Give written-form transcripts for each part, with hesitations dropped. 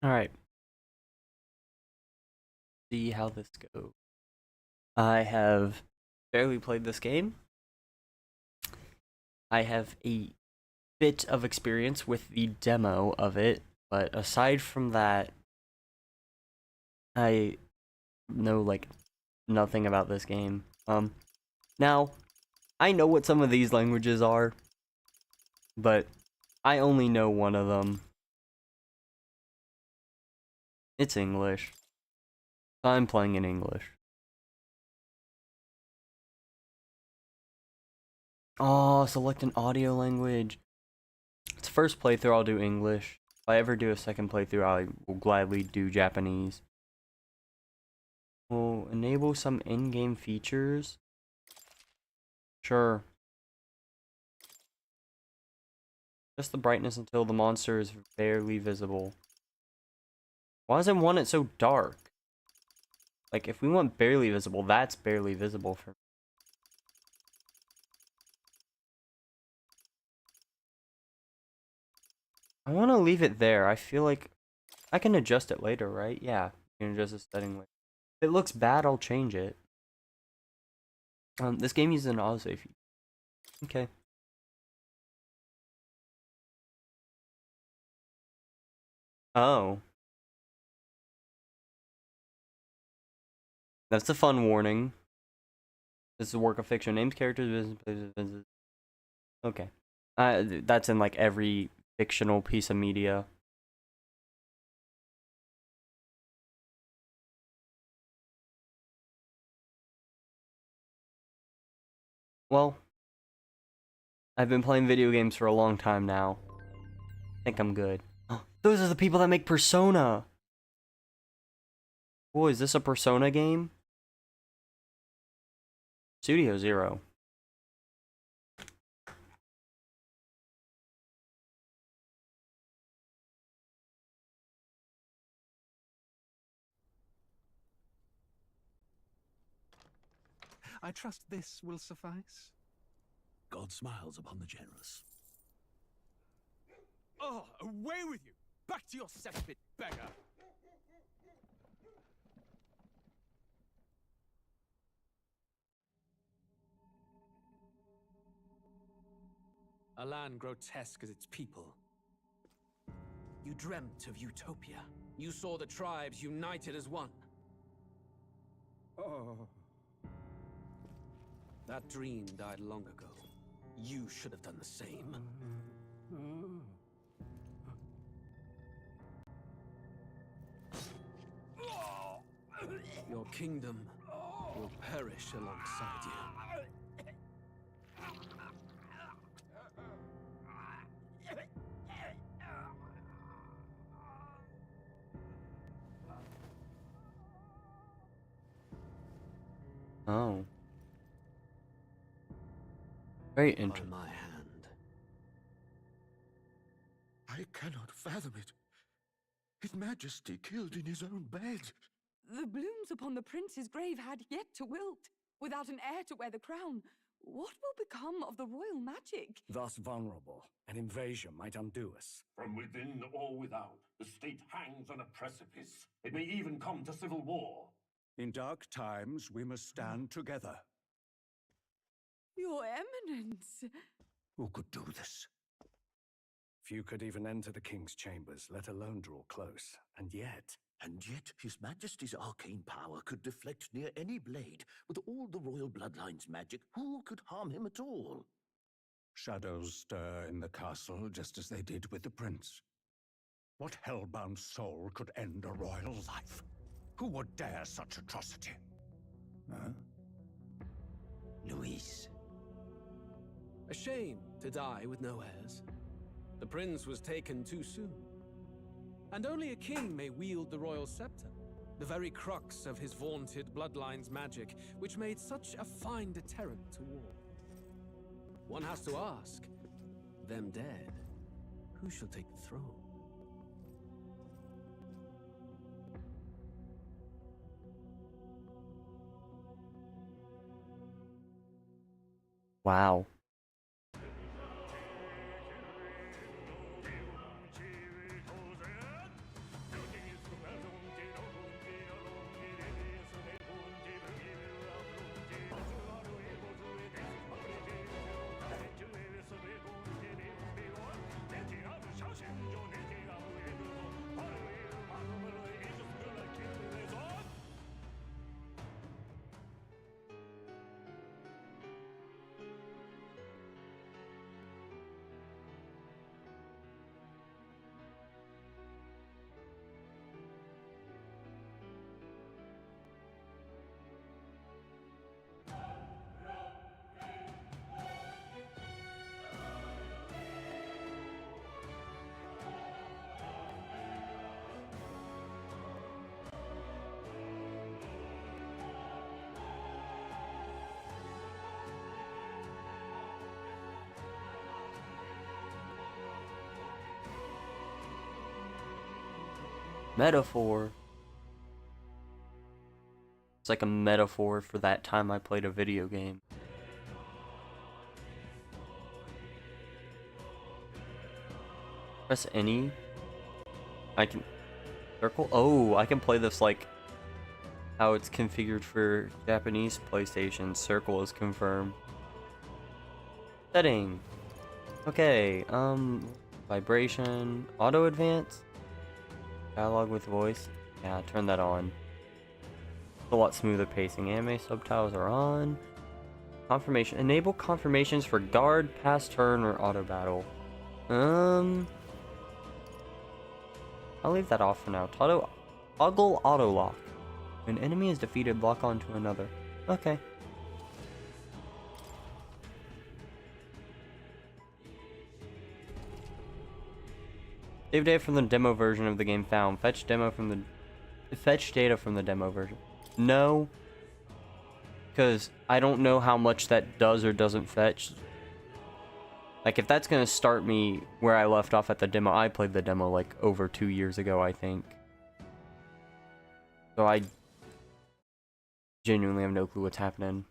Alright, see how this goes. I have barely played this game. I have a bit of experience with the demo of it, but aside from that, I know like nothing about this game. Now, I know what some of these languages are, but I only know one of them. It's English. I'm playing in English. Oh, select an audio language. It's first playthrough, I'll do English. If I ever do a second playthrough, I will gladly do Japanese. We'll enable some in-game features. Sure. Just the brightness until the monster is barely visible. Why does it want it so dark? Like, if we want barely visible, that's barely visible for me. I want to leave it there. I feel like I can adjust it later, right? Yeah, you can adjust the setting later. If it looks bad, I'll change it. This game uses an autosave. Okay. Oh. That's a fun warning. This is a work of fiction. Named characters, business, places, business. Okay. That's in like every fictional piece of media. Well, I've been playing video games for a long time now. I think I'm good. Those are the people that make Persona! Boy, is this a Persona game? Studio Zero. I trust this will suffice. God smiles upon the generous. Oh, away with you! Back to your cesspit, beggar! A land grotesque as its people. You dreamt of utopia. You saw the tribes united as one. Oh. That dream died long ago. You should have done the same. Your kingdom will perish alongside you. Oh. Very By interesting. my hand. I cannot fathom it. His Majesty killed in his own bed. The blooms upon the prince's grave had yet to wilt. Without an heir to wear the crown, what will become of the royal magic? Thus vulnerable, an invasion might undo us. From within or without, the state hangs on a precipice. It may even come to civil war. In dark times, we must stand together. Your Eminence! Who could do this? Few could even enter the king's chambers, let alone draw close. And yet His Majesty's arcane power could deflect near any blade. With all the royal bloodline's magic, who could harm him at all? shadows stir in the castle just as they did with the prince. What hellbound soul could end a royal life? Who would dare such atrocity? Huh? Luis. A shame to die with no heirs. The prince was taken too soon. And only a king may wield the royal scepter, the very crux of his vaunted bloodline's magic, which made such a fine deterrent to war. One has to ask, them dead, who shall take the throne? Wow. Metaphor. It's like a metaphor for that time I played a video game. Press any. I can circle. Oh, I can play this like how it's configured for Japanese PlayStation. Circle is confirmed. Setting. Okay. Vibration. Auto advance. Dialogue with voice. Yeah, turn that on. A lot smoother pacing. Anime subtitles are on. Confirmation. Enable confirmations for guard, pass turn, or auto battle. I'll leave that off for now. Toggle auto lock. When an enemy is defeated, lock onto another. Okay. Save data from the demo version of the game found. Fetch data from the demo version. No. Because I don't know how much that does or doesn't fetch. Like, if that's gonna start me where I left off at the demo, I played the demo like over 2 years ago, I think. So I genuinely have no clue what's happening.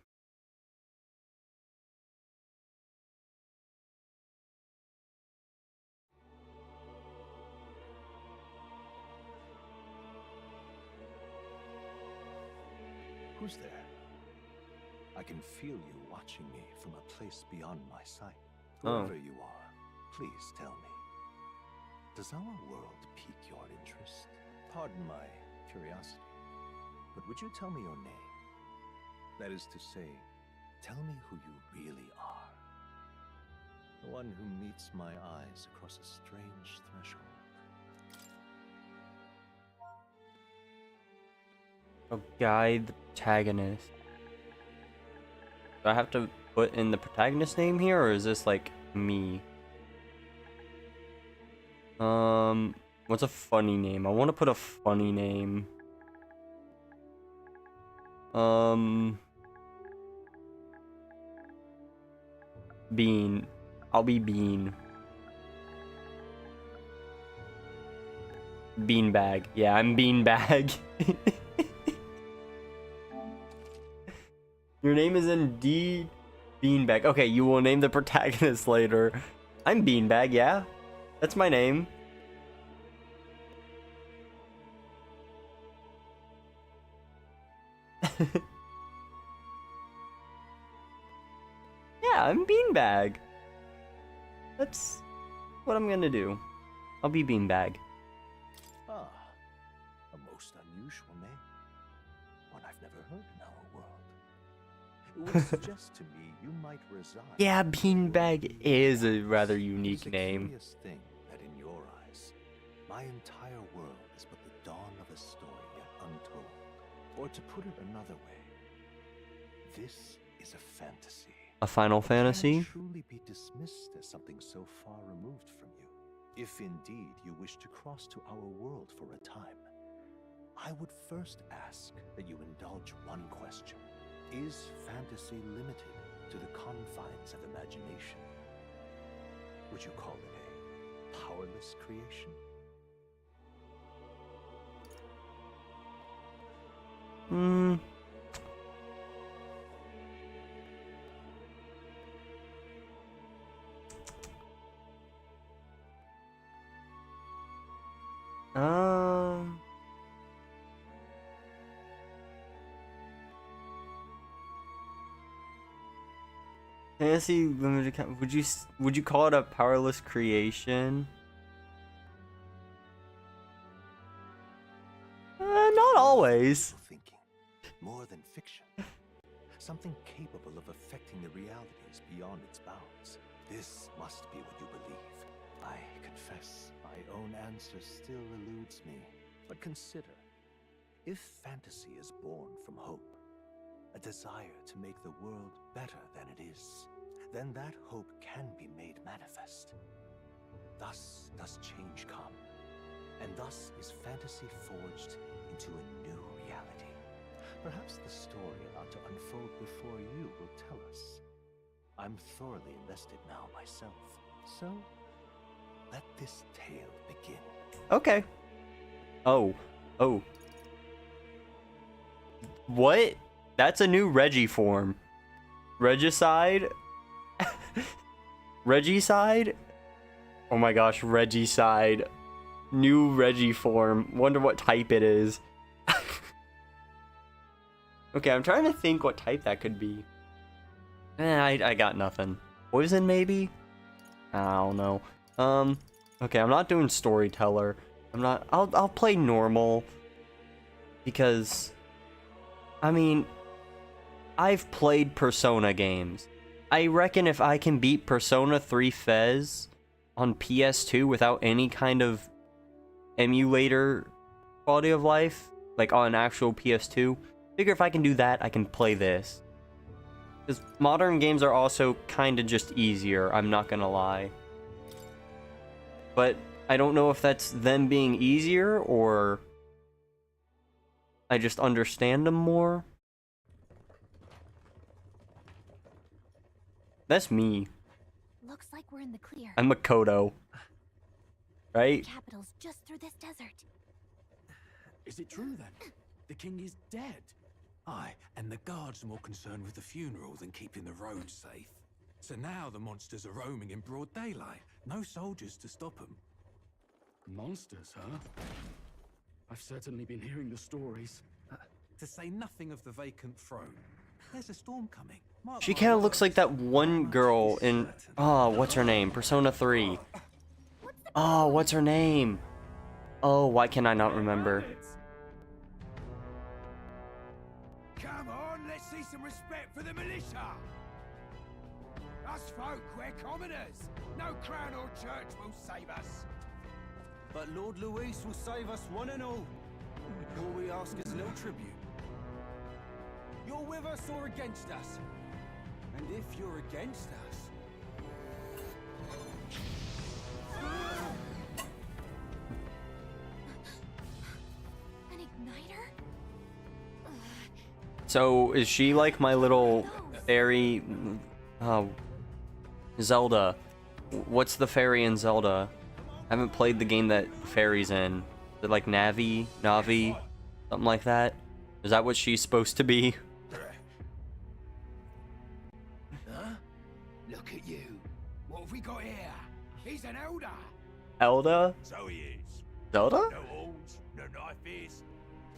Who's there? I can feel you watching me from a place beyond my sight. Whoever you are, please tell me. Does our world pique your interest? Pardon my curiosity, but would you tell me your name? That is to say, tell me who you really are. The one who meets my eyes across a strange threshold. Oh, guide the protagonist. Do I have to put in the protagonist name here, or is this like me? What's a funny name? I want to put a funny name. Bean. I'll be Bean. Beanbag. Yeah, I'm Beanbag. Your name is indeed Beanbag. Okay, you will name the protagonist later. I'm Beanbag, yeah. That's my name. Yeah, I'm Beanbag. That's what I'm gonna do. I'll be Beanbag. Ah, a most unusual name. One I've never heard in our world. It would suggest to me you might reside. Yeah, Beanbag is a rather unique name. Curious thing that in your eyes, my entire world is but the dawn of a story yet untold. Or to put it another way, this is a fantasy. A Final Fantasy? Can't truly be dismissed as something so far removed from you. If indeed you wish to cross to our world for a time, I would first ask that you indulge one question. Is fantasy limited to the confines of imagination? Would you call it a powerless creation? Fantasy limited. Would you call it a powerless creation? Not always. Thinking, more than fiction. Something capable of affecting the realities beyond its bounds. This must be what you believe. I confess, my own answer still eludes me. But consider, if fantasy is born from hope, a desire to make the world better than it is, then that hope can be made manifest. Thus does change come, and thus is fantasy forged into a new reality. Perhaps the story about to unfold before you will tell us. I'm thoroughly invested now myself, so let this tale begin. Okay. Oh. Oh. What? That's a new Regiform. Regicide? Regicide? Oh my gosh, Regicide. New Regiform. Wonder what type it is. Okay, I'm trying to think what type that could be. I got nothing. Poison, maybe? I don't know. Okay, I'm not doing storyteller. I'll play normal. Because, I mean, I've played Persona games. I reckon if I can beat Persona 3 Fez on PS2 without any kind of emulator quality of life, like on an actual PS2, figure if I can do that, I can play this. Because modern games are also kind of just easier, I'm not gonna lie. But I don't know if that's them being easier or I just understand them more. That's me. Looks like we're in the clear. I'm Makoto. Right? Capital's just through this desert. Is it true then? The king is dead? Aye, and the guards are more concerned with the funeral than keeping the roads safe. So now the monsters are roaming in broad daylight. No soldiers to stop them. Monsters, huh? I've certainly been hearing the stories. To say nothing of the vacant throne. There's a storm coming. Mark She my kind of looks words. like that one girl in... Oh, what's her name? Persona 3. Oh, what's her name? Oh, why can I not remember? Come on, let's see some respect for the militia. Us folk, we're commoners. No crown or church will save us. But Lord Luis will save us one and all. All we ask is a little tribute. You're with us or against us? And if you're against us... An igniter? So, is she like my little fairy... Oh... Zelda. What's the fairy in Zelda? I haven't played the game that fairy's in. Is it like Navi? Navi? Something like that? Is that what she's supposed to be? Huh? Look at you. What have we got here? He's an elder. Elda? So he is. Zelda? No horns, no knife is.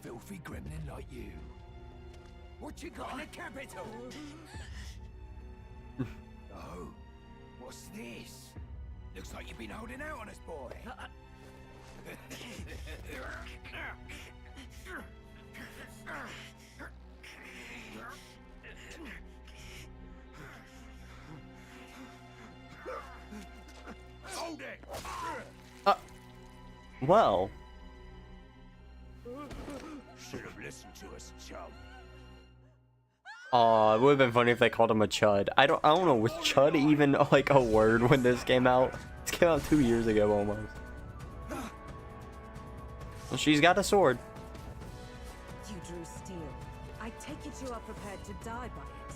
Filthy gremlin like you. What you got in the capital? Oh, what's this? Looks like you've been holding out on us, boy. Hold it! Well. Should have listened to us, chum. Aw, it would have been funny if they called him a chud. I don't know, was chud even like a word when this came out? This came out 2 years ago almost. Well, she's got a sword. You drew steel. I take it you are prepared to die by it.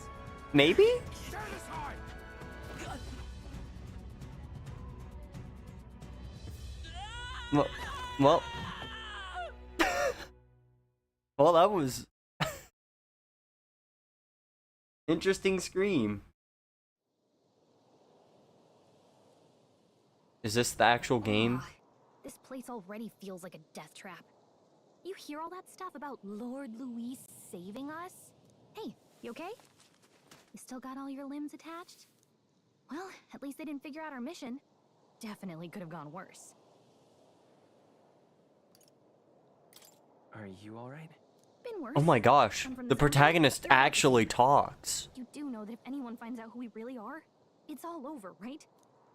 Maybe? Stand aside! Well, well, that was interesting scream. Is this the actual game? This place already feels like a death trap. You hear all that stuff about Lord Luis saving us? Hey, you okay? You still got all your limbs attached? Well, at least they didn't figure out our mission. Definitely could have gone worse. Are you alright? Been worse. Oh my gosh, Come from the south. protagonist They're not actually the same. talks. You do know that if anyone finds out who we really are, it's all over, right?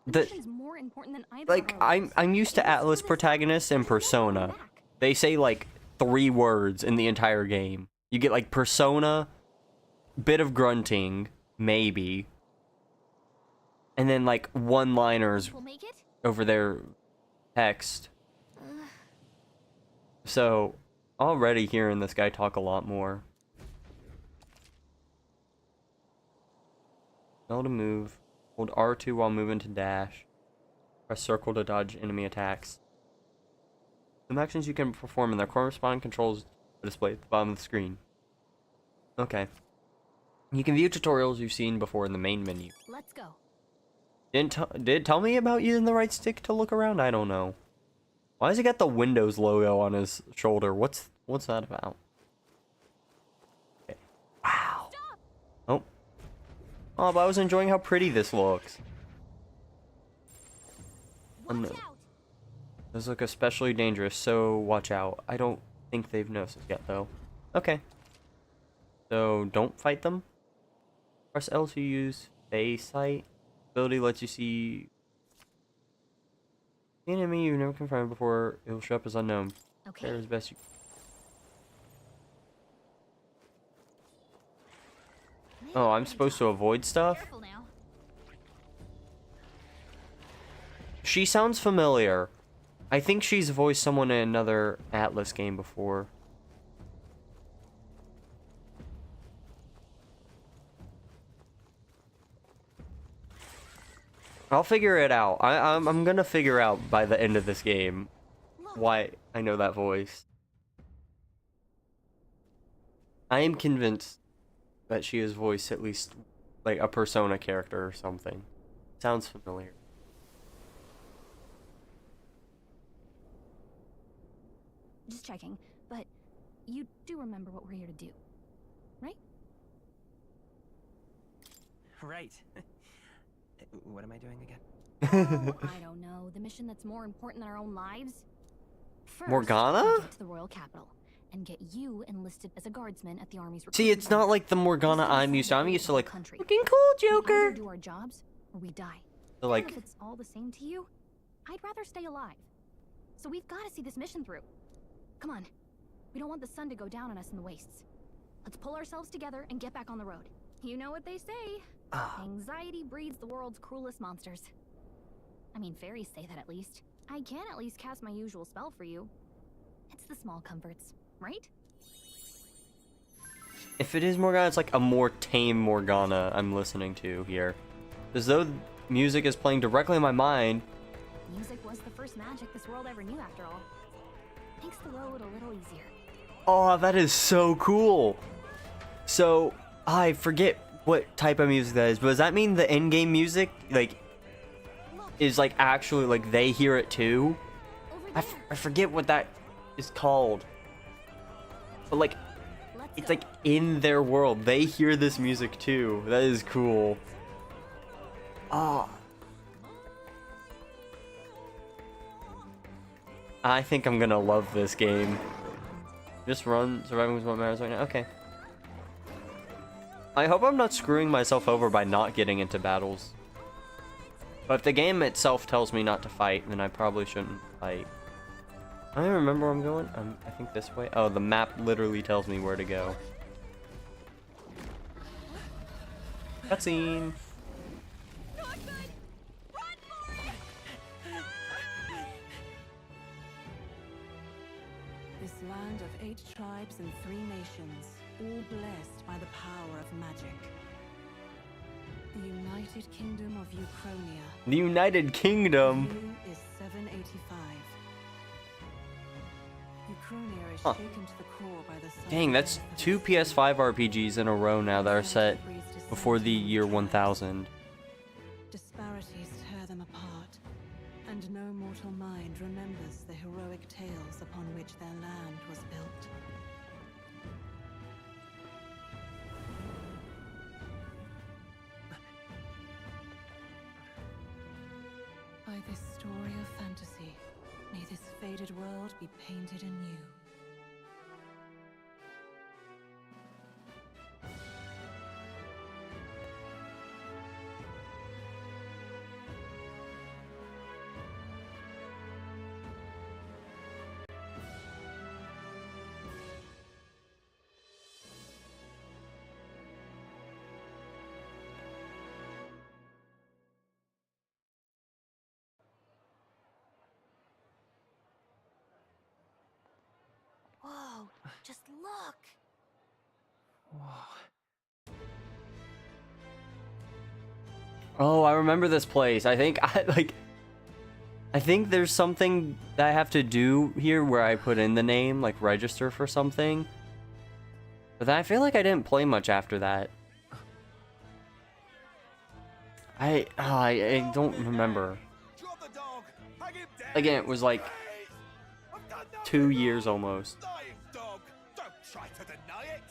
The- mission's more important than either Like, of our lives. I'm used to Atlus protagonists and Persona. They say like 3 words in the entire game. You get like persona, bit of grunting, maybe, and then like one-liners We'll make it? over their text. So, already hearing this guy talk a lot more. L to move. Hold R2 while moving to dash. Press circle to dodge enemy attacks. Some actions you can perform and their corresponding controls are displayed at the bottom of the screen. Okay. You can view tutorials you've seen before in the main menu. Let's go. Did it tell me about using the right stick to look around? I don't know. Why has he got the Windows logo on his shoulder? What's that about? Okay. Wow. Stop! Oh. Oh, but I was enjoying how pretty this looks. Watch out! Those look especially dangerous, so watch out. I don't think they've noticed yet, though. Okay. So, don't fight them. Press L to use Phase Sight. Ability lets you see the enemy you've never confronted before. It will show up as unknown. Okay. There is best you. Oh, I'm supposed to avoid stuff? Careful now. She sounds familiar. I think she's voiced someone in another Atlus game before. I'll figure it out. I'm gonna figure out by the end of this game why I know that voice. I am convinced that she has voiced at least like a Persona character or something. Sounds familiar. Just checking, but you do remember what we're here to do, right? Right. What am I doing again? Oh, I don't know. The mission that's more important than our own lives? First, Morgana? we get to the royal capital and get you enlisted as a guardsman at the army's See, it's not like the Morgana I'm used to. I'm used to like, looking cool, Joker. We either do our jobs or we die. So like, And if it's all the same to you, I'd rather stay alive. So we've got to see this mission through. Come on. We don't want the sun to go down on us in the wastes. Let's pull ourselves together and get back on the road. You know what they say. Anxiety breeds the world's cruelest monsters. I mean, fairies say that at least. I can at least cast my usual spell for you. It's the small comforts, right? if it is Morgana, it's like a more tame Morgana I'm listening to here. As though music is playing directly in my mind. Music was the first magic this world ever knew, after all. Makes the road a little easier. Oh, that is so cool. So, I forget what type of music that is, but does that mean the in-game music, like, is, like, actually, like, they hear it too? I forget what that is called. But, like, it's, like, in their world. They hear this music too. That is cool. Ah. I think I'm gonna love this game. Just run, surviving is what matters right now. Okay. I hope I'm not screwing myself over by not getting into battles. But if the game itself tells me not to fight, then I probably shouldn't fight. I don't remember where I'm going. I think this way. Oh, the map literally tells me where to go. Cutscene. This land of 8 tribes and 3 nations, all blessed by the power of magic. The United Kingdom of Uchronia. The United Kingdom? Year is 785. Uchronia is Huh. shaken to the core by the sun. Dang, that's 2 PS5 RPGs in a row now that are set before the year 1000. Disparities tear them apart, and no mortal mind remembers the heroic tales upon which their land was built. By this story of fantasy, may this faded world be painted anew. Whoa, just look. Oh, I remember this place. I think I like I think there's something that I have to do here where I put in the name, like register for something. But then I feel like I didn't play much after that. I don't remember. Again, it was like 2 years almost. Lying dog! Don't try to deny it!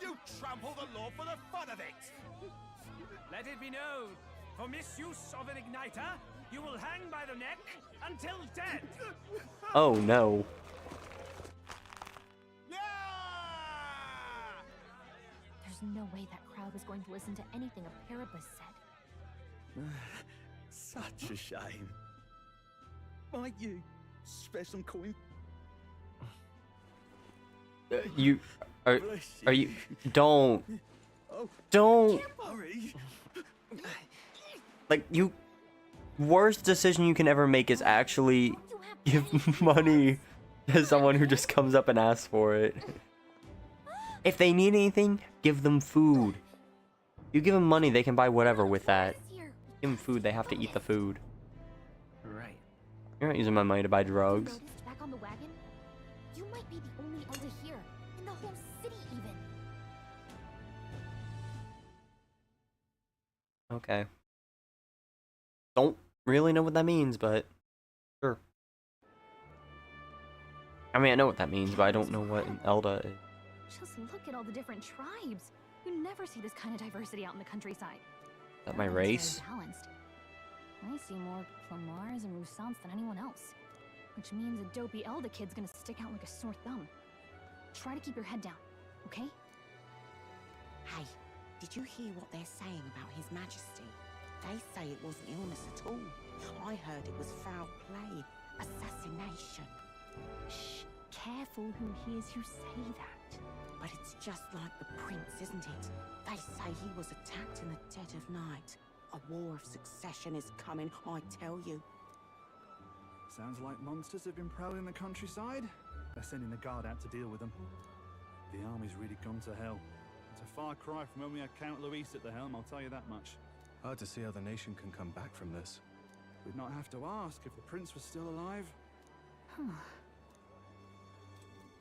You trample the law for the fun of it! Let it be known, for misuse of an igniter, you will hang by the neck until dead. Oh no. There's no way that crowd was going to listen to anything a Paribus said. Such a shame. Might you spare some coin? You are you don't Hurry. like you worst decision you can ever make is actually give money to someone who just comes up and asks for it. If they need anything, give them food. You give them money, they can buy whatever with that. Give them food, they have to eat the food. Right. You're not using my money to buy drugs. Back on the wagon? You might be the only elder here, in the whole city even. Okay. Don't really know what that means, but sure. I mean, I know what that means, but I don't know what an Elda is. Just look at all the different tribes. You never see this kind of diversity out in the countryside. Is that my race? Balanced. I see more Flamars and Roussants than anyone else. Which means a dopey Elda kid's gonna stick out like a sore thumb. Try to keep your head down, okay? Hey, did you hear what they're saying about His Majesty? They say it wasn't illness at all. I heard it was foul play, assassination. Shh, careful who hears you say that. But it's just like the prince, isn't it? They say he was attacked in the dead of night. A war of succession is coming, I tell you. Sounds like monsters have been prowling the countryside. They're sending the guard out to deal with them. The army's really gone to hell. It's a far cry from when we had Count Luis at the helm, I'll tell you that much. Hard to see how the nation can come back from this. We'd not have to ask if the prince was still alive.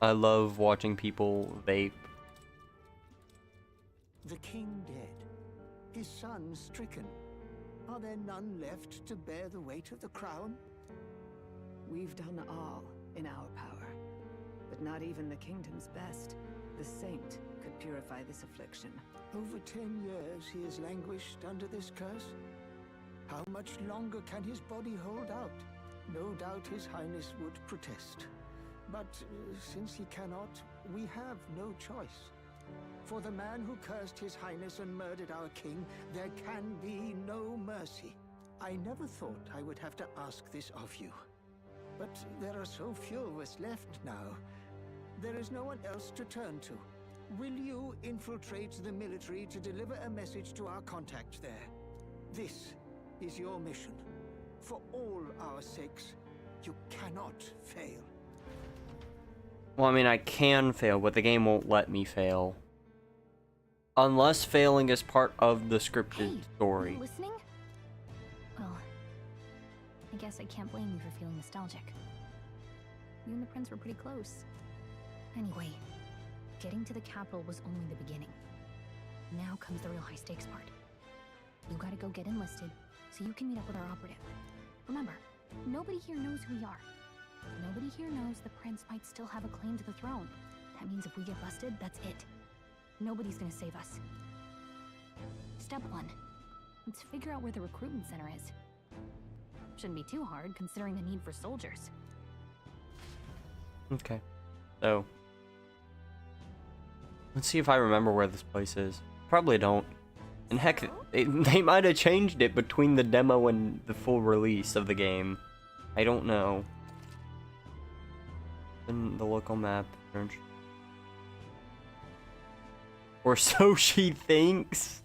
I love watching people vape. The king dead, his son stricken. Are there none left to bear the weight of the crown? We've done all in our power, but not even the kingdom's best, the saint, could purify this affliction. Over 10 years he has languished under this curse. How much longer can his body hold out? No doubt His Highness would protest. But since he cannot, we have no choice. For the man who cursed His Highness and murdered our king, there can be no mercy. I never thought I would have to ask this of you. But there are so few of us left now. There is no one else to turn to. Will you infiltrate the military to deliver a message to our contact there? This is your mission. For all our sakes, you cannot fail. Well, I mean, I can fail, but the game won't let me fail. Unless failing is part of the scripted story. You listening? Well, I guess I can't blame you for feeling nostalgic. You and the prince were pretty close. Anyway, getting to the capital was only the beginning. Now comes the real high-stakes part. You gotta go get enlisted, so you can meet up with our operative. Remember, nobody here knows who we are. Nobody here knows the prince might still have a claim to the throne. That means if we get busted, that's it. Nobody's gonna save us. Step 1. Let's figure out where the recruitment center is. Shouldn't be too hard, considering the need for soldiers. Okay. So, let's see if I remember where this place is. Probably don't. And heck, they might have changed it between the demo and the full release of the game. I don't know. In the local map. Or so she thinks.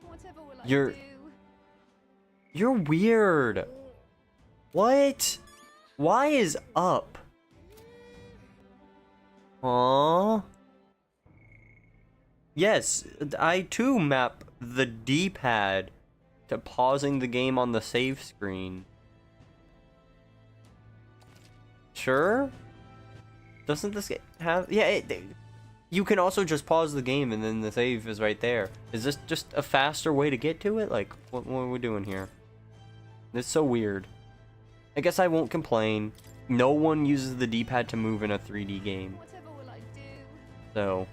Whatever will You're weird. What? Y is up. Aww. Yes, I too map the D-pad to pausing the game on the save screen. Sure? Doesn't this have... Yeah, you can also just pause the game and then the save is right there. Is this just a faster way to get to it? Like, what are we doing here? It's so weird. I guess I won't complain. No one uses the D-pad to move in a 3D game. Whatever will I do? So,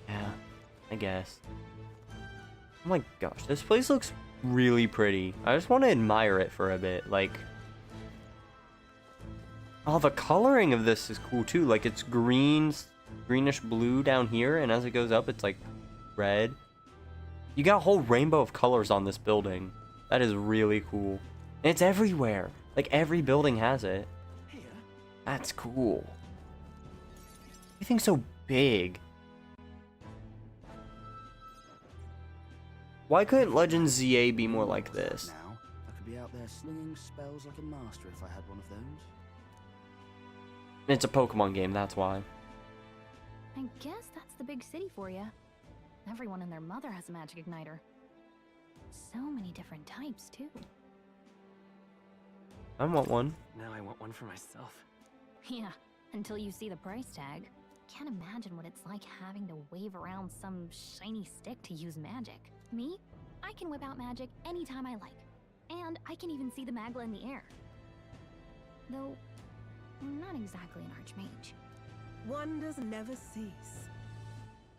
yeah, I guess. Oh my gosh, this place looks really pretty. I just want to admire it for a bit. Like, oh, the coloring of this is cool too. Like, it's greenish blue down here, and as it goes up, it's like red. You got a whole rainbow of colors on this building. That is really cool. And it's everywhere. Like, every building has it. That's cool. Everything's so big. Why couldn't Legends ZA be more like this? Now, I could be out there slinging spells like a master if I had one of those. It's a Pokemon game, that's why. I guess that's the big city for you. Everyone and their mother has a magic igniter. So many different types, too. I want one. Now I want one for myself. Yeah, until you see the price tag. Can't imagine what it's like having to wave around some shiny stick to use magic. Me? I can whip out magic anytime I like. And I can even see the Magla in the air. Though, I'm not exactly an archmage. Wonders never cease.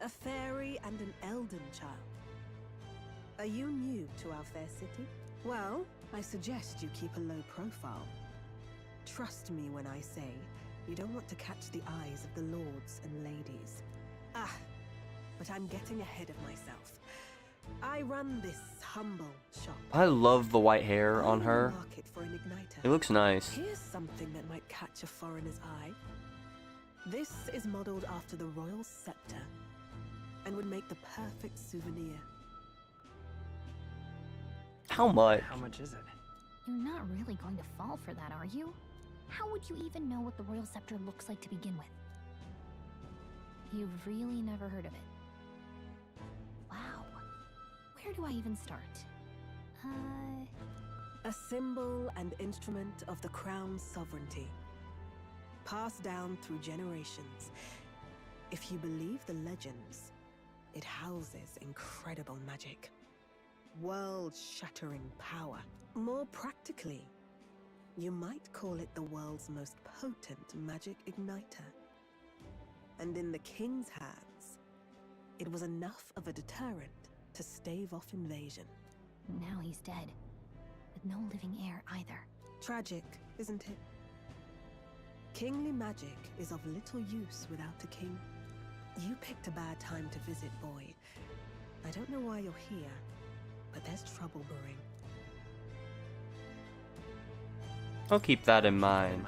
A fairy and an elden child. Are you new to our fair city? Well, I suggest you keep a low profile. Trust me when I say you don't want to catch the eyes of the lords and ladies. Ah, but I'm getting ahead of myself. I run this humble shop. I love the white hair on her. Market for an igniter. It looks nice. Here's something that might catch a foreigner's eye. This is modeled after the royal scepter and would make the perfect souvenir. How much? How much is it? You're not really going to fall for that, are you? How would you even know what the royal scepter looks like to begin with? You've really never heard of it. Wow. Where do I even start? A symbol and instrument of the crown's sovereignty. Passed down through generations. If you believe the legends, it houses incredible magic. World-shattering power. More practically, you might call it the world's most potent magic igniter. And in the king's hands, it was enough of a deterrent to stave off invasion. Now he's dead, with no living heir either. Tragic, isn't it? Kingly magic is of little use without a king. You picked a bad time to visit, boy. I don't know why you're here, but there's trouble brewing. I'll keep that in mind.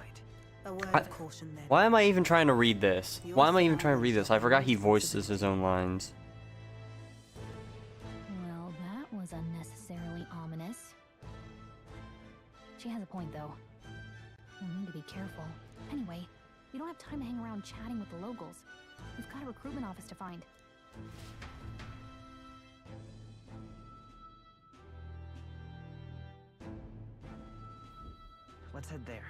A word of caution then. Why am I even trying to read this? Why am I even trying to read this? I forgot he voices his own lines. Well, that was unnecessarily ominous. She has a point, though. We'll need to be careful. Anyway, we don't have time to hang around chatting with the locals. We've got a recruitment office to find. Let's head there.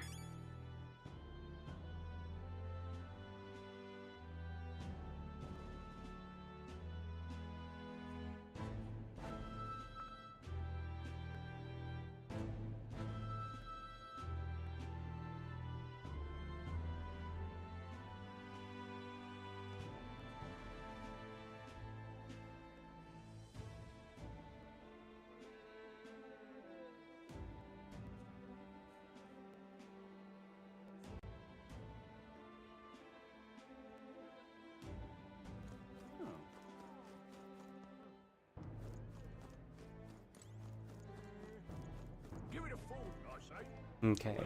Give it a fold, I say. Okay.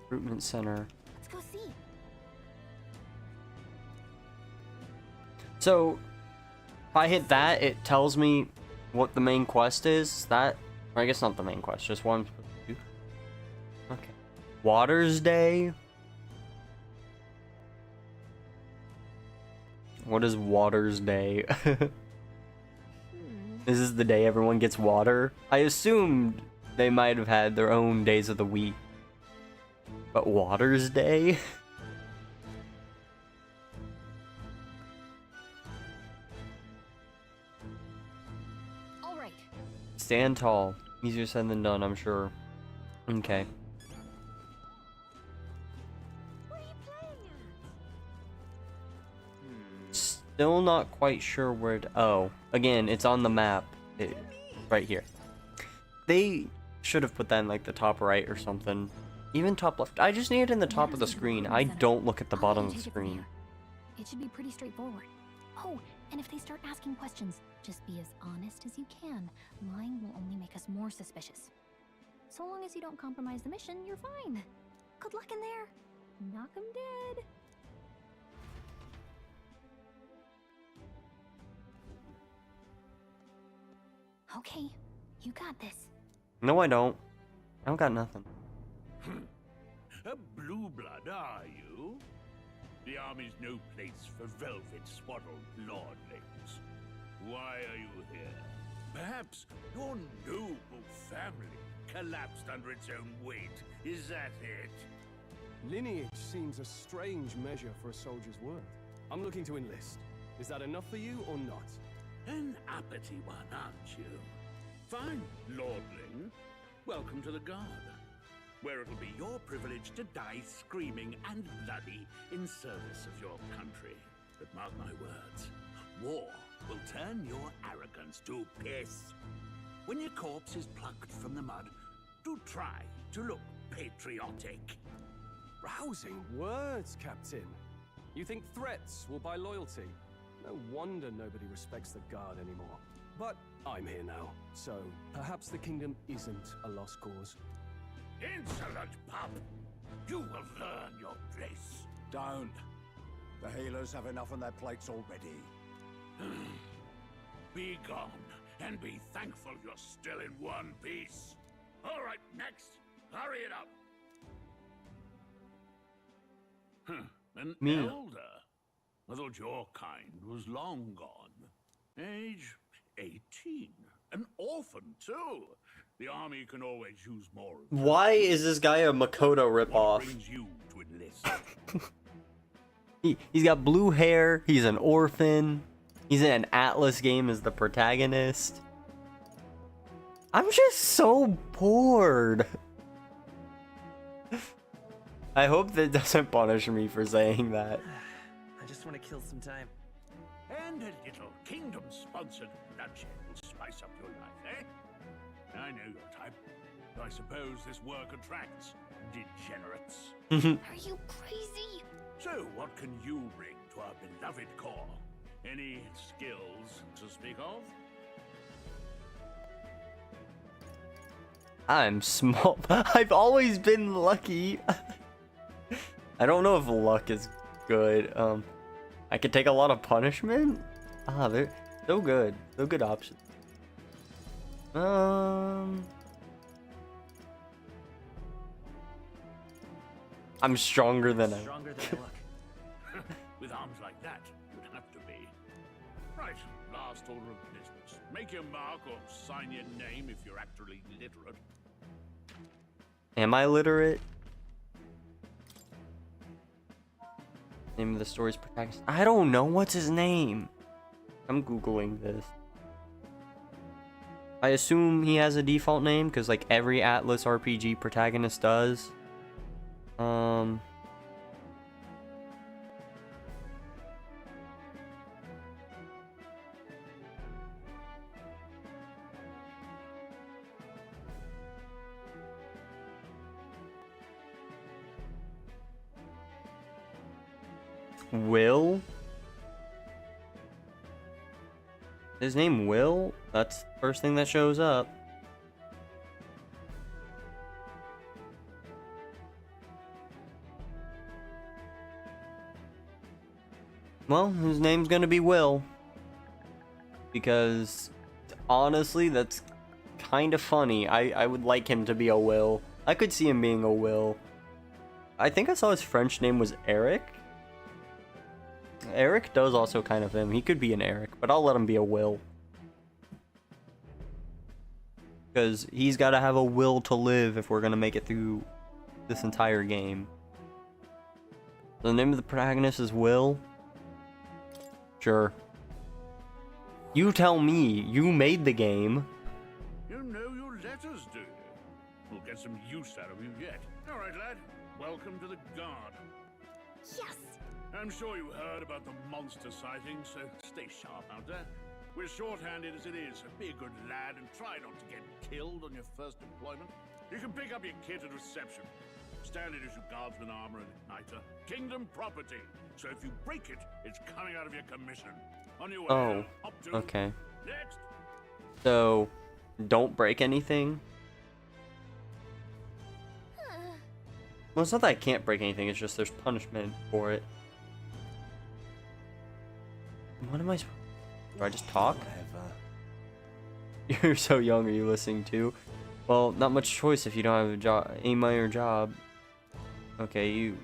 Recruitment center. Let's go see. So, if I hit that, it tells me what the main quest is. That, or I guess not the main quest, just one. Okay. Waters Day. What is Waters Day? This is the day everyone gets water. I assumed they might have had their own days of the week. But Water's Day? All right. Stand tall. Easier said than done, I'm sure. Okay. Still not quite sure where to... Oh, again, it's on the map. Right here. They should have put that in like the top right or something. Even top left. I just need it in the top of the screen. I don't look at the bottom of the screen. It should be pretty straightforward. Oh, and if they start asking questions, just be as honest as you can. Lying will only make us more suspicious. So long as you don't compromise the mission, you're fine. Good luck in there. Knock 'em dead. Okay, you got this. No, I don't. I don't got nothing. A blue blood, are you? The army's no place for velvet-swaddled lordlings. Why are you here? Perhaps your noble family collapsed under its own weight. Is that it? Lineage seems a strange measure for a soldier's worth. I'm looking to enlist. Is that enough for you or not? An uppity one, aren't you? Fine, lordling. Welcome to the Guard, where it'll be your privilege to die screaming and bloody in service of your country. But mark my words, war will turn your arrogance to piss. When your corpse is plucked from the mud, do try to look patriotic. Rousing words, Captain. You think threats will buy loyalty? No wonder nobody respects the Guard anymore. But I'm here now, so perhaps the kingdom isn't a lost cause. Insolent pup! You will learn your place. Don't. The healers have enough on their plates already. Be gone, and be thankful you're still in one piece. All right, next. Hurry it up. An elder? I thought your kind was long gone. Age 18. An orphan, too. The army can always use more. Why is this guy a Makoto ripoff? Brings you to enlist? He's got blue hair. He's an orphan. He's in an Atlus game as the protagonist. I'm just so bored. I hope that doesn't punish me for saying that. I just want to kill some time. And a little kingdom-sponsored bloodshed will spice up your life, eh? I know your type. I suppose this work attracts degenerates. Are you crazy? So, what can you bring to our beloved corps? Any skills to speak of? I'm small. I've always been lucky. I don't know if luck is good. I could take a lot of punishment. They're so good. So good options. I'm stronger than I. Stronger than I look. With arms like that, you'd have to be. Right, last order of business. Make your mark or sign your name if you're actually literate. Am I literate? Name of the story's protagonist. I don't know. What's his name? I'm Googling this. I assume he has a default name because like every Atlus RPG protagonist does. Will? His name Will? That's the first thing that shows up. Well, his name's gonna be Will. Because, honestly, that's kind of funny. I would like him to be a Will. I could see him being a Will. I think I saw his French name was Eric. Eric does also kind of him. He could be an Eric, but I'll let him be a Will. Because he's got to have a will to live if we're going to make it through this entire game. The name of the protagonist is Will? Sure. You tell me. You made the game. You know your letters, do you? We'll get some use out of you yet. All right, lad. Welcome to the Guard. Yes! I'm sure you heard about the monster sighting, so stay sharp out there. We're short-handed as it is, so be a good lad and try not to get killed on your first deployment. You can pick up your kit at reception. Standard issue guardsman armor and igniter. Kingdom property. So if you break it, it's coming out of your commission. On your way. Oh, Up to okay. next. So, don't break anything? Well, it's not that I can't break anything, it's just there's punishment for it. What am I supposed to... Do I just talk? You're so young, are you listening to? Well, not much choice if you don't have a job, a minor job. Okay, you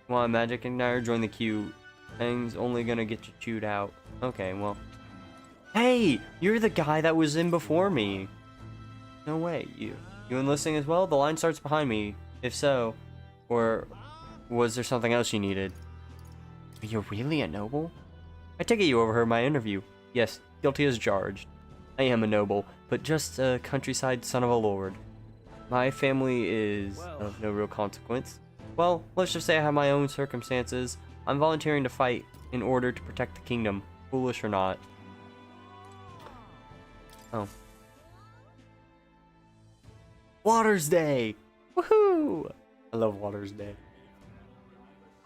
want a magic igniter? Join the queue. Thing's only gonna get you chewed out. Okay, well. Hey! You're the guy that was in before me! No way, you enlisting as well? The line starts behind me. If so, or was there something else you needed? You're really a noble? I take it you overheard my interview. Yes, guilty as charged. I am a noble, but just a countryside son of a lord. My family is of no real consequence. Well, let's just say I have my own circumstances. I'm volunteering to fight in order to protect the kingdom, foolish or not. Oh. Water's Day! Woohoo! I love Water's Day.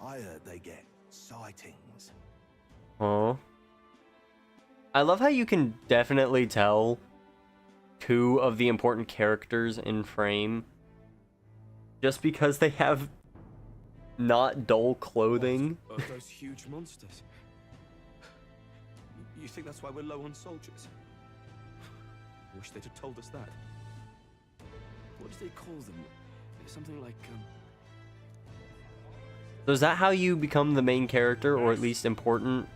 I heard they get sightings. Huh? I love how you can definitely tell two of the important characters in frame just because they have not dull clothing. Those huge monsters. You think that's why we're low on soldiers? Wish they'd have told us that. What do they call them? Something like, So is that how you become the main character, or at least important?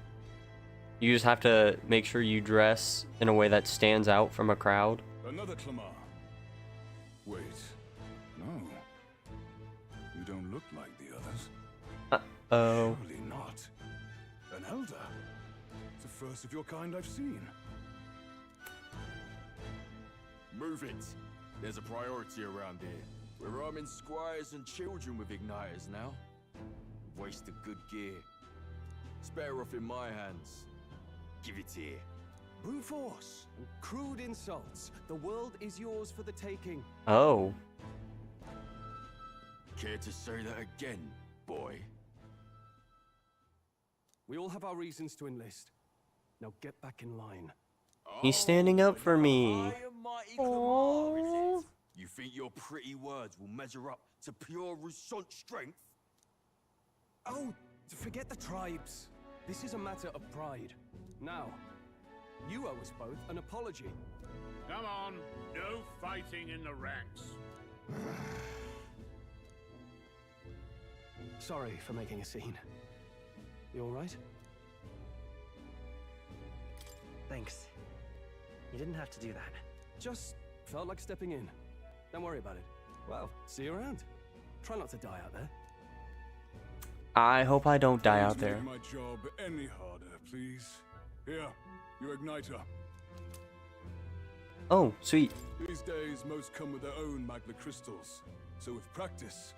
You just have to make sure you dress in a way that stands out from a crowd? Another Clamar. Wait, no. You don't look like the others. Uh-oh. Surely not. An elder. It's the first of your kind I've seen. Move it. There's a priority around here. We're arming squires and children with igniters now. Waste of good gear. It's better off in my hands. Give it here. brute force and crude insults. The world is yours for the taking. Oh. Care to say that again, boy? We all have our reasons to enlist. Now get back in line. He's standing up for me. Oh. You think your pretty words will measure up to pure Rousseau strength? Oh, forget the tribes. This is a matter of pride. Now, you owe us both an apology. Come on, no fighting in the ranks. Sorry for making a scene. You all right? Thanks. You didn't have to do that. Just felt like stepping in. Don't worry about it. Well, see you around. Try not to die out there. I hope I don't die out Please there. make my job any harder, please. Here, your igniter. Oh, sweet. These days, most come with their own magna crystals. So with practice,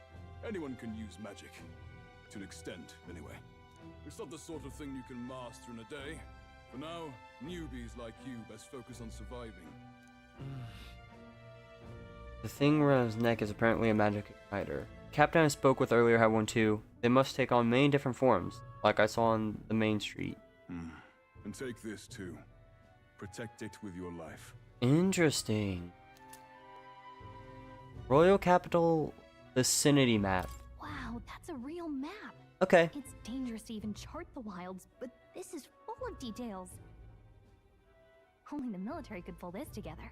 anyone can use magic. To an extent, anyway. It's not the sort of thing you can master in a day. For now, newbies like you best focus on surviving. The thing around his neck is apparently a magic igniter. The captain I spoke with earlier had one too. They must take on many different forms, like I saw on the main street. And take this too. Protect it with your life. Interesting. Royal Capital Vicinity Map. Wow, that's a real map. Okay. It's dangerous to even chart the wilds, but this is full of details. Only the military could pull this together.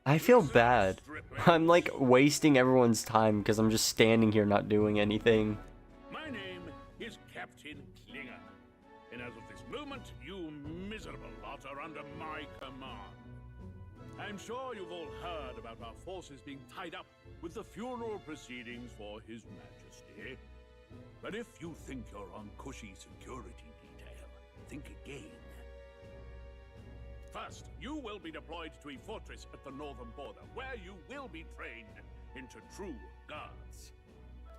I feel bad. I'm like wasting everyone's time because I'm just standing here not doing anything. My name is Captain Klinger, and as of this moment, you miserable lot are under my command. I'm sure you've all heard about our forces being tied up with the funeral proceedings for His Majesty. But if you think you're on cushy security detail, think again. First, you will be deployed to a fortress at the northern border, where you will be trained into true guards.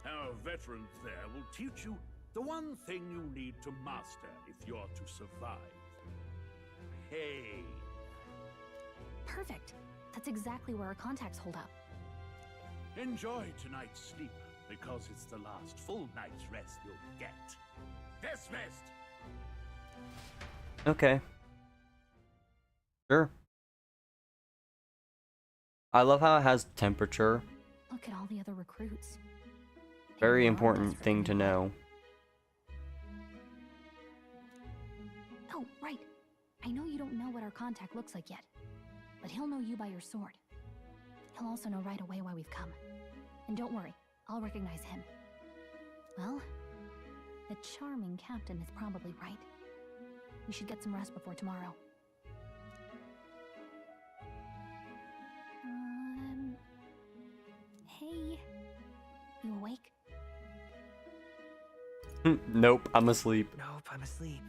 Our veterans there will teach you the one thing you need to master if you're to survive. Pain. Perfect. That's exactly where our contacts hold up. Enjoy tonight's sleep, because it's the last full night's rest you'll get. Dismissed! Okay. Sure. I love how it has temperature. Look at all the other recruits. Very important thing to know. Oh, right. I know you don't know what our contact looks like yet, but he'll know you by your sword. He'll also know right away why we've come. And don't worry, I'll recognize him. Well, the charming captain is probably right. We should get some rest before tomorrow. Hey, you awake? Nope, I'm asleep. Nope, I'm asleep.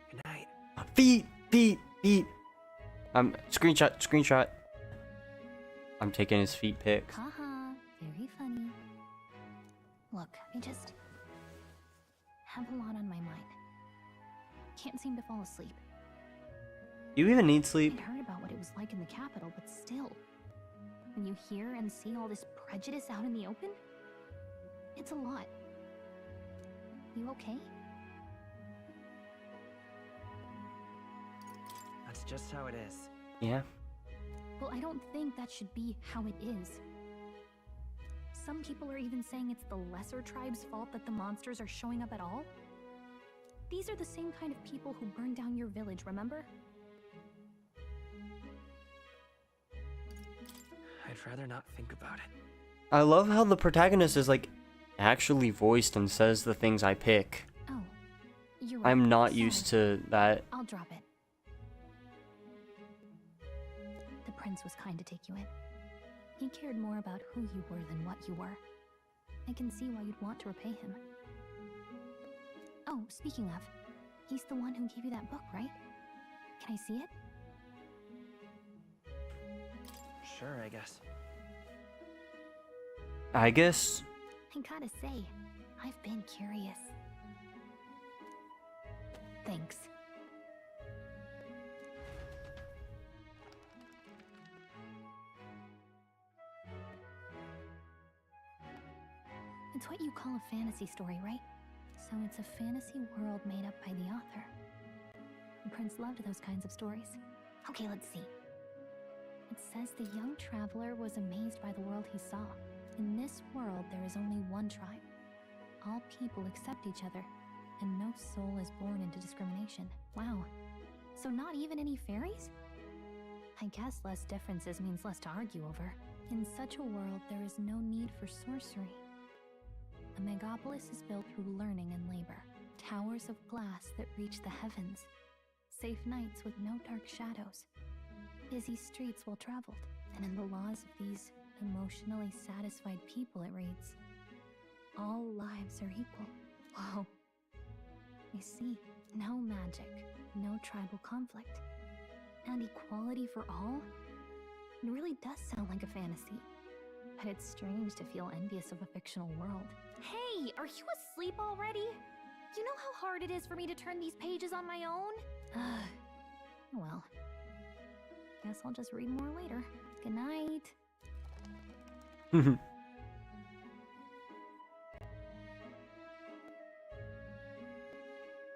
Good night. Feet. Screenshot. I'm taking his feet pics. Haha, very funny. Look, I just have a lot on my mind. Can't seem to fall asleep. You even need sleep? I'd heard about what it was like in the capital, but still, when you hear and see all this prejudice out in the open, it's a lot. You okay? That's just how it is. Yeah. Well, I don't think that should be how it is. Some people are even saying it's the lesser tribe's fault that the monsters are showing up at all. These are the same kind of people who burned down your village, remember? I'd rather not think about it. I love how the protagonist is like actually voiced and says the things I pick. Oh, you're right. I'm not Sorry. used to that. I'll drop it. The prince was kind to take you in. He cared more about who you were than what you were. I can see why you'd want to repay him. Oh, speaking of, he's the one who gave you that book, right? Can I see it? Sure, I guess. I guess. I gotta say, I've been curious. Thanks. It's what you call a fantasy story, right? So it's a fantasy world made up by the author. The prince loved those kinds of stories. Okay, let's see. It says the young traveler was amazed by the world he saw. In this world, there is only one tribe. All people accept each other, and no soul is born into discrimination. Wow. So not even any fairies? I guess less differences means less to argue over. In such a world, there is no need for sorcery. A megapolis is built through learning and labor. Towers of glass that reach the heavens. Safe nights with no dark shadows. Busy streets well traveled. And in the laws of these emotionally satisfied people, it reads, all lives are equal. Whoa. You see, no magic, no tribal conflict, and equality for all? It really does sound like a fantasy. But it's strange to feel envious of a fictional world. Hey, are you asleep already? You know how hard it is for me to turn these pages on my own? Well, guess I'll just read more later. Good night.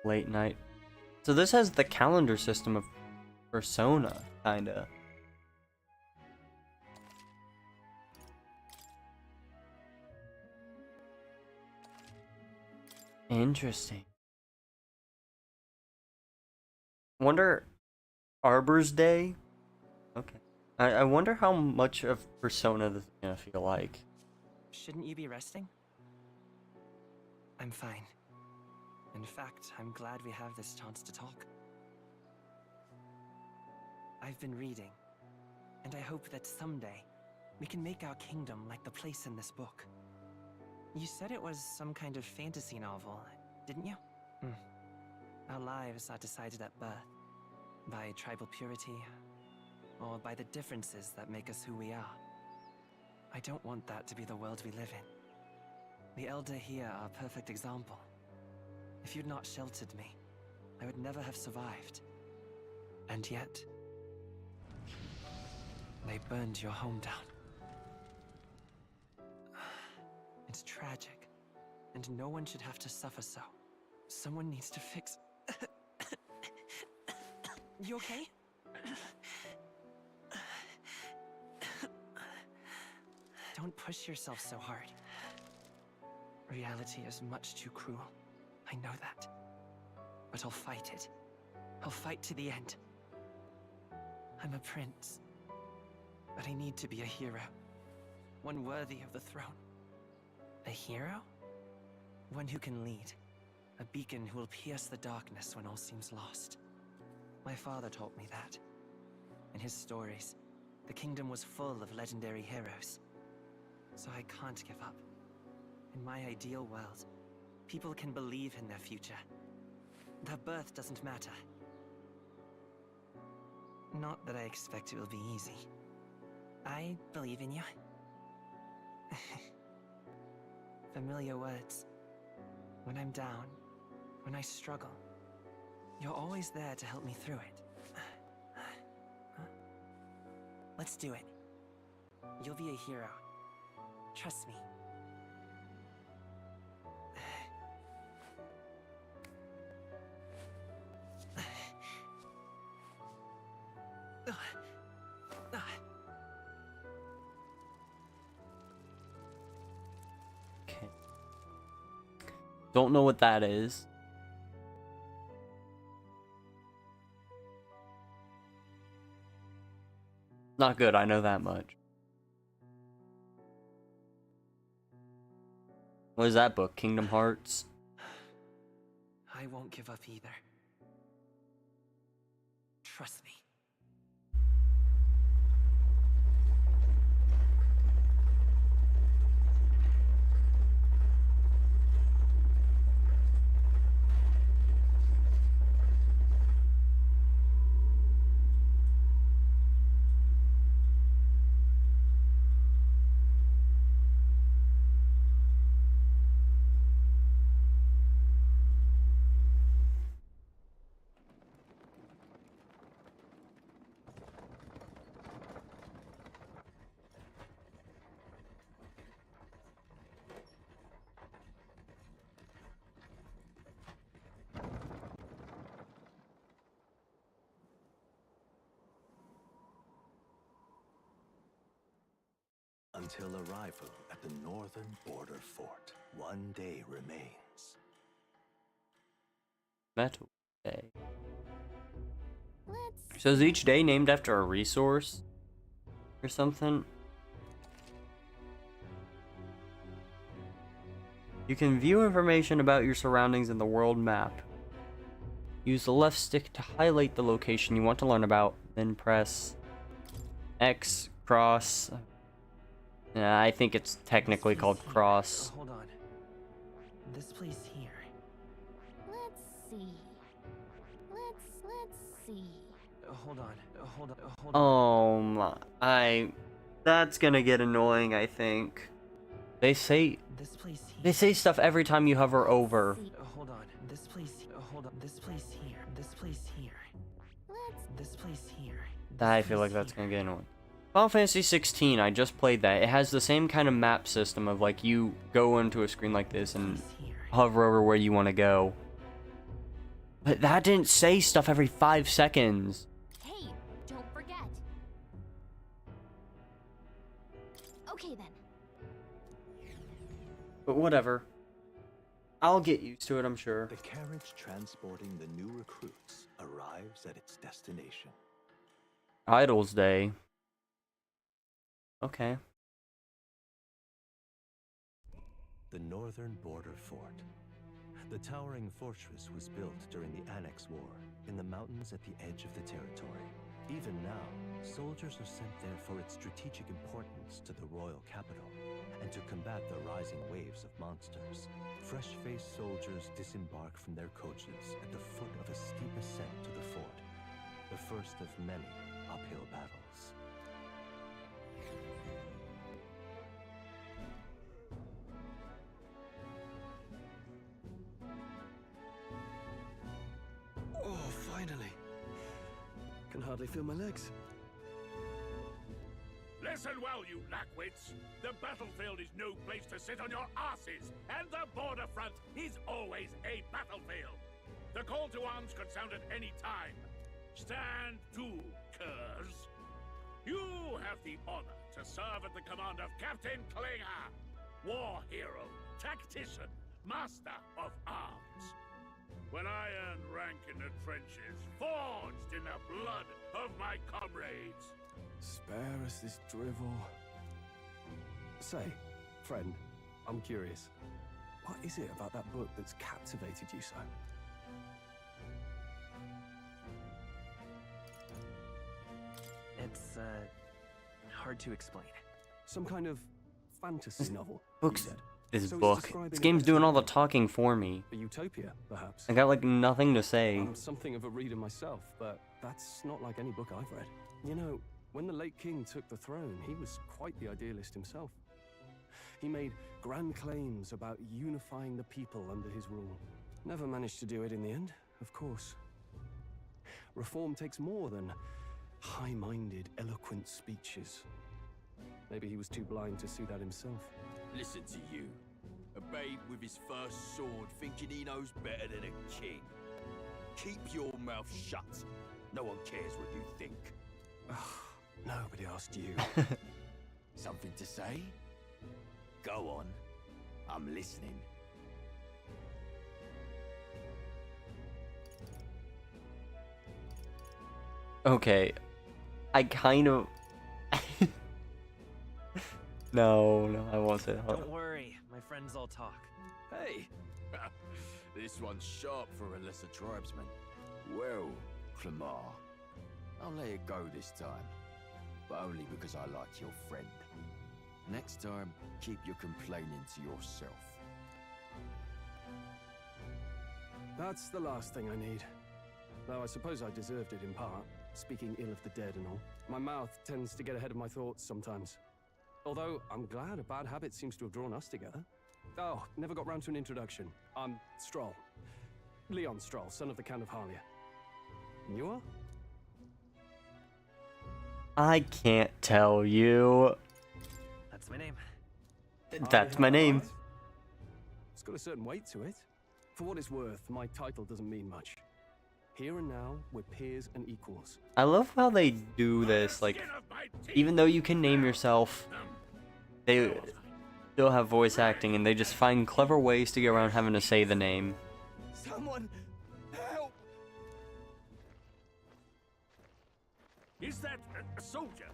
Late night. So this has the calendar system of Persona, kinda. Interesting. Wonder Arbor's Day? Okay. I wonder how much of Persona this is gonna feel like. Shouldn't you be resting? I'm fine. In fact, I'm glad we have this chance to talk. I've been reading, And I hope that someday, we can make our kingdom like the place in this book. You said it was some kind of fantasy novel, didn't you? Our lives are decided at birth, by tribal purity, or by the differences that make us who we are. I don't want that to be the world we live in. The Elder here are a perfect example. If you'd not sheltered me, I would never have survived. And yet, they burned your home down. It's tragic, and no one should have to suffer so. Someone needs to fix... You okay? Don't push yourself so hard. Reality is much too cruel. I know that. But I'll fight it. I'll fight to the end. I'm a prince. But I need to be a hero. One worthy of the throne. A hero? One who can lead. A beacon who will pierce the darkness when all seems lost. My father taught me that. In his stories, the kingdom was full of legendary heroes. So I can't give up. In my ideal world, people can believe in their future. Their birth doesn't matter. Not that I expect it will be easy. I believe in you. Familiar words. When I'm down, when I struggle, you're always there to help me through it. Let's do it. You'll be a hero. Trust me. Okay. Don't know what that is. Not good, I know that much. What is that book? Kingdom Hearts? I won't give up either. Trust me. Until arrival at the northern border fort, one day remains. Metal Day. So is each day named after a resource? Or something? You can view information about your surroundings in the world map. Use the left stick to highlight the location you want to learn about, then press X, cross. Yeah, I think it's technically called cross. Hold on. This place here. Let's see. Let's see. Hold on. That's gonna get annoying, I think. They say stuff every time you hover over. Hold on. This place. Hold on. This place here. This place here. This place here. I feel like that's gonna get annoying. Final Fantasy 16, I just played that. It has the same kind of map system of like you go into a screen like this and hover over where you want to go. But that didn't say stuff every 5 seconds. Hey, don't forget. Okay then. But whatever. I'll get used to it, I'm sure. The carriage transporting the new recruits arrives at its destination. Idol's Day. Okay. The northern border fort. The towering fortress was built during the Annex War in the mountains at the edge of the territory. Even now, soldiers are sent there for its strategic importance to the royal capital, and to combat the rising waves of monsters. Fresh-faced soldiers disembark from their coaches at the foot of a steep ascent to the fort, the first of many uphill battles. Oh, finally. Can hardly feel my legs. Listen well, you lackwits. The battlefield is no place to sit on your asses, and the border front is always a battlefield. The call to arms could sound at any time. Stand to, curs. You have the honor to serve at the command of Captain Klinger, war hero, tactician, master of arms. When I earned rank in the trenches, forged in the blood of my comrades. Spare us this drivel. Say, friend, I'm curious. What is it about that book that's captivated you so? It's, hard to explain. Some kind of fantasy novel, Books. you said? This So it's book. describing This a game's doing all the fantasy- talking for me. A utopia, perhaps? I got like nothing to say. I'm something of a reader myself, but that's not like any book I've read. You know, when the late king took the throne, he was quite the idealist himself. He made grand claims about unifying the people under his rule. Never managed to do it in the end, of course. Reform takes more than high-minded, eloquent speeches. Maybe he was too blind to see that himself. Listen to you. A babe with his first sword thinking he knows better than a king. Keep your mouth shut. No one cares what you think. Nobody asked you. Something to say? Go on. I'm listening. Okay. I kind of... No, I won't say that. Hold Don't on. worry, my friends all talk. Hey! This one's sharp for a lesser tribesman. Well, Clemar, I'll let it go this time. But only because I like your friend. Next time, keep your complaining to yourself. That's the last thing I need. Though I suppose I deserved it in part, speaking ill of the dead and all. My mouth tends to get ahead of my thoughts sometimes. Although, I'm glad a bad habit seems to have drawn us together. Oh, never got round to an introduction. I'm Stroll. Leon Stroll, son of the Count of Harlia. And you are? I can't tell you. That's my name. That's my name. It's got a certain weight to it. For what it's worth, my title doesn't mean much. Here and now, we're peers and equals. I love how they do this, like, even though you can name yourself, they still have voice acting, and they just find clever ways to get around having to say the name. Someone help! Is that a soldier?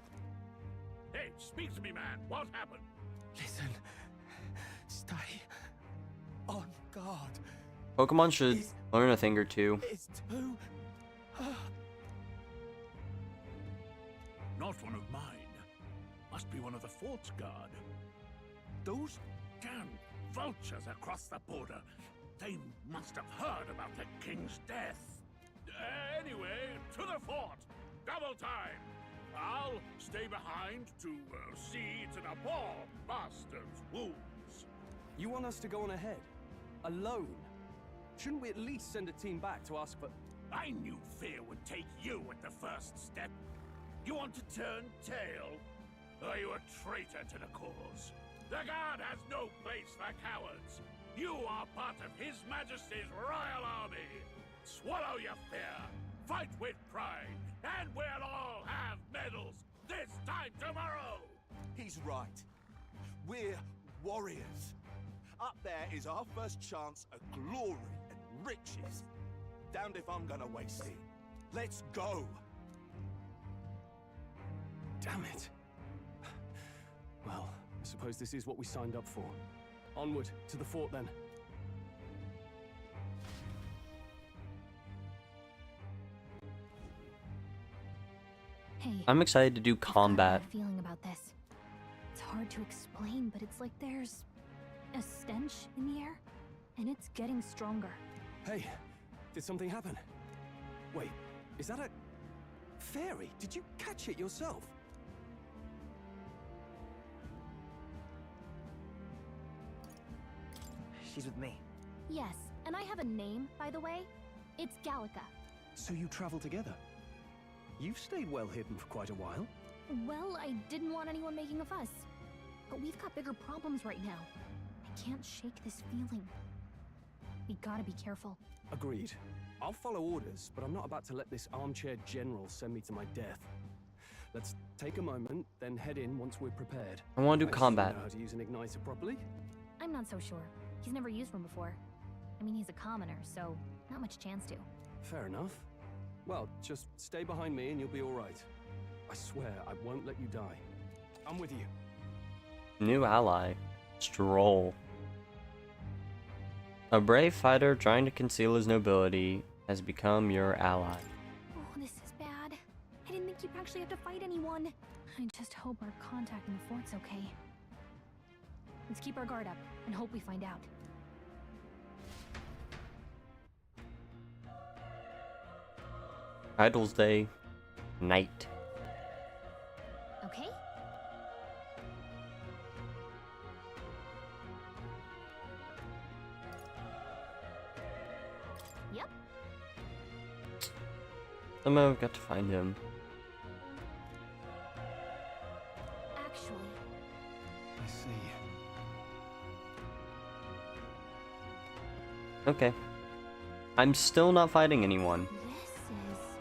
Hey, speak to me, man. What happened? Listen. Stay on guard. Pokemon should learn a thing or two. It's too... Not one of mine. Must be one of the fort's guard. Those damn vultures across the border. They must have heard about the king's death. Anyway, to the fort. Double time. I'll stay behind to see to the poor bastard's wounds. You want us to go on ahead? Alone? Shouldn't we at least send a team back to ask for... I knew fear would take you at the first step. You want to turn tail? Are you a traitor to the cause? The Guard has no place for cowards. You are part of His Majesty's Royal Army. Swallow your fear. Fight with pride. And we'll all have medals this time tomorrow. He's right. We're warriors. Up there is our first chance at glory and riches. Damned if I'm gonna waste it. Let's go. Damn it. Well, I suppose this is what we signed up for. Onward, to the fort then. Hey, I'm excited to do I've got a combat. bad feeling about this. It's hard to explain, but it's like there's a stench in the air, and it's getting stronger. Hey, did something happen? Wait, is that a fairy? Did you catch it yourself? She's with me. Yes, and I have a name, by the way. It's Gallica. So you travel together? You've stayed well hidden for quite a while. Well, I didn't want anyone making a fuss. But we've got bigger problems right now. I can't shake this feeling. We gotta be careful. Agreed. I'll follow orders, but I'm not about to let this armchair general send me to my death. Let's take a moment, then head in once we're prepared. I want to do assume combat. you know how to use an igniter properly? I'm not so sure. He's never used one before. I mean, he's a commoner, so not much chance to. Fair enough. Well, just stay behind me and you'll be all right. I swear I won't let you die. I'm with you. New ally. Stroll. A brave fighter trying to conceal his nobility has become your ally. Oh, this is bad. I didn't think you'd actually have to fight anyone. I just hope our contact in the fort's okay. Let's keep our guard up and hope we find out. Idol's Day. Night. Okay? Yep. Somehow I've got to find him. Actually, I see. Okay. I'm still not fighting anyone. this is...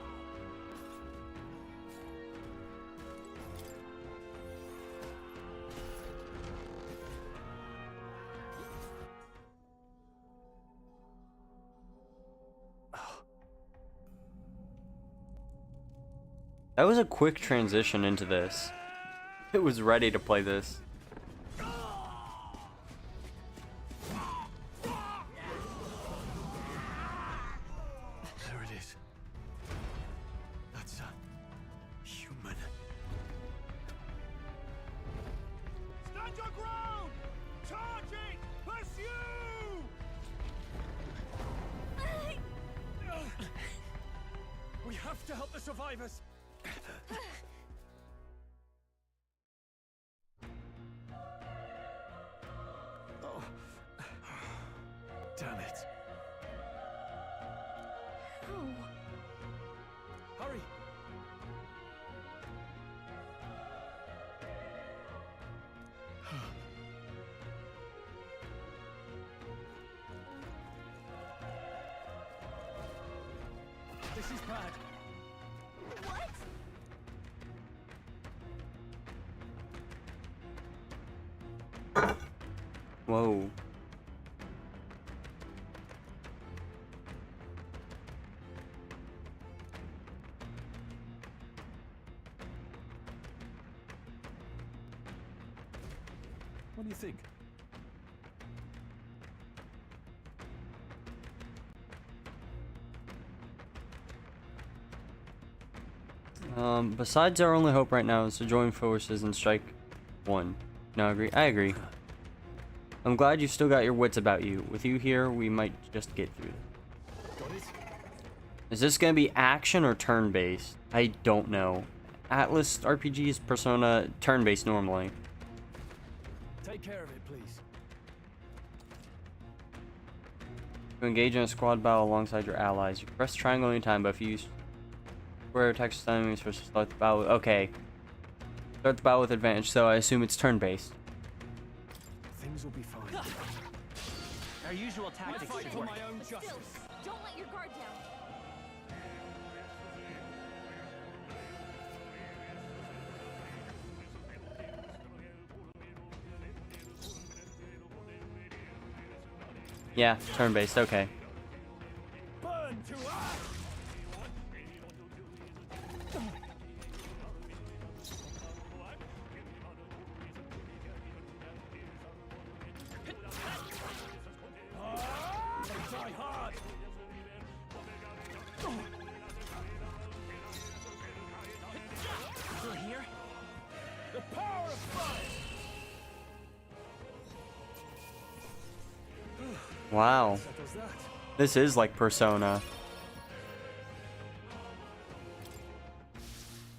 That was a quick transition into this. It was ready to play this. There it is. That's a human. Stand your ground! Charging! Pursue! We have to help the survivors! Oh. Damn it. Oh. Hurry! This is bad. What? Whoa. What do you think? Besides, our only hope right now is to join forces and strike one. No, I agree. I'm glad you've still got your wits about you. With you here, we might just get through this. Got it? Is this gonna be action or turn-based? I don't know. Atlus RPGs, Persona, turn-based normally. Take care of it, please. To engage in a squad battle alongside your allies, you press triangle anytime, but if you use square text enemies for start the battle. Okay. Start the battle with advantage, so I assume it's turn-based. Things will be fine. Our usual tactics fight should for work. my own But still, justice. don't let your guard down. Yeah, turn-based, okay. Burn to ash! Die hard! Wow. This is like Persona.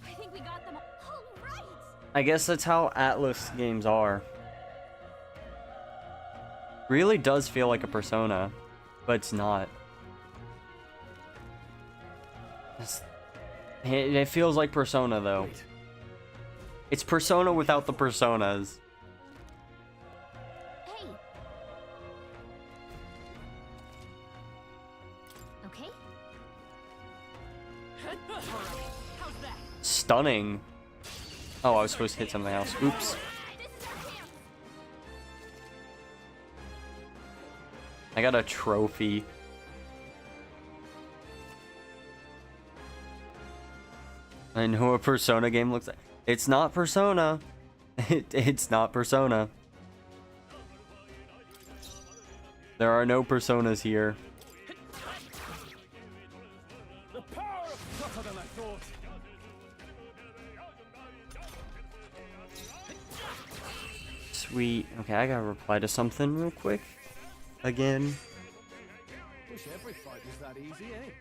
I think we got them all right. I guess that's how Atlus games are. Really does feel like a Persona, but it's not. It feels like Persona though. It's Persona without the personas. Hey. Okay. How's that? Stunning. Oh, I was supposed to hit something else. Oops. I got a trophy. I know what Persona game looks like. It's not Persona. It's not Persona. There are no Personas here. The power is tougher than I thought. Sweet. Okay, I gotta reply to something real quick. Again. Wish every fight was that easy, eh?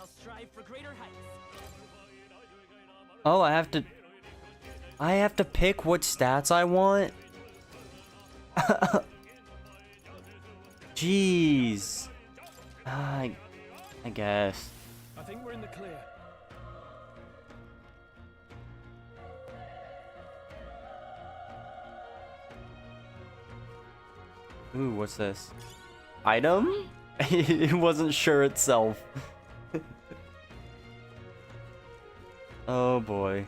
I'll strive for greater heights. Oh, I have to pick what stats I want? Jeez. I guess. I think we're in the clear. Ooh, what's this? Item? It wasn't sure itself. Oh boy.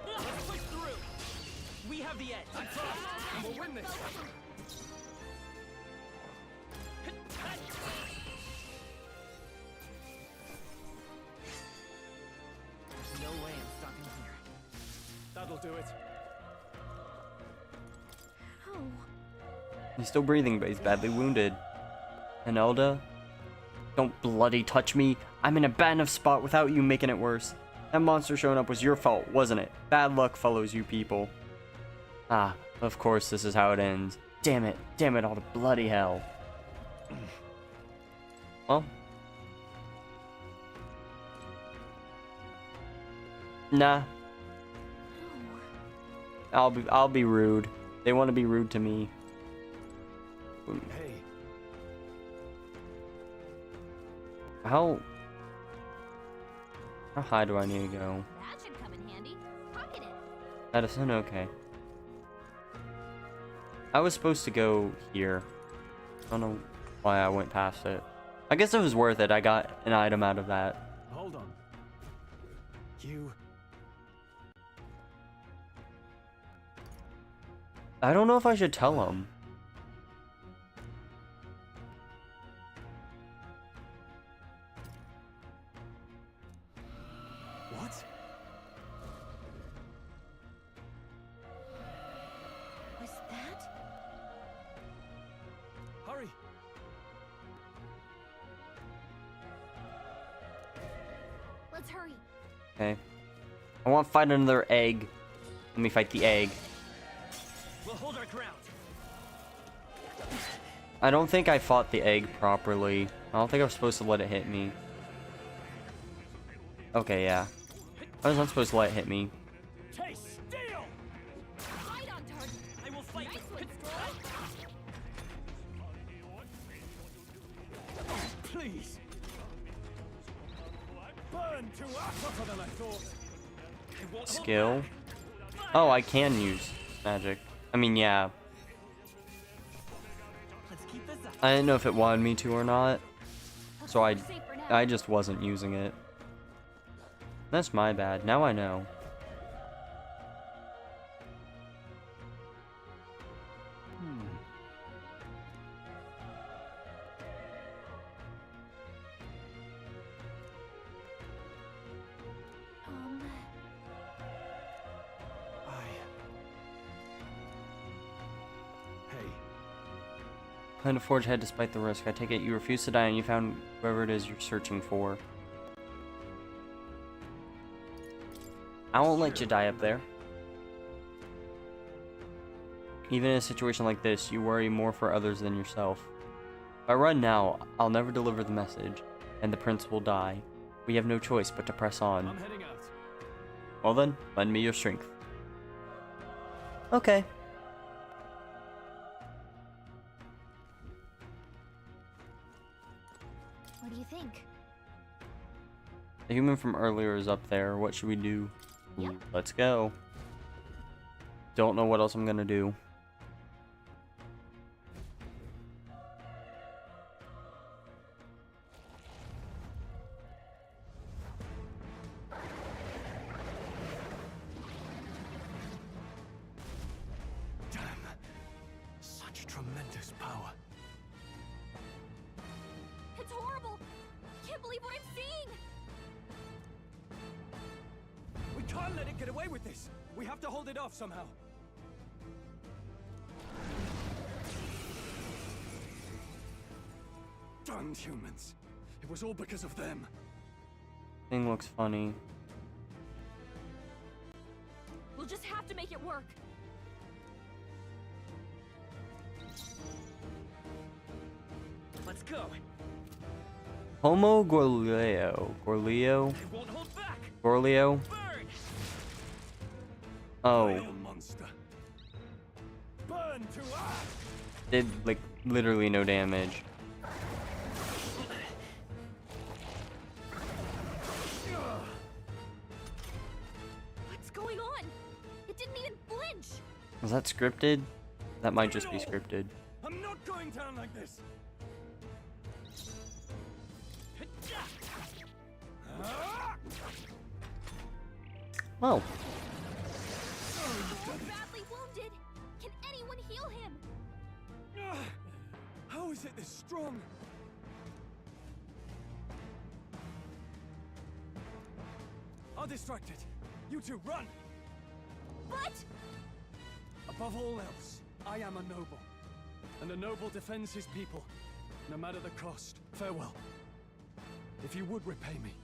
Let's push through. We have the edge. We'll win this. There's no way I'm stopping here. That'll do it. Oh. He's still breathing, but he's badly wounded. And Elda? Don't bloody touch me. I'm in a bad enough spot without you making it worse. That monster showing up was your fault, wasn't it? Bad luck follows you people. Ah, of course this is how it ends. Damn it all to bloody hell. Well. Nah. I'll be rude. They want to be rude to me. Hey. How high do I need to go? That should come in handy. Pocket it. Edison, okay. I was supposed to go here. I don't know why I went past it. I guess it was worth it. I got an item out of that. Hold on. You. I don't know if I should tell him. What? Was that? Hurry. Let's hurry. Okay. I want to fight another egg. Let me fight the egg. We'll hold our ground. I don't think I fought the egg properly. I don't think I was supposed to let it hit me. Okay, yeah. I was not supposed to let it hit me. Taste steel. Right on target. I will fight Nice with Please. Burn to tougher than I thought. Skill. Oh, I can use magic. I mean, yeah. Let's keep this up. I didn't know if it wanted me to or not. So I I just wasn't using it. That's my bad. Now I know. Hey. Plan to forge ahead despite the risk. I take it you refuse to die and you found whoever it is you're searching for. I won't let you die up there. Even in a situation like this, you worry more for others than yourself. If I run now, I'll never deliver the message, and the prince will die. We have no choice but to press on. I'm heading out. Well then, lend me your strength. Okay. What do you think? The human from earlier is up there. What should we do? Yep. Let's go. Don't know what else I'm gonna do. Damn. Such tremendous power. It's horrible! I can't believe what I'm seeing! We can't let it get away with this. We have to hold it off somehow. Damned humans. It was all because of them. Thing looks funny. We'll just have to make it work. Let's go. Homo Gorleo. Gorleo? Won't hold back. Gorleo? Burn. Oh. Monster. Burn to ash. Did, like, literally no damage. What's going on? It didn't even flinch! Was that scripted? That might just be scripted. I'm not going down like this. Oh. He's badly wounded! Can anyone heal him? How is it this strong? I'll distract it. You two, run! But... Above all else, I am a noble. And a noble defends his people, no matter the cost. Farewell. If you would repay me,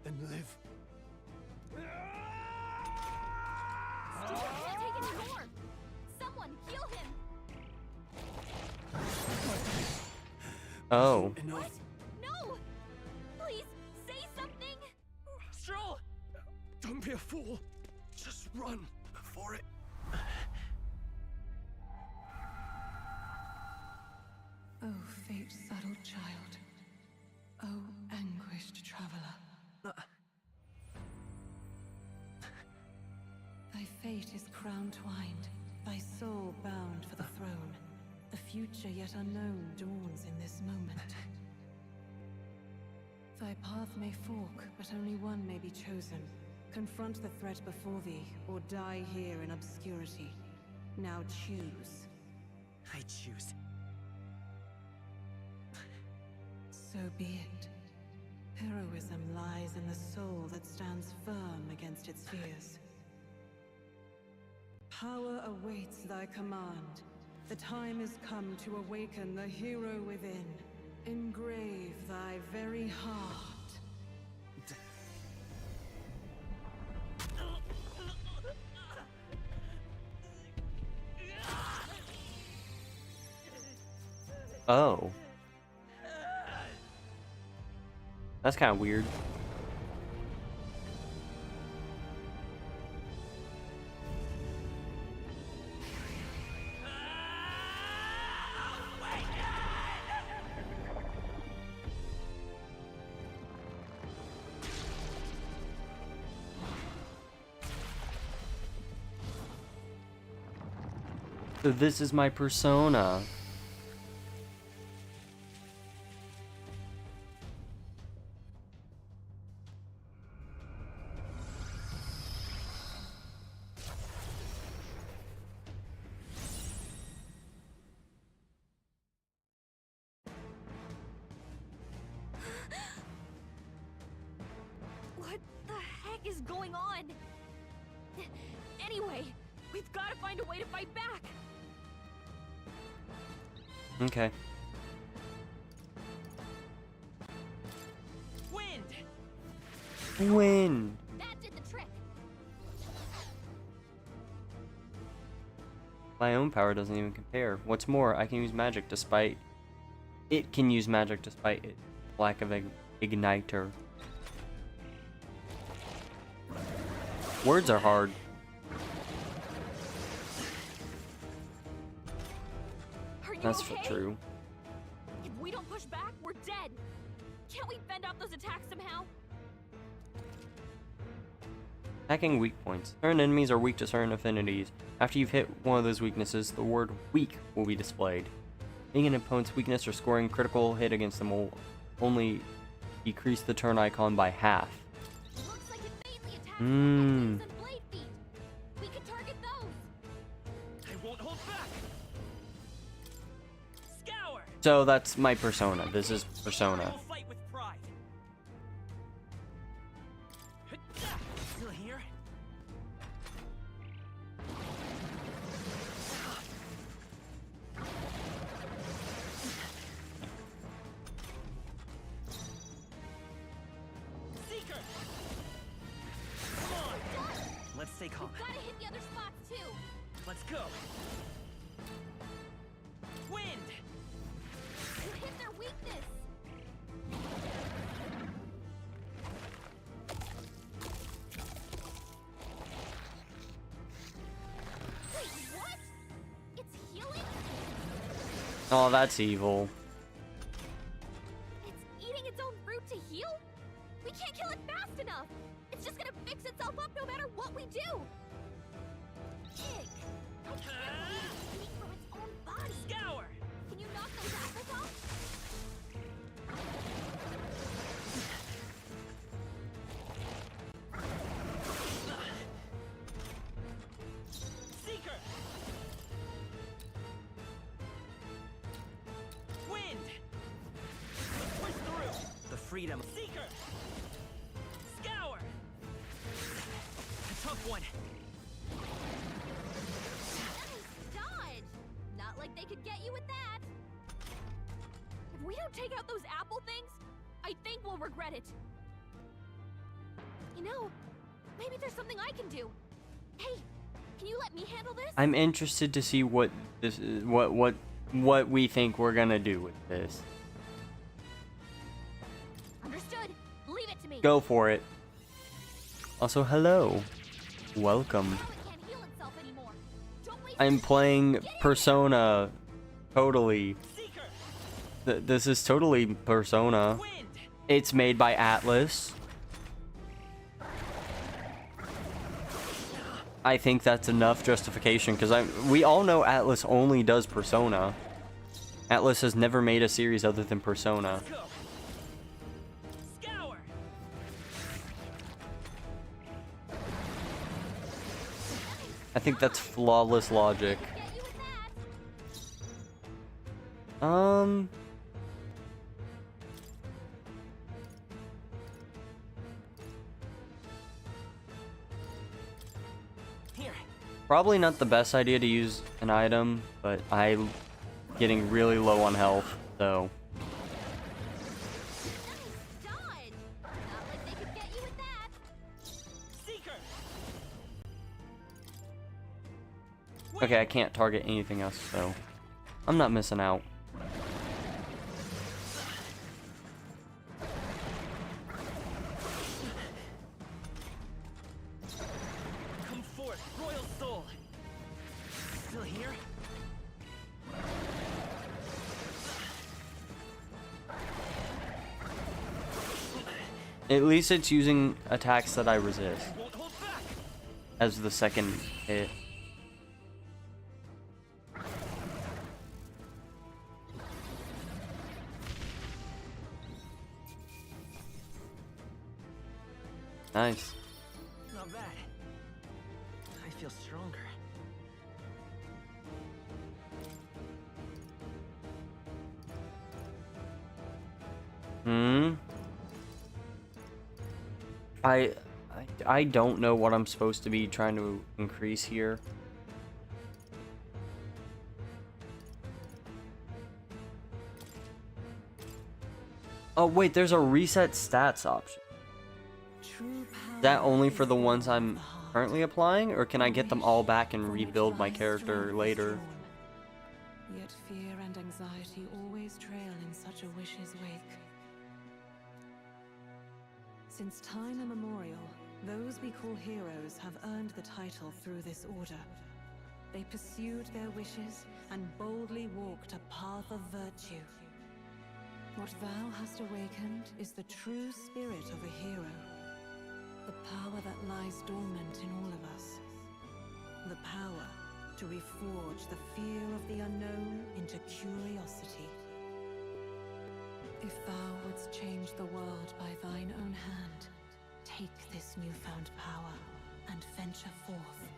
then live. Stuart can't take any more! Someone heal him! Oh. What? No! Please, say something! Stroll! Don't be a fool. Just run before it... Oh, fate-saddled child. Oh, anguished traveler. Thy fate is crown-twined, thy soul bound for the throne. The future yet unknown dawns in this moment. Thy path may fork, but only one may be chosen. Confront the threat before thee, or die here in obscurity. Now choose. I choose. So be it. Heroism lies in the soul that stands firm against its fears. Power awaits thy command. The time is come to awaken the hero within. Engrave thy very heart. Oh. That's kind of weird. So this is my persona. going on? Anyway, we've got to find a way to fight back. Okay. Wind. That did the trick. My own power doesn't even compare. What's more, I can use magic despite... It can use magic despite its lack of igniter. Words are hard. That's true. If we don't push back, we're dead. Can't we fend off those attacks somehow? Attacking weak points. Certain enemies are weak to certain affinities. After you've hit one of those weaknesses, the word weak will be displayed. Hitting an opponent's weakness or scoring critical hit against them will only decrease the turn icon by half. Looks like it mainly attacks Hmm. and blade feet. We can target those. I won't hold back. Scour. So that's my persona. This is persona. We'll fight with pride. Still here? Seeker. Come on. Let's stay calm. We've gotta hit the other spots too. Let's go. Wind. You hit their weakness. Wait, what? It's healing? Oh, that's evil. It's eating its own fruit to heal? We can't kill it fast enough. It's just gonna fix itself up no matter what we do. Ick. I can't believe it's eating from its own body. Scour. Can you knock those apples off? Seeker. Wind. Let's push through. The freedom. Seeker. Scour. A tough one. Nice dodge. Not like they could get you with that. If we don't take out those apple things, I think we'll regret it. You know, maybe there's something I can do. Hey, can you let me handle this? I'm interested to see what this is, what we think we're gonna do with this. Understood. Leave it to me. Go for it. Also, hello. Welcome. I'm playing Persona. Totally. This is totally Persona. It's made by Atlus. I think that's enough justification because we all know Atlus only does Persona. Atlus has never made a series other than Persona. I think that's flawless logic. Probably not the best idea to use an item, but I'm getting really low on health, so. Okay, I can't target anything else, so I'm not missing out. Come forth, royal soul. Still here? At least it's using attacks that I resist as the second hit. Nice. Not bad. I feel stronger. I I don't know what I'm supposed to be trying to increase here. Oh wait, there's a reset stats option. Is that only for the ones I'm currently applying, or can I get them all back and rebuild my character later? Yet fear and anxiety always trail in such a wish's wake. Since time immemorial, those we call heroes have earned the title through this order. They pursued their wishes and boldly walked a path of virtue. What thou hast awakened is the true spirit of a hero. The power that lies dormant in all of us. The power to reforge the fear of the unknown into curiosity. If thou wouldst change the world by thine own hand, take this newfound power and venture forth.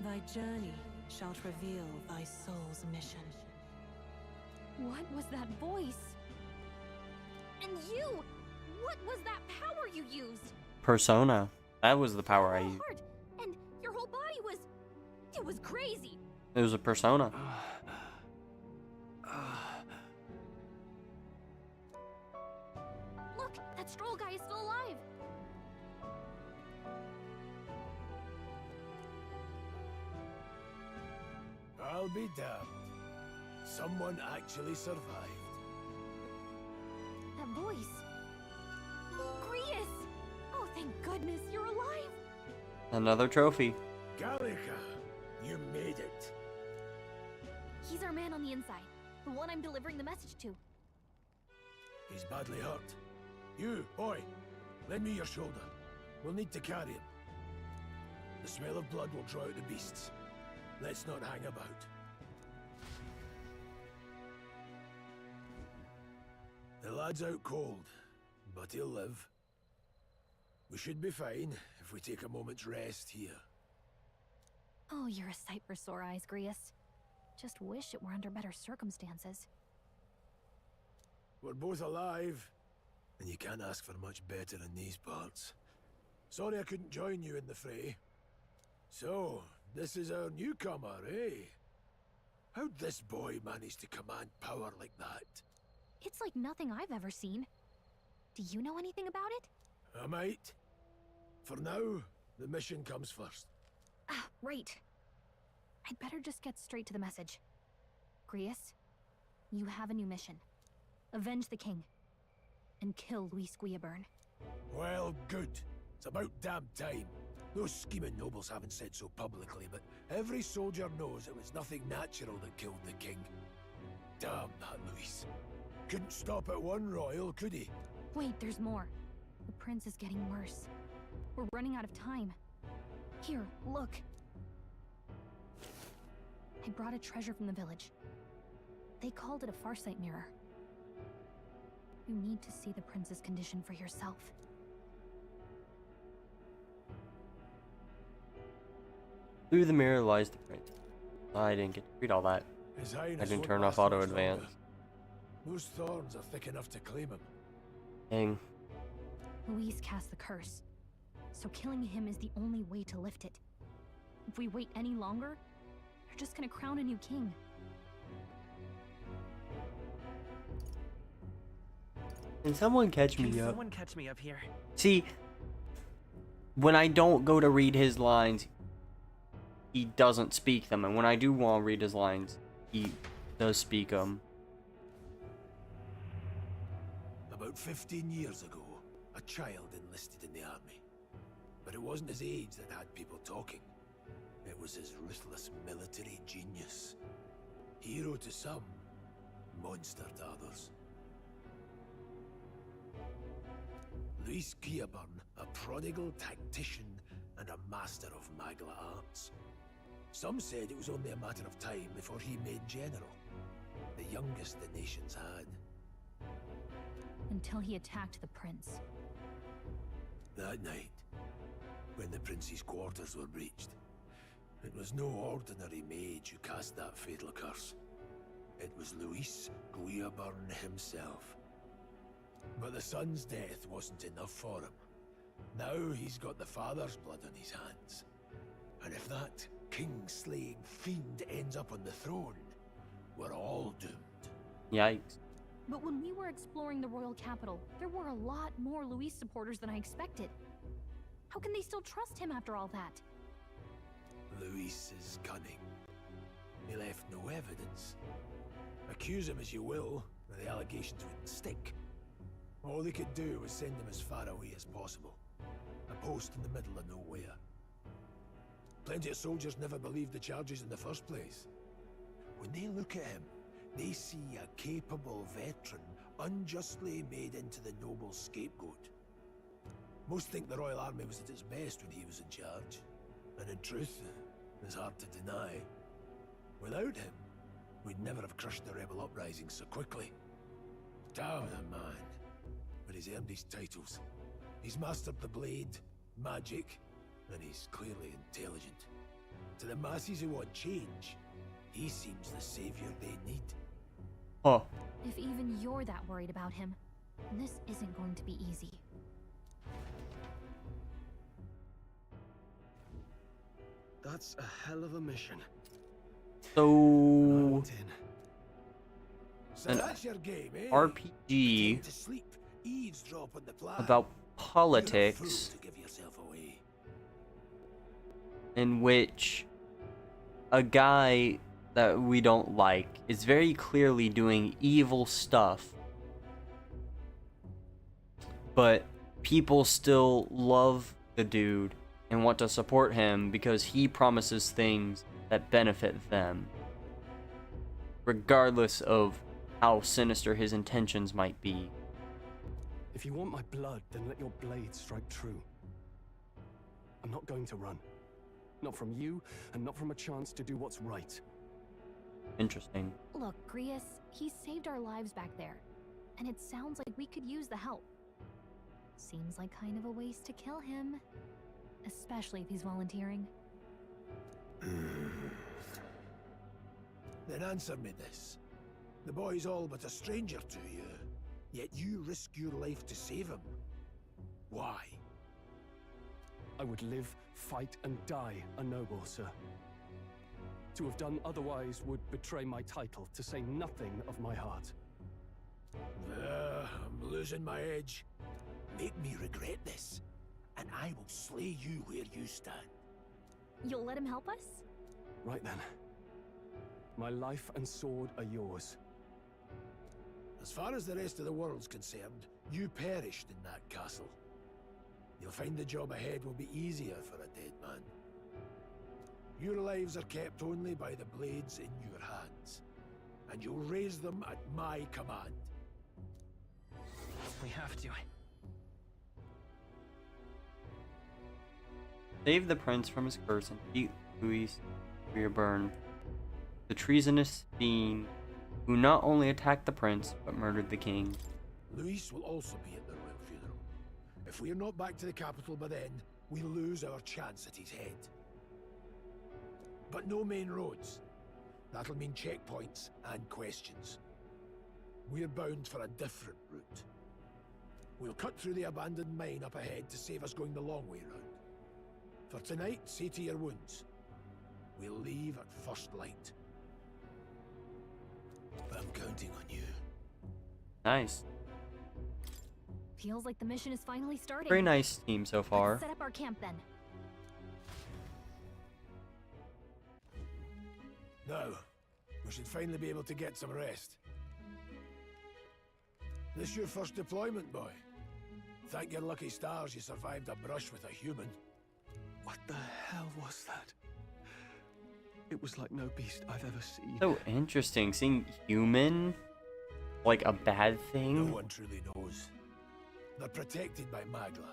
Thy journey shalt reveal thy soul's mission. What was that voice? And you! What was that power you used? Persona. That was the power I used. Hard, and your whole body was... It was crazy. It was a persona. Look, that stroll guy is still alive. I'll be damned. Someone actually survived. That voice. Grius! Oh, thank goodness you're alive. Another trophy. Gallica, you made it. He's our man on the inside. The one I'm delivering the message to. He's badly hurt. You, boy, lend me your shoulder. We'll need to carry him. The smell of blood will draw out the beasts. Let's not hang about. The lad's out cold, but he'll live. We should be fine if we take a moment's rest here. Oh, you're a sight for sore eyes, Grius. Just wish it were under better circumstances. We're both alive, and you can't ask for much better in these parts. Sorry I couldn't join you in the fray. So, this is our newcomer, eh? How'd this boy manage to command power like that? It's like nothing I've ever seen. Do you know anything about it? I might. For now, the mission comes first. Ah, right. I'd better just get straight to the message. Grius, you have a new mission. Avenge the king. And kill Luis Guillaburn. Well, good. It's about damn time. Those scheming nobles haven't said so publicly, but every soldier knows it was nothing natural that killed the king. Damn that Luis. Couldn't stop at one royal, could he? Wait, there's more. The prince is getting worse. We're running out of time. Here, look. I brought a treasure from the village. They called it a farsight mirror. You need to see the prince's condition for yourself. Through the mirror lies the prince. I didn't get to read all that. His I Highness didn't won't turn off last auto much advance. longer. Those thorns are thick enough to claim him. Dang. Luis cast the curse, so killing him is the only way to lift it. If we wait any longer, they're just gonna crown a new king. Can someone catch me Can up? someone catch me up here? See, when I don't go to read his lines, he doesn't speak them, and when I do want to read his lines, he does speak them. About 15 years ago, a child enlisted in the army. But it wasn't his age that had people talking. It was his ruthless military genius. Hero to some, monster to others. Luis Guillaburn, a prodigal tactician and a master of Magla arts. Some said it was only a matter of time before he made general, the youngest the nations had. Until he attacked the prince. That night, when the prince's quarters were breached, it was no ordinary mage who cast that fatal curse. It was Luis Guillaburn himself. But the son's death wasn't enough for him. Now he's got the father's blood on his hands. And if that king-slaying fiend ends up on the throne, we're all doomed. Yikes. But when we were exploring the royal capital, there were a lot more Luis supporters than I expected. How can they still trust him after all that? Luis is cunning. He left no evidence. Accuse him as you will, the allegations wouldn't stick. All they could do was send him as far away as possible. A post in the middle of nowhere. Plenty of soldiers never believed the charges in the first place. When they look at him, they see a capable veteran unjustly made into the noble scapegoat. Most think the Royal Army was at its best when he was in charge. And in truth, it's hard to deny. Without him, we'd never have crushed the rebel uprising so quickly. Damn the man. But he's earned his titles. He's mastered the blade, magic, and he's clearly intelligent. To the masses who want change, he seems the savior they need. Huh. If even you're that worried about him, this isn't going to be easy. That's a hell of a mission. So, an that's your game, eh? RPG To sleep, eavesdrop on the plan. about politics To give yourself away. in which a guy that we don't like is very clearly doing evil stuff, but people still love the dude and want to support him because he promises things that benefit them, regardless of how sinister his intentions might be. If you want my blood, then let your blade strike true. I'm not going to run. Not from you, and not from a chance to do what's right. Interesting. Look, Grius, he saved our lives back there, and it sounds like we could use the help. Seems like kind of a waste to kill him, especially if he's volunteering. Then answer me this. The boy's all but a stranger to you, yet you risk your life to save him. Why? I would live, fight, and die a noble, sir. To have done otherwise would betray my title, to say nothing of my heart. I'm losing my edge. Make me regret this, and I will slay you where you stand. You'll let him help us? Right then. My life and sword are yours. As far as the rest of the world's concerned, you perished in that castle. You'll find the job ahead will be easier for a dead man. Your lives are kept only by the blades in your hands, and you'll raise them at my command. We have to. Save the prince from his curse and beat Luis Rearburn, the treasonous fiend who not only attacked the prince, but murdered the king. Luis will also be at the royal funeral. If we're not back to the capital by then, we lose our chance at his head. But no main roads. That'll mean checkpoints and questions. We're bound for a different route. We'll cut through the abandoned mine up ahead to save us going the long way round. For tonight, see to your wounds. We'll leave at first light. I'm counting on you. Nice. Feels like the mission is finally starting. Very nice team so far. Let's set up our camp then. Now, we should finally be able to get some rest. This your first deployment, boy? Thank your lucky stars you survived a brush with a human. What the hell was that? It was like no beast I've ever seen. So interesting, seeing human like a bad thing. No one truly knows. They're protected by Magla,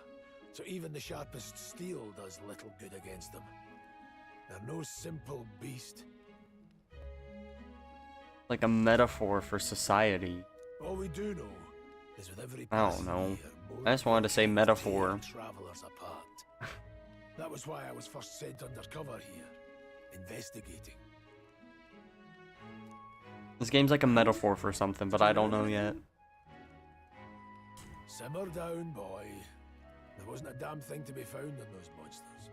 so even the sharpest steel does little good against them. They're no simple beast. Like a metaphor for society. All we do know is with every I don't know. I just wanted to say metaphor. Travelers apart. That was why I was first sent undercover here, investigating. This game's like a metaphor for something, but I don't know yet. Simmer down, boy. There wasn't a damn thing to be found in those monsters.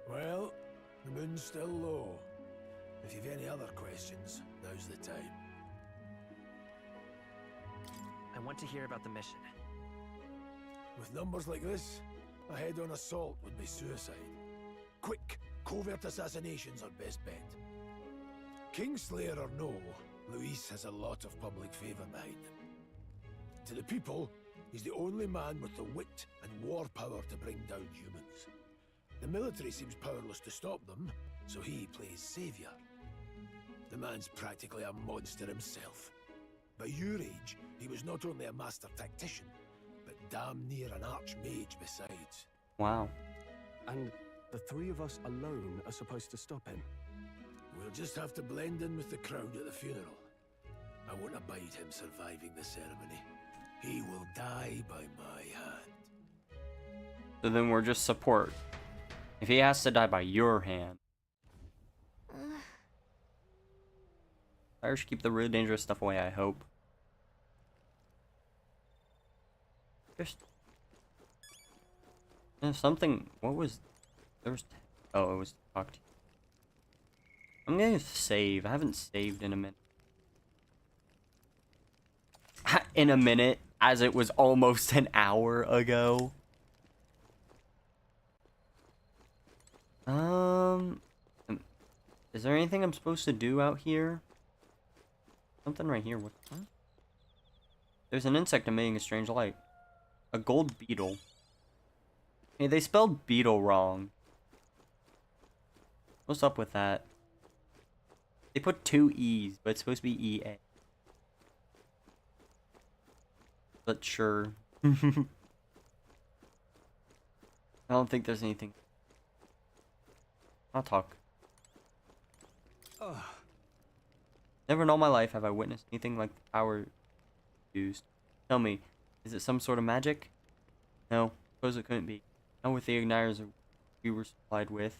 Well, the moon's still low. If you've any other questions, now's the time. I want to hear about the mission. With numbers like this, a head-on assault would be suicide. Quick, covert assassinations are best bet. Kingslayer or no, Luis has a lot of public favor behind him. To the people, he's the only man with the wit and war power to bring down humans. The military seems powerless to stop them, so he plays savior. The man's practically a monster himself. By your age, he was not only a master tactician, but damn near an archmage besides. Wow. And the three of us alone are supposed to stop him. We'll just have to blend in with the crowd at the funeral. I won't abide him surviving the ceremony. He will die by my hand. So then we're just support. If he has to die by your hand. I should keep the really dangerous stuff away, I hope. Just... There's something... What was... There was... Oh, it was talk to you. I'm gonna save. I haven't saved in a minute. In a minute, as it was almost an hour ago. Is there anything I'm supposed to do out here? Something right here. What? Huh? There's an insect emitting a strange light. A gold beetle. Hey, they spelled beetle wrong. What's up with that? They put 2 E's, but it's supposed to be E-A. But sure. I don't think there's anything. I'll talk. Never in all my life have I witnessed anything like the power used. Tell me, is it some sort of magic? No, suppose it couldn't be. Not with the igniters we were supplied with,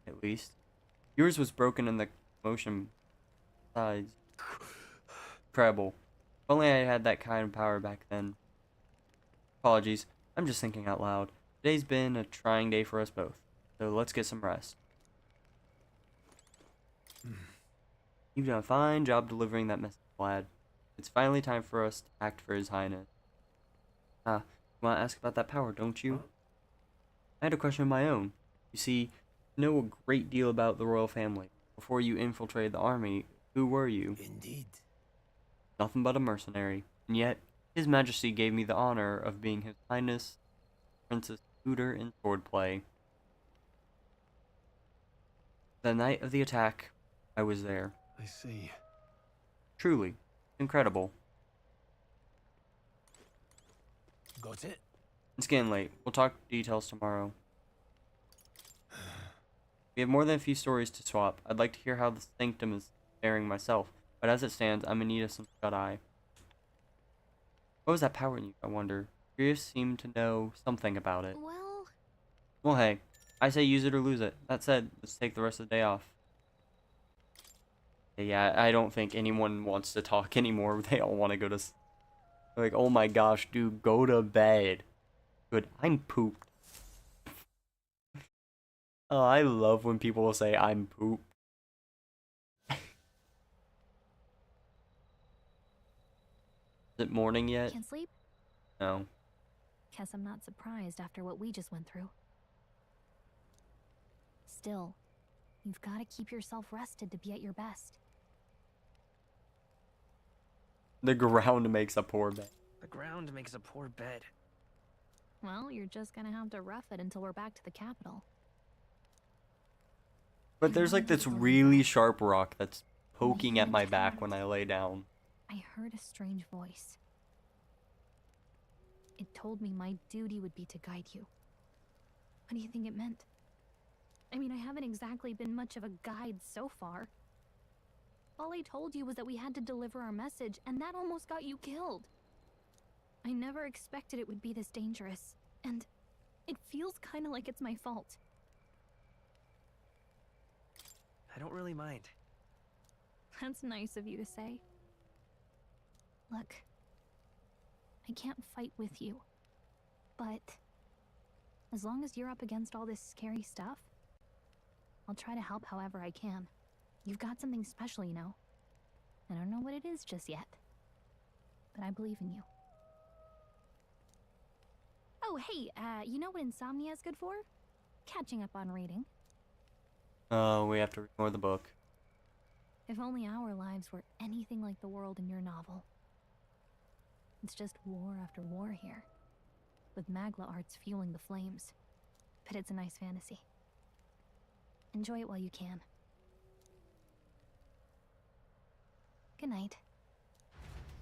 at least. Yours was broken in the motion sides. Incredible. If only I had that kind of power back then. Apologies, I'm just thinking out loud. Today's been a trying day for us both, so let's get some rest. You've done a fine job delivering that message, lad. It's finally time for us to act for His Highness. You want to ask about that power, don't you? I had a question of my own. You see, you know a great deal about the royal family. Before you infiltrated the army, who were you? Indeed. Nothing but a mercenary. And yet, His Majesty gave me the honor of being His Highness Princess tutor in swordplay. The night of the attack, I was there. I see. Truly, incredible. Got it? It's getting late. We'll talk details tomorrow. We have more than a few stories to swap. I'd like to hear how the sanctum is faring myself, but as it stands, I'm in need of some shut-eye. What was that power in you, I wonder? Curious seemed to know something about it. Well, hey, I say use it or lose it. That said, let's take the rest of the day off. Yeah, I don't think anyone wants to talk anymore. They all want to go to... Like, oh my gosh, dude, go to bed. Good, I'm pooped. Oh, I love when people will say I'm pooped. Is it morning yet? Can't sleep? No. Guess I'm not surprised after what we just went through. Still, you've got to keep yourself rested to be at your best. The ground makes a poor bed. The ground makes a poor bed. Well, you're just gonna have to rough it until we're back to the capital. But there's like this really sharp rock that's poking at my back when I lay down. I heard a strange voice. It told me my duty would be to guide you. What do you think it meant? I mean, I haven't exactly been much of a guide so far. All I told you was that we had to deliver our message, and that almost got you killed. I never expected it would be this dangerous, and it feels kind of like it's my fault. I don't really mind. That's nice of you to say. Look, I can't fight with you. But as long as you're up against all this scary stuff, I'll try to help however I can. You've got something special, you know. I don't know what it is just yet, but I believe in you. Oh, hey, you know what insomnia is good for? Catching up on reading. Oh, we have to read more of the book. If only our lives were anything like the world in your novel. It's just war after war here, with Magla arts fueling the flames. But it's a nice fantasy. Enjoy it while you can. Good night.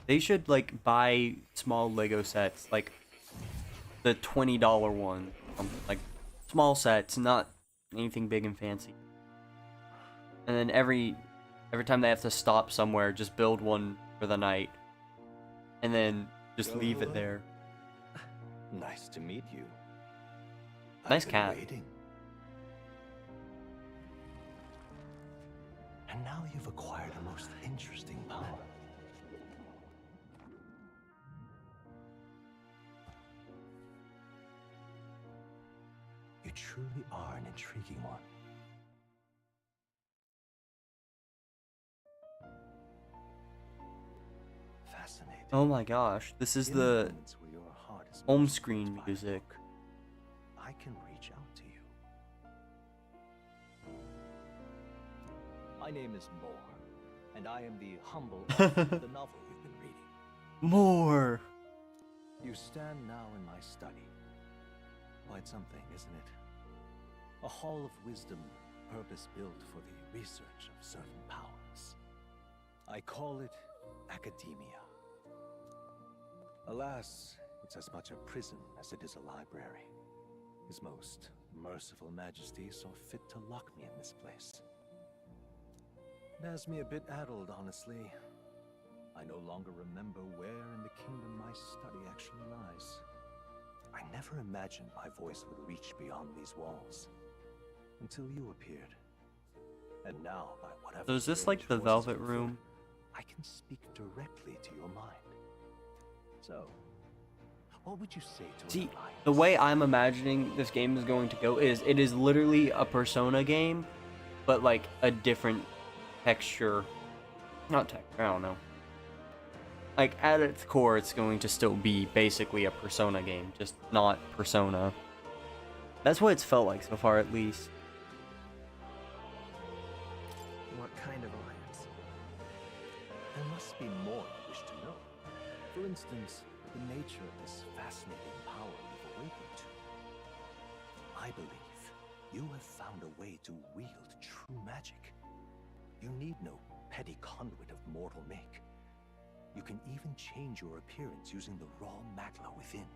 They should, like, buy small Lego sets, like the $20 one. Like, small sets, not anything big and fancy. And then every time they have to stop somewhere, just build one for the night. And then just leave it there. Nice to meet you. Nice I've been cat. waiting. And now you've acquired a most interesting power. You truly are an intriguing one. Fascinating. Oh my gosh, this is In the moments where your heart is home most screen moved by a music. book, I can reach out to you. My name is Moore, and I am the humble author of the novel you've been reading. More. You stand now in my study. Quite something, isn't it? A hall of wisdom, purpose-built for the research of certain powers. I call it academia. Alas, it's as much a prison as it is a library. His most merciful majesty saw fit to lock me in this place. It has me a bit addled, honestly. I no longer remember where in the kingdom my study actually lies. I never imagined my voice would reach beyond these walls. Until you appeared. And now, by whatever So is this strange like the forces Velvet afoot, Room? I can speak directly to your mind. So, what would you say to See, an alliance? the way I'm imagining this game is going to go is it is literally a Persona game, but like a different texture. Not texture, I don't know. Like at its core, it's going to still be basically a Persona game, just not Persona. That's what it's felt like so far, at least. What kind of alliance? There must be more you wish to know. For instance, the nature of this fascinating power you've awakened to. I believe you have found a way to wield true magic. You need no petty conduit of mortal make. You can even change your appearance using the raw magla within.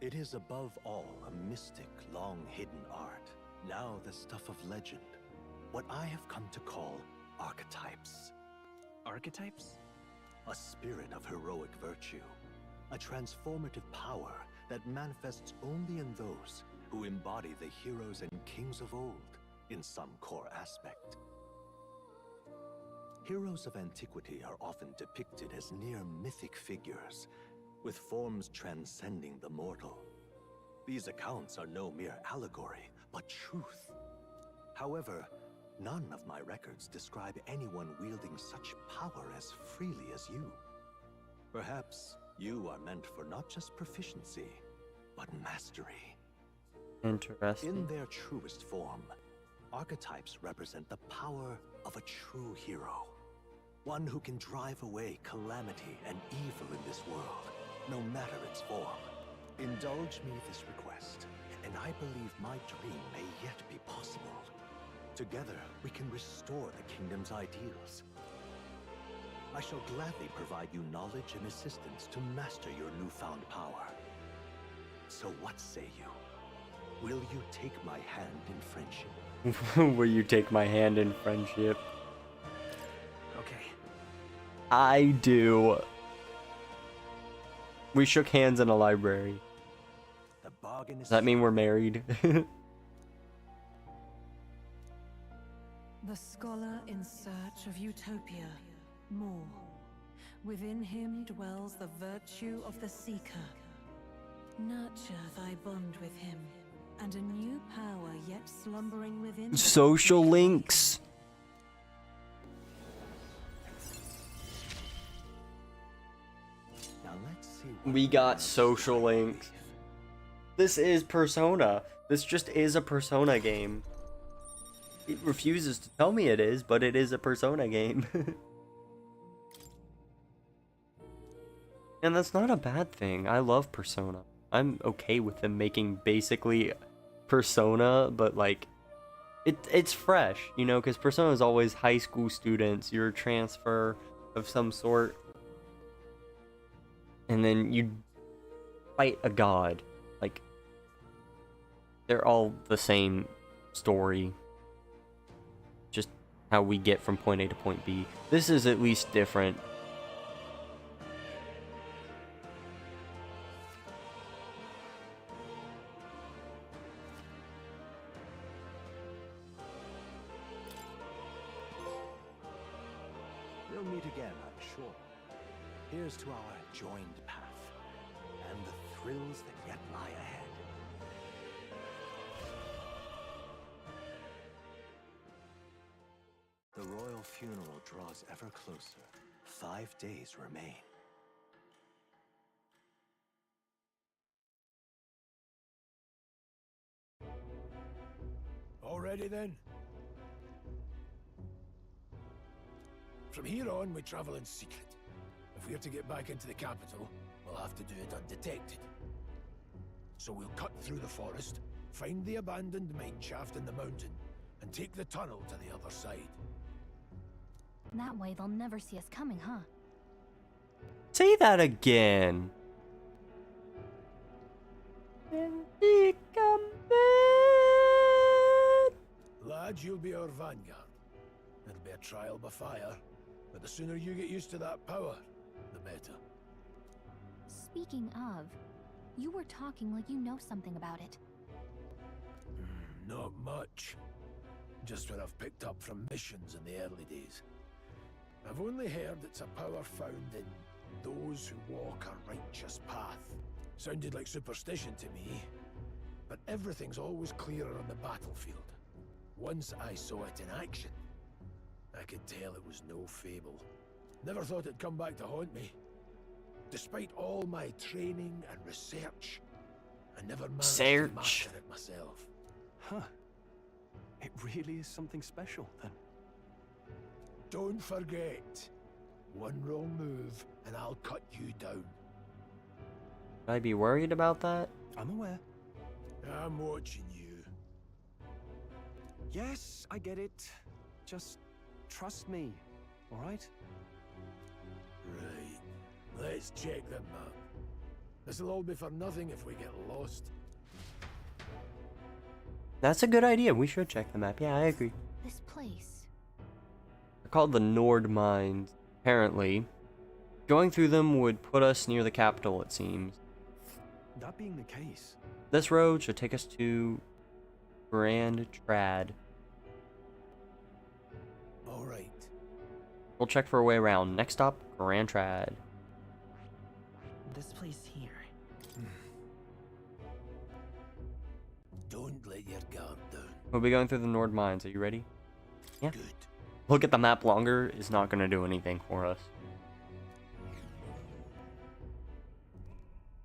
It is above all a mystic, long-hidden art, now the stuff of legend. What I have come to call archetypes. Archetypes? A spirit of heroic virtue. A transformative power that manifests only in those who embody the heroes and kings of old in some core aspect. Heroes of antiquity are often depicted as near mythic figures, with forms transcending the mortal. These accounts are no mere allegory, but truth. However, none of my records describe anyone wielding such power as freely as you. Perhaps you are meant for not just proficiency, but mastery. Interesting. In their truest form, archetypes represent the power of a true hero. One who can drive away calamity and evil in this world, no matter its form. Indulge me this request, and I believe my dream may yet be possible. Together, we can restore the kingdom's ideals. I shall gladly provide you knowledge and assistance to master your newfound power. So what say you? Will you take my hand in friendship? Will you take my hand in friendship? Okay. I do. We shook hands in a library. The bargain is Does that mean we're married? The scholar in search of utopia. More. Within him dwells the virtue of the Seeker. Nurture thy bond with him, and a new power yet slumbering within thee Social links. Now let's see. We got social links. This is Persona. This just is a Persona game. It refuses to tell me it is, but it is a Persona game. And that's not a bad thing. I love Persona. I'm okay with them making basically Persona, but like it's fresh, you know, because Persona is always high school students. You're a transfer of some sort, and then you fight a god. Like, they're all the same story, just how we get from point A to point B. This is at least different. We'll meet again, I'm sure. Here's to our joined path, and the thrills that yet lie ahead. The royal funeral draws ever closer. 5 days remain. All ready then? From here on, we travel in secret. If we have to get back into the capital, we'll have to do it undetected. So we'll cut through the forest, find the abandoned mine shaft in the mountain, and take the tunnel to the other side. That way they'll never see us coming, huh? Say that again. Lad, you'll be our vanguard. It'll be a trial by fire, but the sooner you get used to that power, the better. Speaking of, you were talking like you know something about it. Not much. Just what I've picked up from missions in the early days. I've only heard it's a power found in those who walk a righteous path. Sounded like superstition to me, but everything's always clearer on the battlefield. Once I saw it in action, I could tell it was no fable. Never thought it'd come back to haunt me. Despite all my training and research, I never managed to master it myself. Huh. It really is something special, then. Don't forget, one wrong move and I'll cut you down. Should I be worried about that? I'm aware. I'm watching you. Yes, I get it. Just trust me, all right? Right. Let's check the map. This'll all be for nothing if we get lost. That's a good idea. We should check the map. Yeah, I agree. This place. They're called the Nord Mines, apparently. Going through them would put us near the capital, it seems. That being the case, this road should take us to Grand Trad. All right. We'll check for a way around. Next stop, Grand Trad. This place here. Don't let your guard down. We'll be going through the Nord Mines. Are you ready? Yeah. Good. Look at the map longer is not going to do anything for us.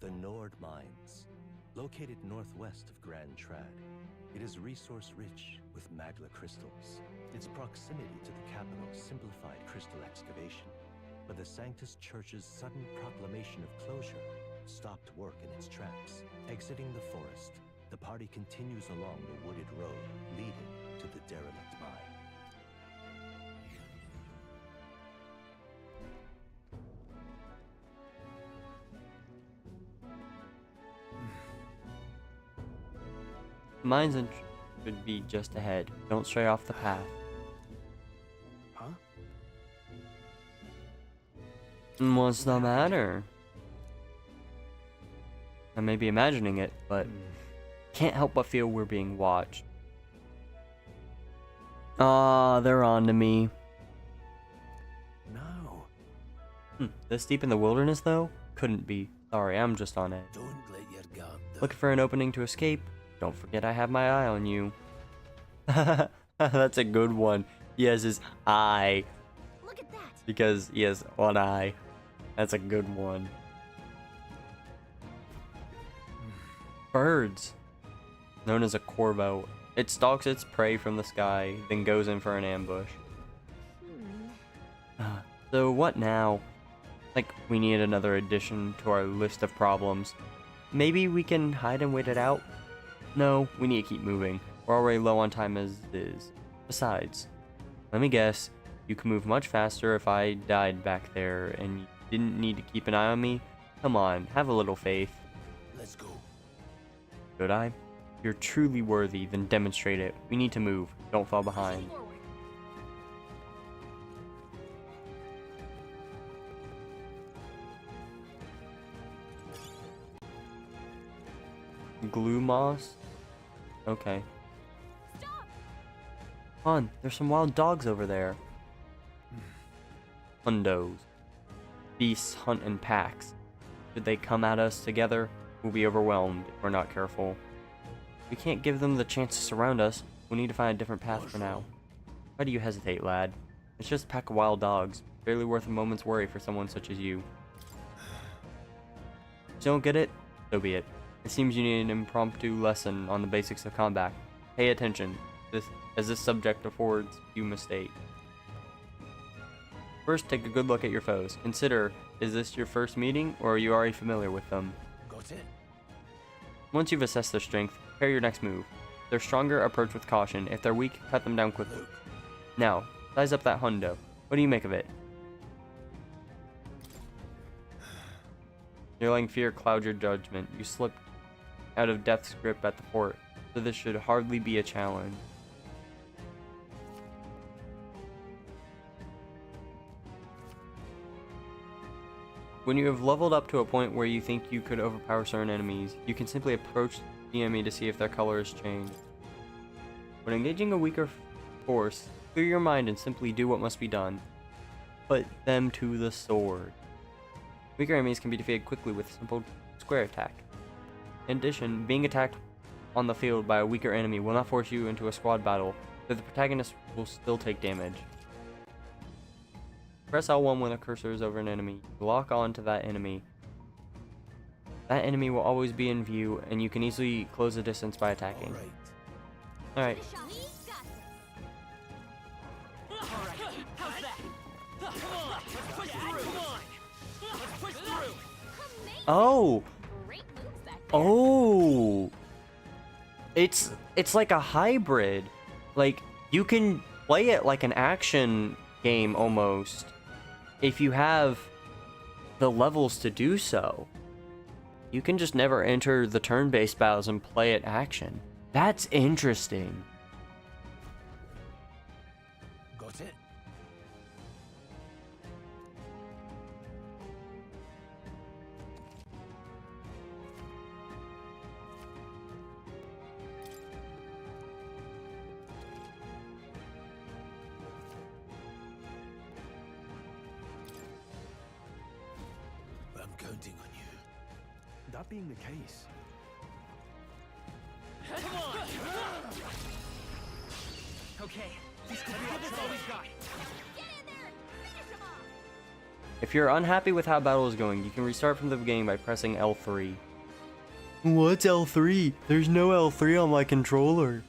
The Nord Mines, located northwest of Grand Trad. It is resource-rich with magma crystals. Its proximity to the capital simplified crystal excavation, but the Sanctus Church's sudden proclamation of closure stopped work in its tracks. Exiting the forest, the party continues along the wooded road leading to the derelict mine. Mines should be just ahead. Don't stray off the path. Huh? What's the matter? I may be imagining it, but can't help but feel we're being watched. Ah, they're on to me. No. This deep in the wilderness, though? Couldn't be. Sorry, I'm just on edge. Don't let your guard down. Looking for an opening to escape? Don't forget I have my eye on you. That's a good one. He has his eye. Look at that. Because he has one eye. That's a good one. Birds. Known as a corvo. It stalks its prey from the sky, then goes in for an ambush. So what now? Like, we need another addition to our list of problems. Maybe we can hide and wait it out? No, we need to keep moving. We're already low on time as is. Besides, let me guess, you can move much faster if I died back there and you didn't need to keep an eye on me? Come on, have a little faith. Let's go. Should I? If you're truly worthy, then demonstrate it. We need to move. Don't fall behind. Glue moss? Okay. Hon, there's some wild dogs over there. Hundos. Beasts hunt in packs. Should they come at us together, we'll be overwhelmed if we're not careful. We can't give them the chance to surround us. We need to find a different path for now. Why do you hesitate, lad? It's just a pack of wild dogs. Barely worth a moment's worry for someone such as you. Don't get it? So be it. It seems you need an impromptu lesson on the basics of combat. Pay attention, as this subject affords you mistake. First, take a good look at your foes. Consider, is this your first meeting, or are you already familiar with them? Got it. Once you've assessed their strength, prepare your next move. If they're stronger, approach with caution. If they're weak, cut them down quickly. Now, size up that hundo. What do you make of it? You're letting fear cloud your judgment. You slipped out of death's grip at the fort, so this should hardly be a challenge. When you have leveled up to a point where you think you could overpower certain enemies, you can simply approach the enemy to see if their color has changed. When engaging a weaker force, clear your mind and simply do what must be done. Put them to the sword. Weaker enemies can be defeated quickly with a simple square attack. In addition, being attacked on the field by a weaker enemy will not force you into a squad battle, though the protagonist will still take damage. Press L1 when a cursor is over an enemy. Lock on to that enemy. That enemy will always be in view, and you can easily close the distance by attacking. Alright. Oh! Oh! It's like a hybrid. Like, you can play it like an action game almost, if you have the levels to do so. You can just never enter the turn-based battles and play it action. That's interesting. Got it. I'm counting on you. That being the case, Come on! Okay, this could be all we've got. If you're unhappy with how battle is going, you can restart from the beginning by pressing L3. What's L3? There's no L3 on my controller.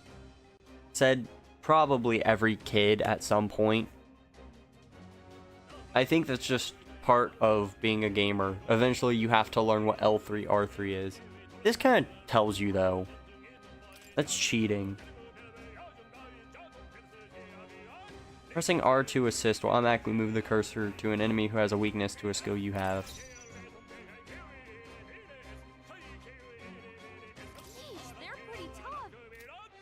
Said probably every kid at some point. I think that's just part of being a gamer. Eventually you have to learn what L3, R3 is. This kind of tells you though. That's cheating. Pressing R to assist will automatically move the cursor to an enemy who has a weakness to a skill you have. Jeez, they're pretty tough.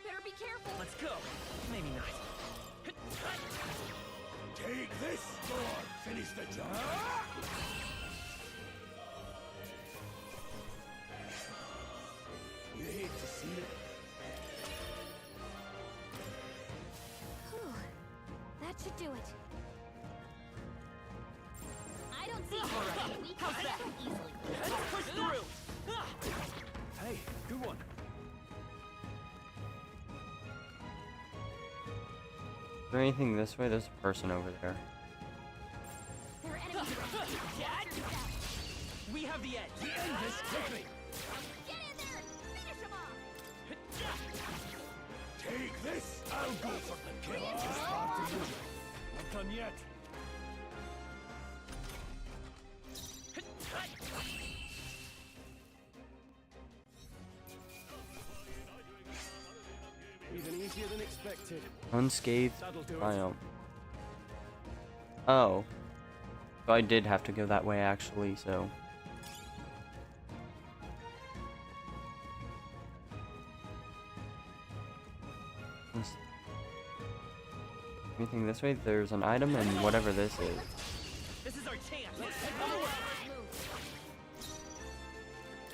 Better be careful. Let's go. Maybe not. Take this sword. Finish the job. You hate to see it. Whew. That should do it. I don't Hey, good one. Is there anything this way? There's a person over there. We have the edge. End this quickly. Get in there and finish him off! Take this! I'll go for the kill. Just want to use it. Not done yet. Even easier than expected. Unscathed That'll do it. triumph. Oh. So I did have to go that way actually, so. Anything this way? There's an item and whatever this is. This is our chance.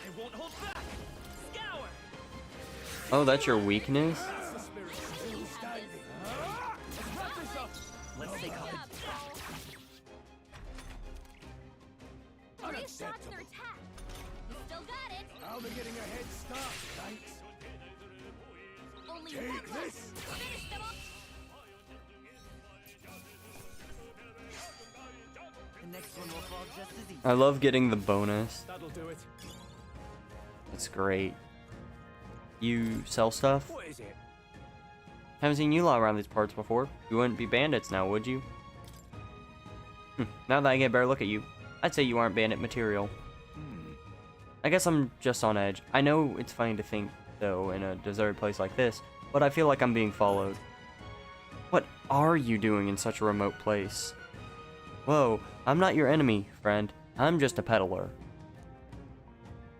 I won't hold back. Scour. Oh, that's your weakness? Let's stay calm. Three shots their attack. You still got it. I'll be getting a head start, thanks. Only Take one left. this! Finish them off. The next one will fall just as easy. I love getting the bonus. That'll do it. It's great. You sell stuff? What is it? Haven't seen you lot around these parts before. You wouldn't be bandits now, would you? Now that I get a better look at you, I'd say you aren't bandit material. I guess I'm just on edge. I know it's funny to think, though, in a deserted place like this, but I feel like I'm being followed. What are you doing in such a remote place? Whoa, I'm not your enemy, friend. I'm just a peddler.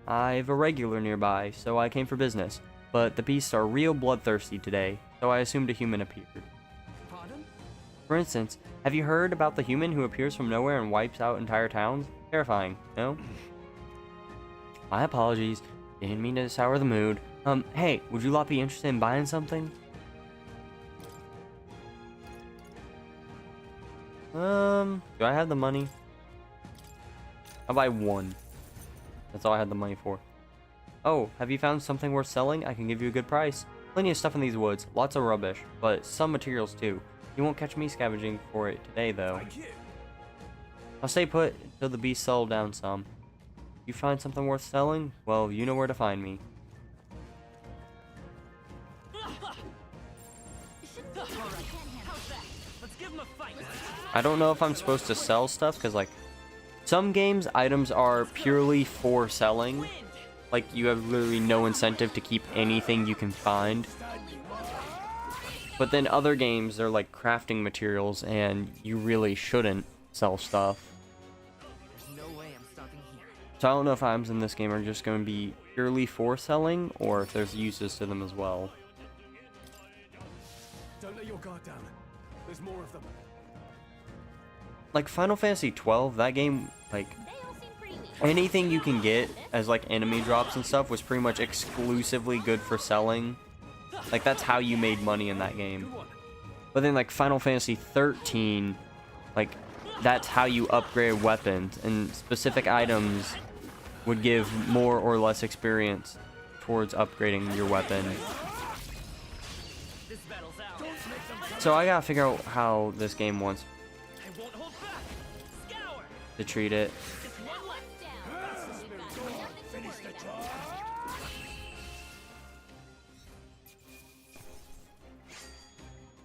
I've a regular nearby, so I came for business. But the beasts are real bloodthirsty today, so I assumed a human appeared. Pardon? For instance, have you heard about the human who appears from nowhere and wipes out entire towns? Terrifying, no? My apologies. Didn't mean to sour the mood. Hey, would you lot be interested in buying something? Do I have the money? I'll buy one. That's all I had the money for. Oh, have you found something worth selling? I can give you a good price. Plenty of stuff in these woods. Lots of rubbish, but some materials too. You won't catch me scavenging for it today, though. I'll stay put until the beasts settle down some. You find something worth selling? Well, you know where to find me. I don't know if I'm supposed to sell stuff, because, like, some games, items are purely for selling. Like, you have literally no incentive to keep anything you can find. But then other games, they're like crafting materials, and you really shouldn't sell stuff. There's no way I'm stopping here. So I don't know if items in this game are just going to be purely for selling, or if there's uses to them as well. Don't let your guard down. There's more of them. Like Final Fantasy 12, that game, like, anything you can get as like enemy drops and stuff was pretty much exclusively good for selling. Like, that's how you made money in that game. But then like Final Fantasy 13, like, that's how you upgrade weapons, and specific items would give more or less experience towards upgrading your weapon. So I gotta figure out how this game wants to treat it.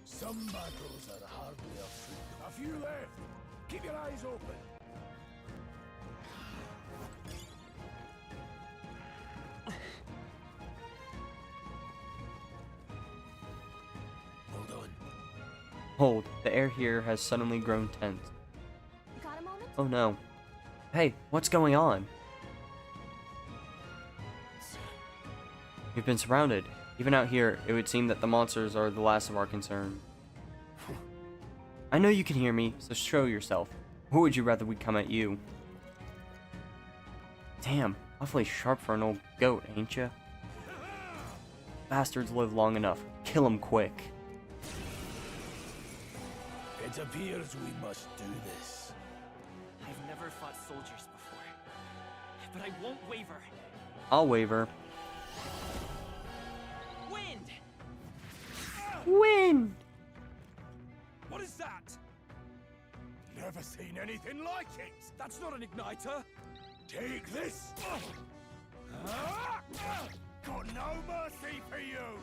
Some battles are hardly a few left. Keep your eyes open. Hold on. Hold, the air here has suddenly grown tense. Got a moment? Oh no. Hey, what's going on? We've been surrounded. Even out here, it would seem that the monsters are the last of our concern. I know you can hear me, so show yourself. Or would you rather we come at you? Damn, awfully sharp for an old goat, ain't ya? Bastards live long enough. Kill 'em quick. It appears we must do this. I've never never fought soldiers before, but I won't waver. I'll waver. Wind! Wind! What is that? Never seen anything like it! That's not an igniter! Take this! Got no mercy for you!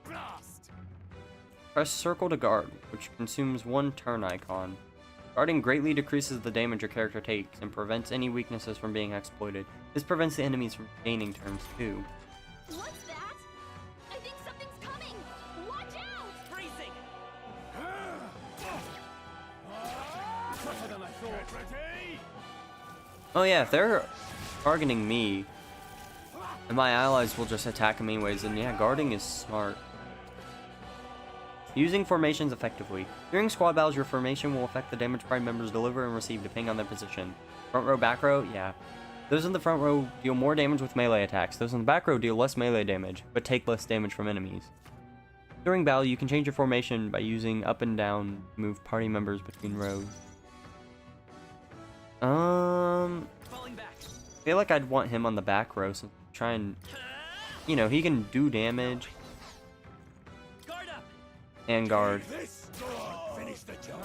Blast! Press circle to guard, which consumes 1 turn icon. Guarding greatly decreases the damage your character takes and prevents any weaknesses from being exploited. This prevents the enemies from gaining turns too. What's that? I think something's coming! Watch out! Freezing! Tougher than I thought. Ready? Oh yeah, if they're targeting me, and my allies will just attack them anyways, then yeah, guarding is smart. Using formations effectively. During squad battles, your formation will affect the damage party members deliver and receive depending on their position. Front row, back row, yeah. Those in the front row deal more damage with melee attacks. Those in the back row deal less melee damage, but take less damage from enemies. During battle, you can change your formation by using up and down to move party members between rows. Falling back. I feel like I'd want him on the back row since I'm trying, you know, he can do damage. Guard up. And guard. This finish the job.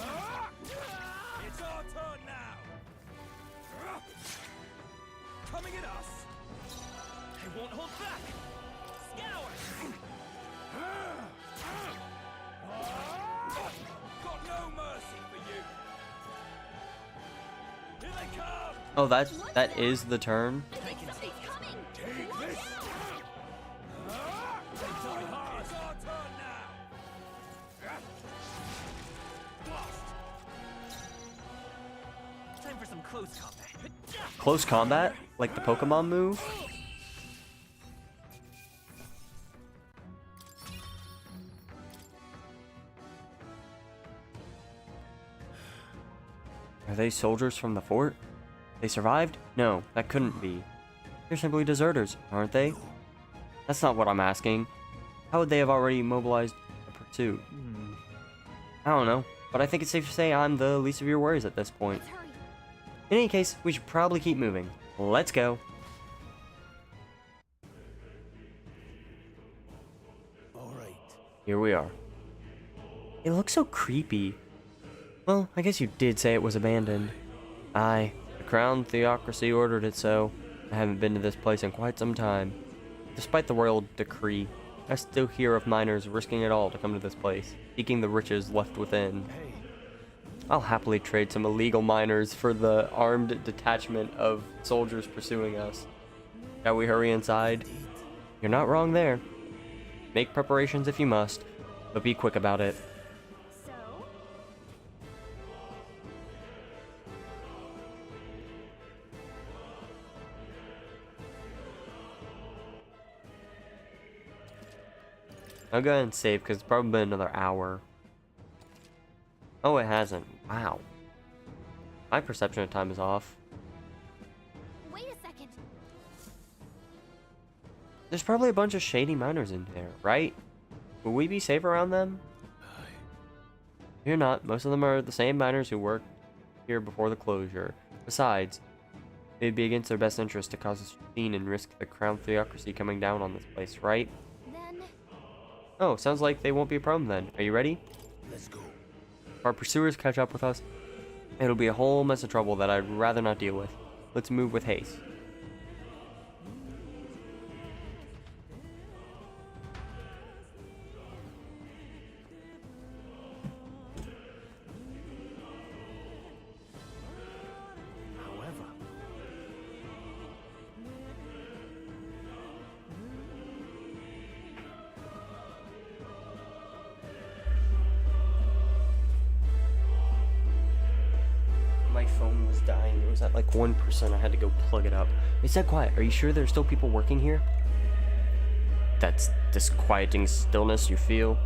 It's our turn now! Coming at us! I won't hold back. Scour. Got no mercy for you! Here they come! Oh, that is the turn. I think something's coming! Take this! It's our turn now! Time for some close combat. Close combat? Like the Pokemon move? Are they soldiers from the fort? They survived? No, that couldn't be. They're simply deserters, aren't they? That's not what I'm asking. How would they have already mobilized a pursuit? I don't know, but I think it's safe to say I'm the least of your worries at this point. Let's hurry. In any case, we should probably keep moving. Let's go. Alright. Here we are. It looks so creepy. Well, I guess you did say it was abandoned. Aye, the Crown Theocracy ordered it so. I haven't been to this place in quite some time. Despite the royal decree, I still hear of miners risking it all to come to this place, seeking the riches left within. Hey, I'll happily trade some illegal miners for the armed detachment of soldiers pursuing us. Shall we hurry inside? You're not wrong there. Make preparations if you must, but be quick about it. So, I'll go ahead and save because it's probably been another hour. Oh, it hasn't. Wow. My perception of time is off. wait a second. There's probably a bunch of shady miners in there, right? Will we be safe around them? You're not. Most of them are the same miners who worked here before the closure. Besides, it'd be against their best interest to cause a scene and risk the Crown Theocracy coming down on this place, right? Then, Oh, sounds like they won't be a problem then. Are you ready? let's go. If our pursuers catch up with us, it'll be a whole mess of trouble that I'd rather not deal with. Let's move with haste. However, My phone was dying. It was at like 1%. I had to go plug it up. They said quiet. Are you sure there's still people working here? That's disquieting stillness you feel.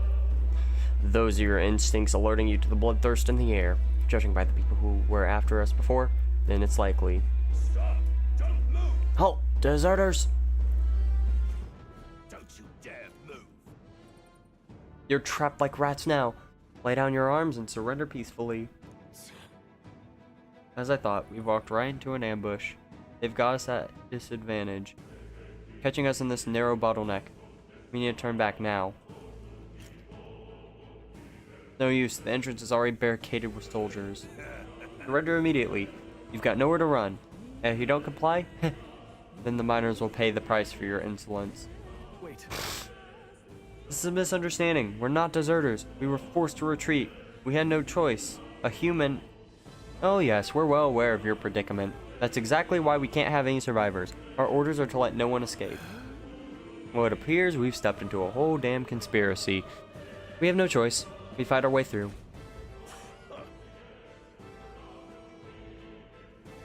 Those are your instincts alerting you to the bloodthirst in the air. Judging by the people who were after us before, then it's likely. Stop! Don't move! Halt! Deserters! Don't you dare move! You're trapped like rats now. Lay down your arms and surrender peacefully. As I thought, we walked right into an ambush. They've got us at disadvantage, catching us in this narrow bottleneck. We need to turn back now. No use, the entrance is already barricaded with soldiers. Surrender immediately. You've got nowhere to run. And if you don't comply, then the miners will pay the price for your insolence. Wait. This is a misunderstanding. We're not deserters. We were forced to retreat. We had no choice. A human... Oh yes, we're well aware of your predicament. That's exactly why we can't have any survivors. Our orders are to let no one escape. Well, it appears we've stepped into a whole damn conspiracy. We have no choice. We fight our way through.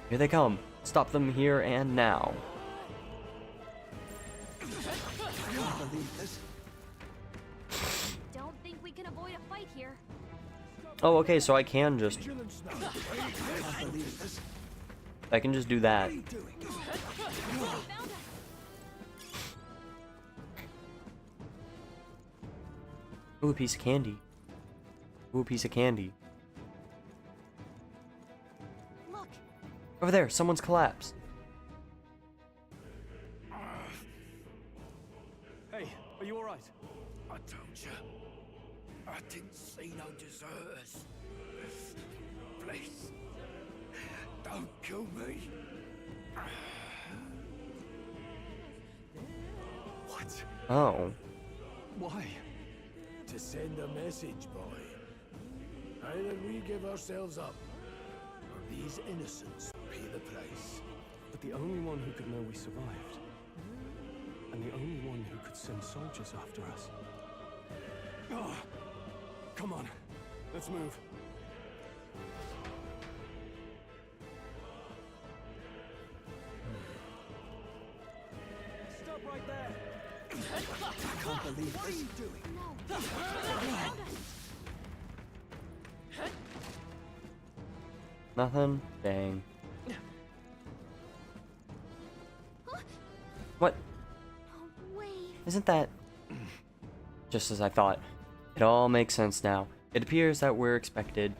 Here they come. Stop them here and now. Don't think we can avoid a fight here. Oh, okay, so I can just do that. Ooh, a piece of candy. Ooh, a piece of candy. Look. Over there, someone's collapsed. Hey, are you alright? I told you. I didn't see no deserters. Please. Don't kill me. What? Oh. Why? To send a message, boy. Either we give ourselves up, or these innocents pay the price. But the only one who could know we survived, and the only one who could send soldiers after us. Oh, come on, let's move. Stop right there! I can't believe this. What are you doing? Nothing? Dang. What? Isn't that... Just as I thought. It all makes sense now. It appears that we're expected.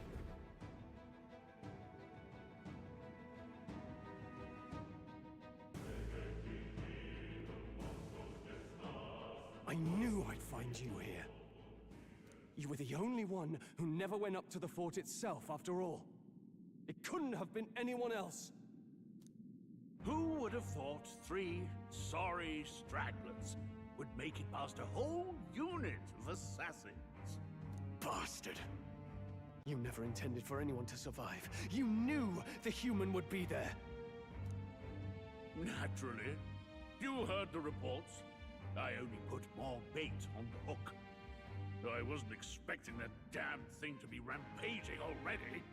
I knew I'd find you here. You were the only one who never went up to the fort itself, after all. It couldn't have been anyone else. Who would have thought 3 sorry stragglers would make it past a whole unit of assassins? Bastard. You never intended for anyone to survive. You knew the human would be there. Naturally. You heard the reports. I only put more bait on the hook. Though I wasn't expecting that damn thing to be rampaging already.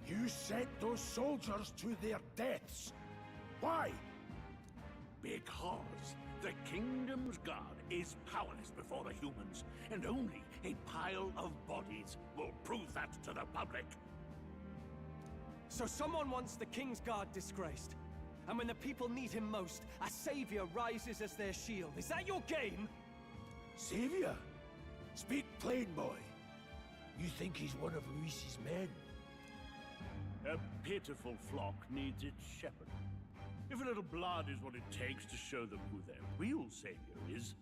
You sent those soldiers to their deaths. Why? Because the Kingdom's Guard is powerless before the humans, and only a pile of bodies will prove that to the public. So someone wants the King's Guard disgraced. And when the people need him most, a savior rises as their shield. Is that your game? Savior? Speak plain, boy. You think he's one of Luis's men? A pitiful flock needs its shepherd. If a little blood is what it takes to show them who their real savior is,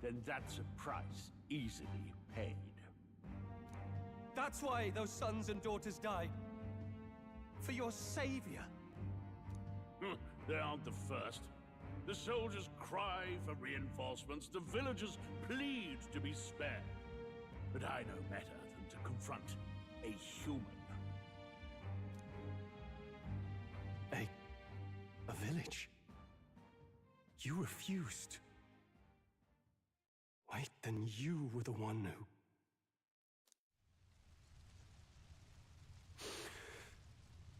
then that's a price easily paid. That's why those sons and daughters died. For your savior. They aren't the first. The soldiers cry for reinforcements, the villagers plead to be spared. But I know better than to confront a human. A village? You refused. Wait, then you were the one who...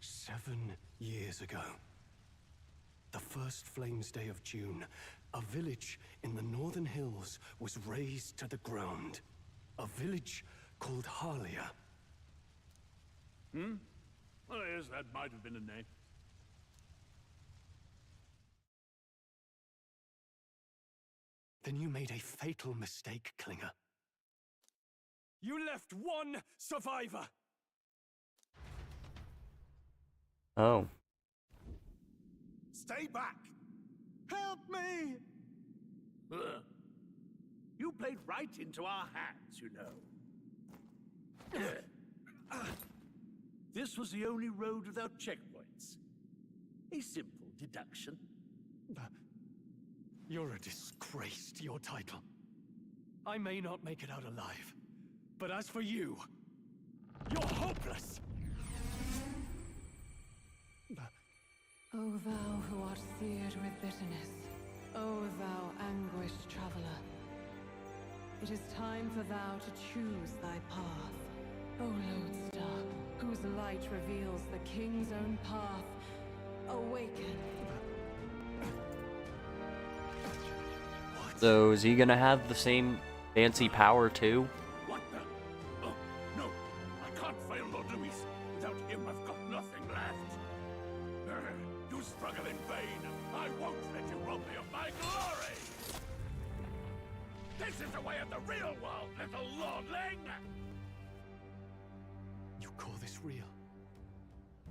7 years ago. The first Flames Day of June, a village in the northern hills was razed to the ground. A village called Harlia. Oh yes, that might have been a name. Then you made a fatal mistake, Klinger. You left one survivor. Oh. Stay back! Help me! Ugh. You played right into our hands, you know. This was the only road without checkpoints. A simple deduction. You're a disgrace to your title. I may not make it out alive, but as for you, you're hopeless! O thou who art seared with bitterness, O thou anguished traveler, it is time for thou to choose thy path. O lodestar, whose light reveals the king's own path, awaken. So is he gonna have the same fancy power too? What the? Oh, no. I can't fail Lord Luis. Without him, I've got nothing left. You struggle in vain. I won't let you rob me of my glory. This is the way of the real world, little lordling. You call this real?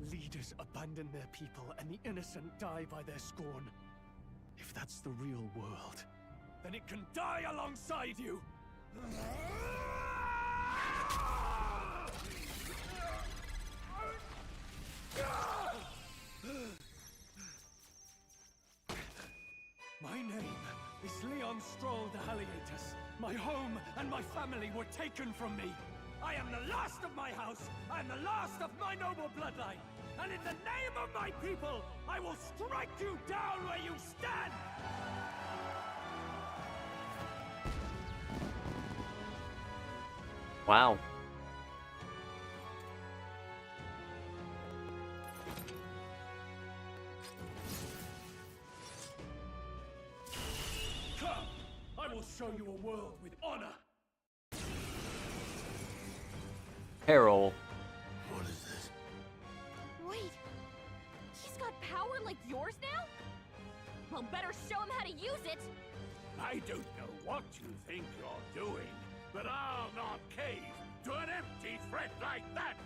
Leaders abandon their people and the innocent die by their scorn. If that's the real world, then it can die alongside you! My name is Leon Stroll de Haliatus. My home and my family were taken from me. I am the last of my house. I am the last of my noble bloodline. And in the name of my people, I will strike you down where you stand! Wow. Come! I will show you a world with honor! Harold. What is this? Wait, he's got power like yours now? Well, better show him how to use it. I don't know what you think you're doing, but I'll not cave to an empty threat like that!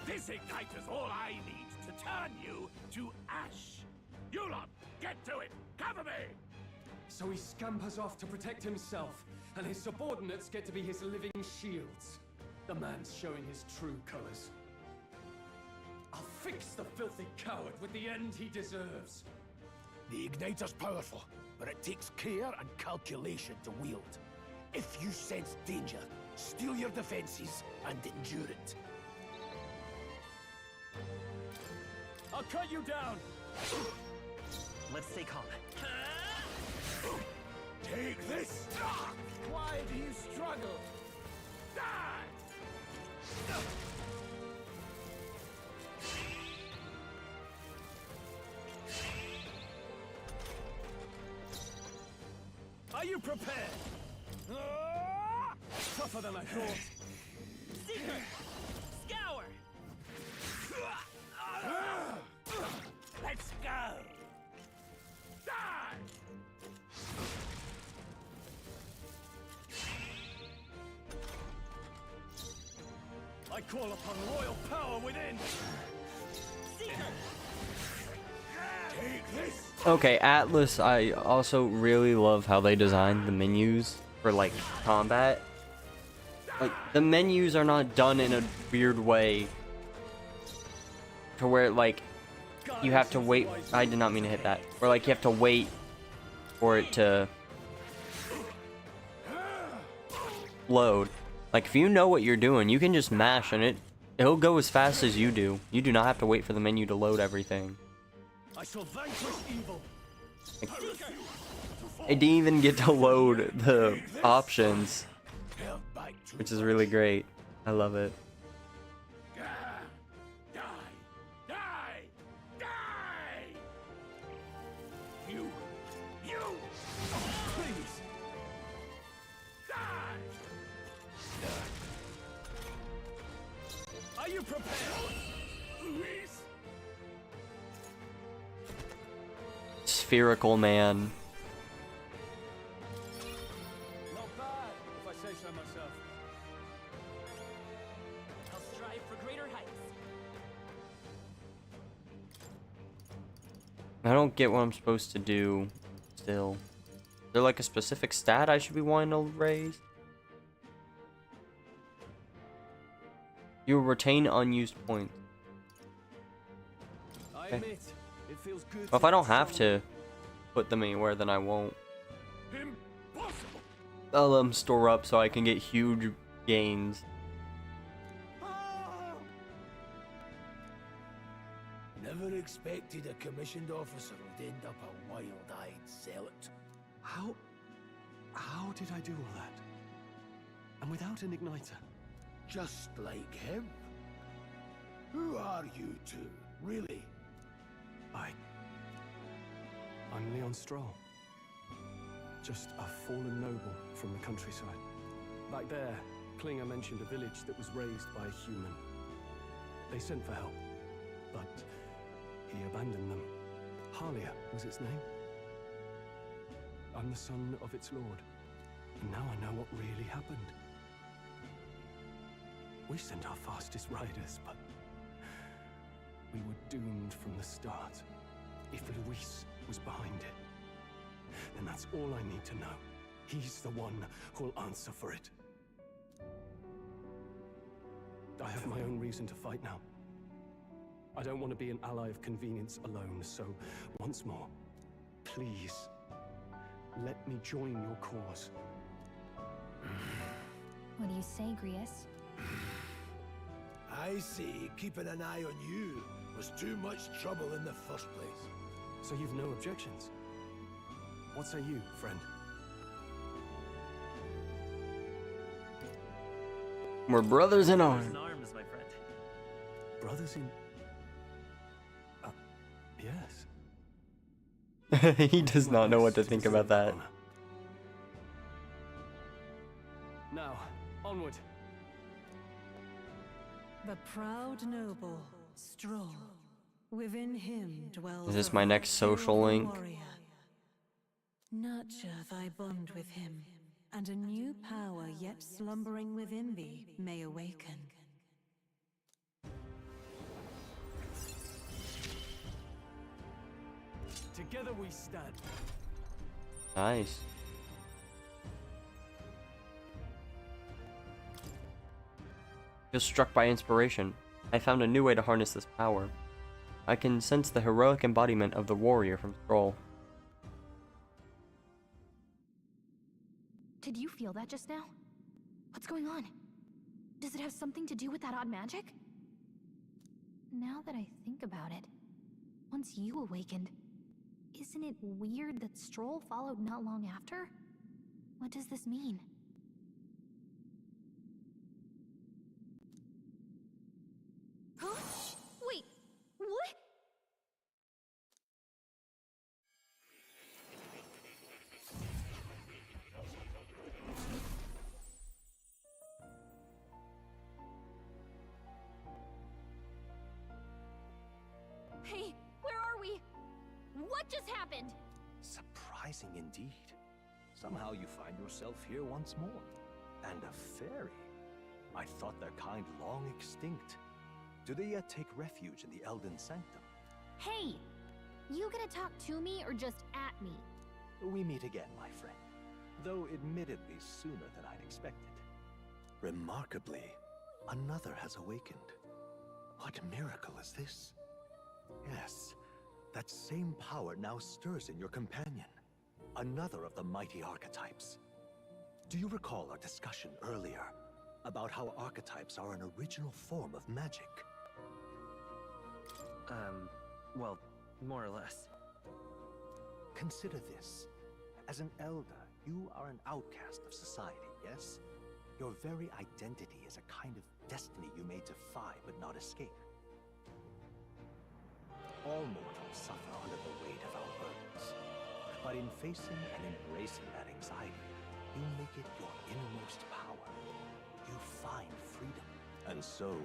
This igniter's all I need to turn you to ash! You lot, get to it! Cover me! So he scampers off to protect himself, and his subordinates get to be his living shields. The man's showing his true colors. I'll fix the filthy coward with the end he deserves. The igniter's powerful, but it takes care and calculation to wield. If you sense danger, steel your defenses and endure it. I'll cut you down! Let's stay calm. Take this! Why do you struggle? Are you prepared? Tougher than I thought. Seeker! Scour! Let's go! Die! I call upon royal power within! Seeker! Take this! Okay, Atlus, I also really love how they designed the menus for, like, combat. Like, the menus are not done in a weird way to where, like, you have to wait. I did not mean to hit that. Or, like, you have to wait for it to load. Like, if you know what you're doing, you can just mash and it'll go as fast as you do. You do not have to wait for the menu to load everything. I shall vanquish evil. It didn't even get to load the options, which is really great. I love it. Die! Die! Die! You! Please! Die! Are you prepared? Luis! Spherical man. Not bad, if I say so myself. I don't get what I'm supposed to do still. Is there like a specific stat I should be wanting to raise? You will retain unused points. I Okay. admit, it feels good. Well, if I don't have to put them anywhere, then I won't. Impossible. I'll let them store up so I can get huge gains. Never expected a commissioned officer would end up a wild-eyed zealot. How did I do all that? And without an igniter? Just like him. Who are you two, really? I'm Leon Stroll. Just a fallen noble from the countryside. Back there, Klinger mentioned a village that was raised by a human. They sent for help, but he abandoned them. Halia was its name. I'm the son of its lord, and now I know what really happened. We sent our fastest riders, but we were doomed from the start. If Luis was behind it, then that's all I need to know. He's the one who'll answer for it. I have my own reason to fight now. I don't want to be an ally of convenience alone, so once more, please, let me join your cause. What do you say, Grius? I see keeping an eye on you was too much trouble in the first place. So you've no objections? What say you, friend? We're brothers in arms. arms, my friend. Brothers in... yes. He does not know what to think about that. Now, onward. The proud noble, Stroll. Within him dwells Is this the my next virtue social of a link? warrior. Nurture thy bond with him, and a new power yet slumbering within thee may awaken. Together we stand. Nice. Feel struck by inspiration. I found a new way to harness this power. I can sense the heroic embodiment of the warrior from Stroll. Did you feel that just now? What's going on? Does it have something to do with that odd magic? Now that I think about it, once you awakened, isn't it weird that Stroll followed not long after? What does this mean? Huh? Wait, what? Hey, where are we? What just happened? Surprising indeed. Somehow you find yourself here once more. And a fairy. I thought their kind long extinct. Do they yet take refuge in the Elden Sanctum? Hey! You gonna talk to me or just at me? We meet again, my friend. Though admittedly sooner than I'd expected. Remarkably, another has awakened. What miracle is this? Yes, that same power now stirs in your companion. Another of the mighty archetypes. Do you recall our discussion earlier about how archetypes are an original form of magic? Well, more or less. Consider this. As an elder, you are an outcast of society, yes? Your very identity is a kind of destiny you may defy but not escape. All mortals suffer under the weight of our burdens. But in facing and embracing that anxiety, you make it your innermost power. You find freedom. And so,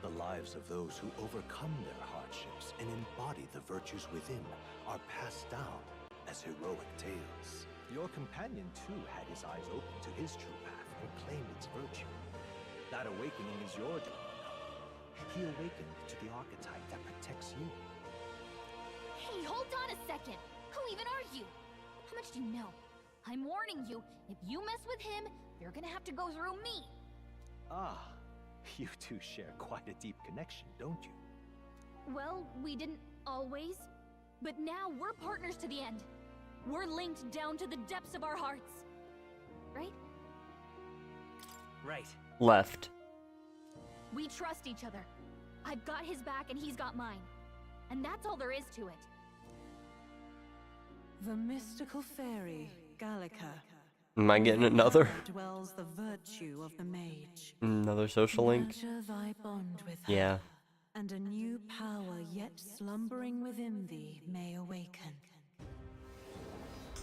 the lives of those who overcome their hardships and embody the virtues within are passed down as heroic tales. Your companion, too, had his eyes open to his true path and claimed its virtue. That awakening is your doing. He awakened to the archetype that protects you. Hey, hold on a second. Who even are you? How much do you know? I'm warning you, if you mess with him, you're gonna have to go through me. Ah, you two share quite a deep connection, don't you? Well, we didn't always. But now we're partners to the end. We're linked down to the depths of our hearts. Right? Right. Left. We trust each other. I've got his back and he's got mine. And that's all there is to it. The mystical fairy, Gallica. Am I getting another? Dwells the virtue of the mage. Another social link? Nurture thy bond with her, Yeah. and a new power yet slumbering within thee may awaken.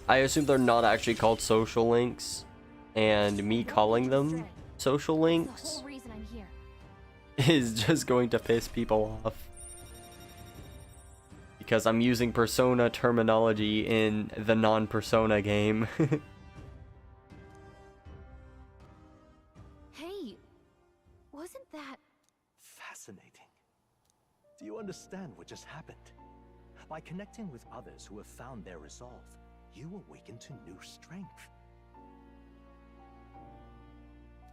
I assume they're not actually called social links, and me calling them social links The whole reason I'm here. is just going to piss people off. Because I'm using Persona terminology in the non-Persona game. Hey, wasn't that... Fascinating. Do you understand what just happened? By connecting with others who have found their resolve, you awaken to new strength.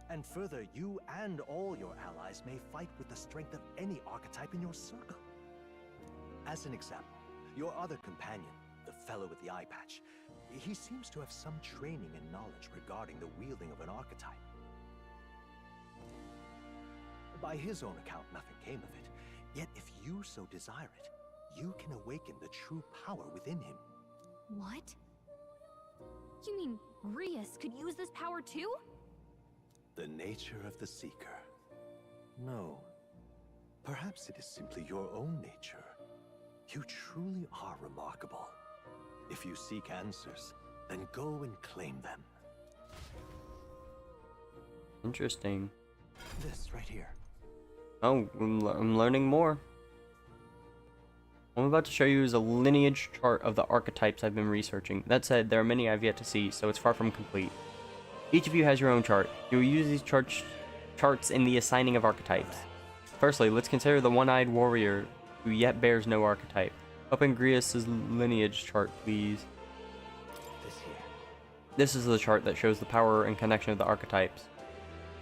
And further, you and all your allies may fight with the strength of any archetype in your circle. As an example, your other companion, the fellow with the eye patch, he seems to have some training and knowledge regarding the wielding of an archetype. By his own account, nothing came of it. Yet if you so desire it, you can awaken the true power within him. What? You mean Rias could use this power too? The nature of the Seeker. No. Perhaps it is simply your own nature. You truly are remarkable. If you seek answers, then go and claim them. Interesting. This right here. Oh, I'm learning more. What I'm about to show you is a lineage chart of the archetypes I've been researching. That said, there are many I've yet to see, so it's far from complete. Each of you has your own chart. You will use these charts in the assigning of archetypes. Firstly, let's consider the one-eyed warrior who yet bears no archetype. Open Grius' lineage chart, please. This is the chart that shows the power and connection of the archetypes.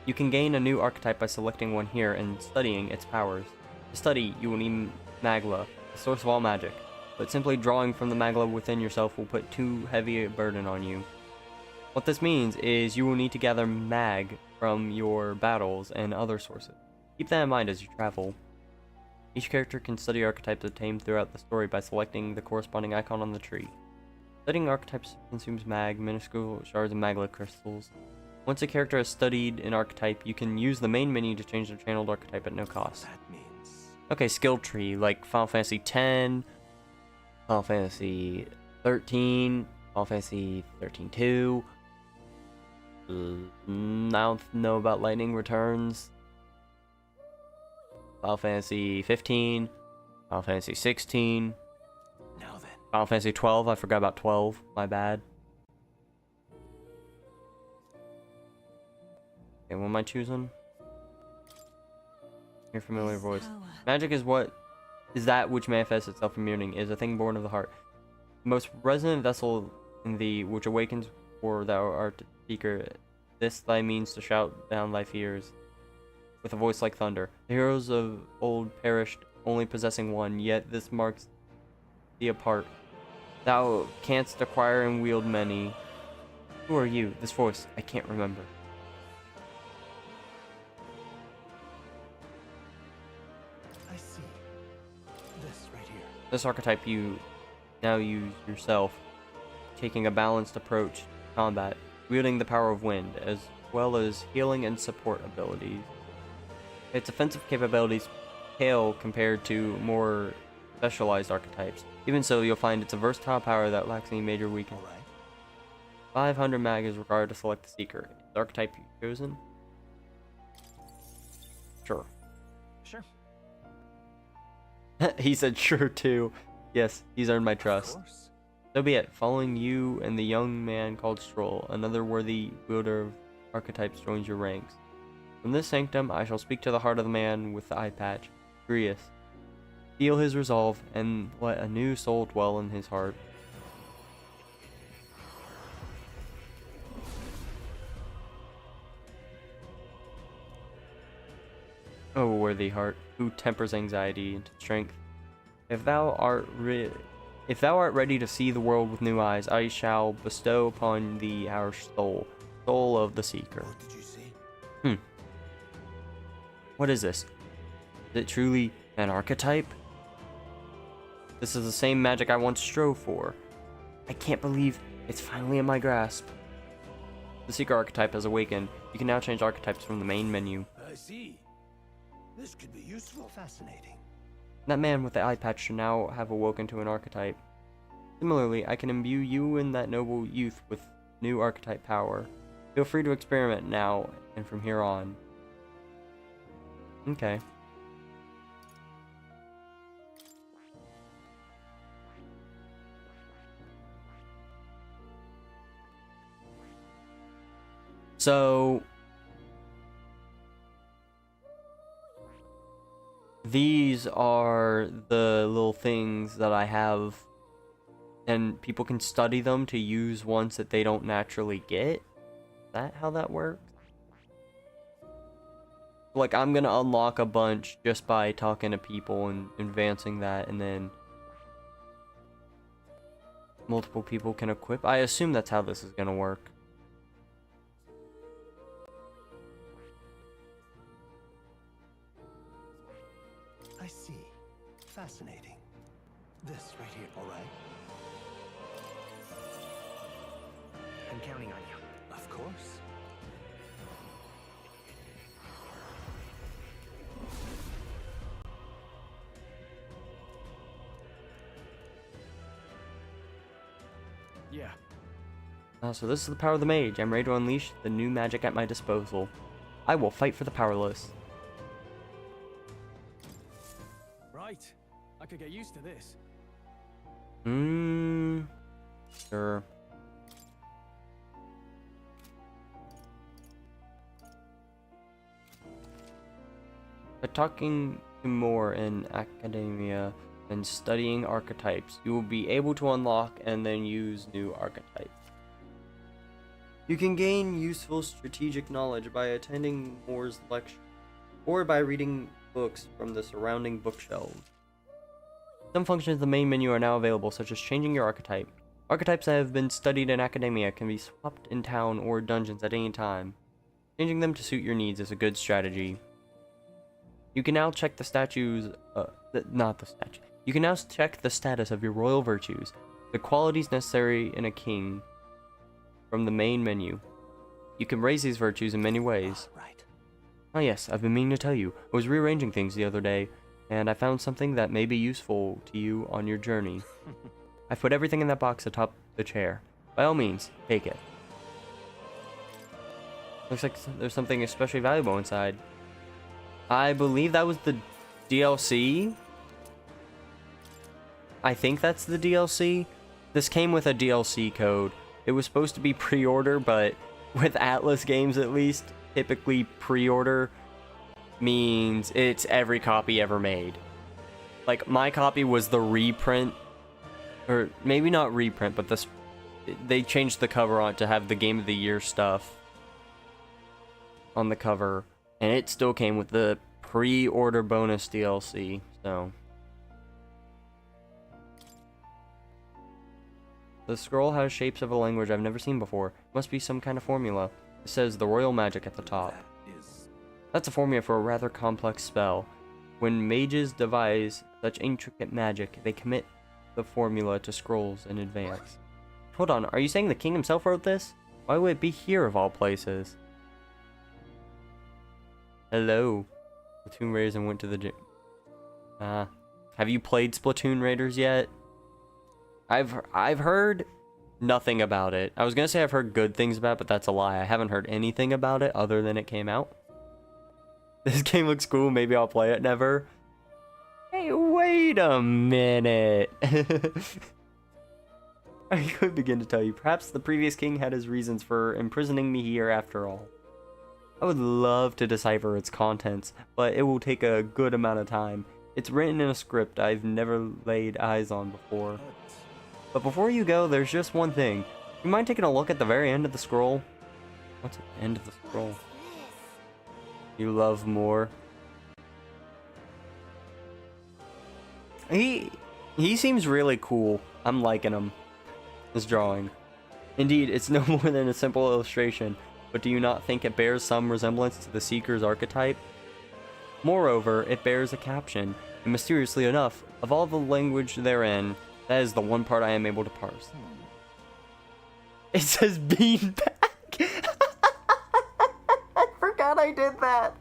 You can gain a new archetype by selecting one here and studying its powers. To study, you will need Magla, the source of all magic, but simply drawing from the Magla within yourself will put too heavy a burden on you. What this means is you will need to gather Mag from your battles and other sources. Keep that in mind as you travel. Each character can study archetypes obtained throughout the story by selecting the corresponding icon on the tree. Studying archetypes consumes Mag, minuscule shards, and Magla crystals. Once a character has studied an archetype, you can use the main menu to change their channeled archetype at no cost. That means... Okay, skill tree, like Final Fantasy X, Final Fantasy 13, Final Fantasy 13-2. I don't know about Lightning Returns. Final Fantasy 15, Final Fantasy 16. Now then. Final Fantasy 12, I forgot about 12, my bad. Okay, what am I choosing? Your familiar voice. Magic is that which manifests itself in muting, is a thing born of the heart. The most resonant vessel in thee, which awakens for thou art seeker, this thy means to shout down thy fears with a voice like thunder. The heroes of old perished, only possessing one, yet this marks thee apart. Thou canst acquire and wield many. Who are you? This voice, I can't remember. I see. This right here. This archetype you now use yourself, taking a balanced approach to combat, wielding the power of wind, as well as healing and support abilities. Its offensive capabilities pale compared to more specialized archetypes. Even so, you'll find it's a versatile power that lacks any major weakness. 500 mag is required to select the Seeker. The archetype you've chosen? Sure. Sure. He said sure too. Yes, he's earned my trust. So be it. Following you and the young man called Stroll, another worthy wielder of archetypes joins your ranks. From this sanctum, I shall speak to the heart of the man with the eye patch, Grius. feel his resolve, and let a new soul dwell in his heart. O worthy heart, who tempers anxiety into strength, if thou art ready to see the world with new eyes, I shall bestow upon thee our soul of the seeker. What did you say? What is this? Is it truly an archetype? This is the same magic I once strove for. I can't believe it's finally in my grasp. The seeker archetype has awakened. You can now change archetypes from the main menu. I see. This could be useful. Fascinating. That man with the eye patch should now have awoken to an archetype. Similarly, I can imbue you and that noble youth with new archetype power. Feel free to experiment now and from here on. Okay. So these are the little things that I have, and people can study them to use ones that they don't naturally get. Is that how that works? Like, I'm gonna unlock a bunch just by talking to people and advancing that, and then multiple people can equip. I assume that's how this is gonna work. I see. Fascinating. This right here, all right? I'm counting on you. Of course. Yeah. So this is the power of the mage. I'm ready to unleash the new magic at my disposal. I will fight for the powerless. Right. I could get used to this. Sure. By talking to more in academia and studying archetypes, you will be able to unlock and then use new archetypes. You can gain useful strategic knowledge by attending Moore's lecture, or by reading books from the surrounding bookshelves. Some functions of the main menu are now available, such as changing your archetype. Archetypes that have been studied in academia can be swapped in town or dungeons at any time. Changing them to suit your needs is a good strategy. You can now check the You can now check the status of your royal virtues, the qualities necessary in a king, from the main menu. You can raise these virtues in many ways. Right. Oh yes, I've been meaning to tell you. I was rearranging things the other day, and I found something that may be useful to you on your journey. I've put everything in that box atop the chair. By all means, take it. Looks like there's something especially valuable inside. I believe that was the DLC. I think that's the DLC. This came with a DLC code. It was supposed to be pre-order, but with Atlus games at least, typically pre-order means it's every copy ever made. Like, my copy was the reprint, or maybe not reprint, but they changed the cover on to have the Game of the Year stuff on the cover, and it still came with the pre-order bonus DLC, so. The scroll has shapes of a language I've never seen before. It must be some kind of formula. It says the royal magic at the top. That's a formula for a rather complex spell. When mages devise such intricate magic, they commit the formula to scrolls in advance. Hold on, are you saying the king himself wrote this? Why would it be here of all places? Hello. Splatoon Raiders and went to the gym. Have you played Splatoon Raiders yet? I've heard nothing about it. I was gonna say I've heard good things about it, but that's a lie. I haven't heard anything about it other than it came out. This game looks cool, maybe I'll play it, never. Hey, wait a minute. I could begin to tell you. Perhaps the previous king had his reasons for imprisoning me here after all. I would love to decipher its contents, but it will take a good amount of time. It's written in a script I've never laid eyes on before. But before you go, there's just one thing. You mind taking a look at the very end of the scroll? What's at the end of the scroll? You love more. He seems really cool. I'm liking him. This drawing. Indeed, it's no more than a simple illustration, but do you not think it bears some resemblance to the Seeker's archetype? Moreover, it bears a caption, and mysteriously enough, of all the language therein, that is the one part I am able to parse. It says beanbag. I forgot I did that.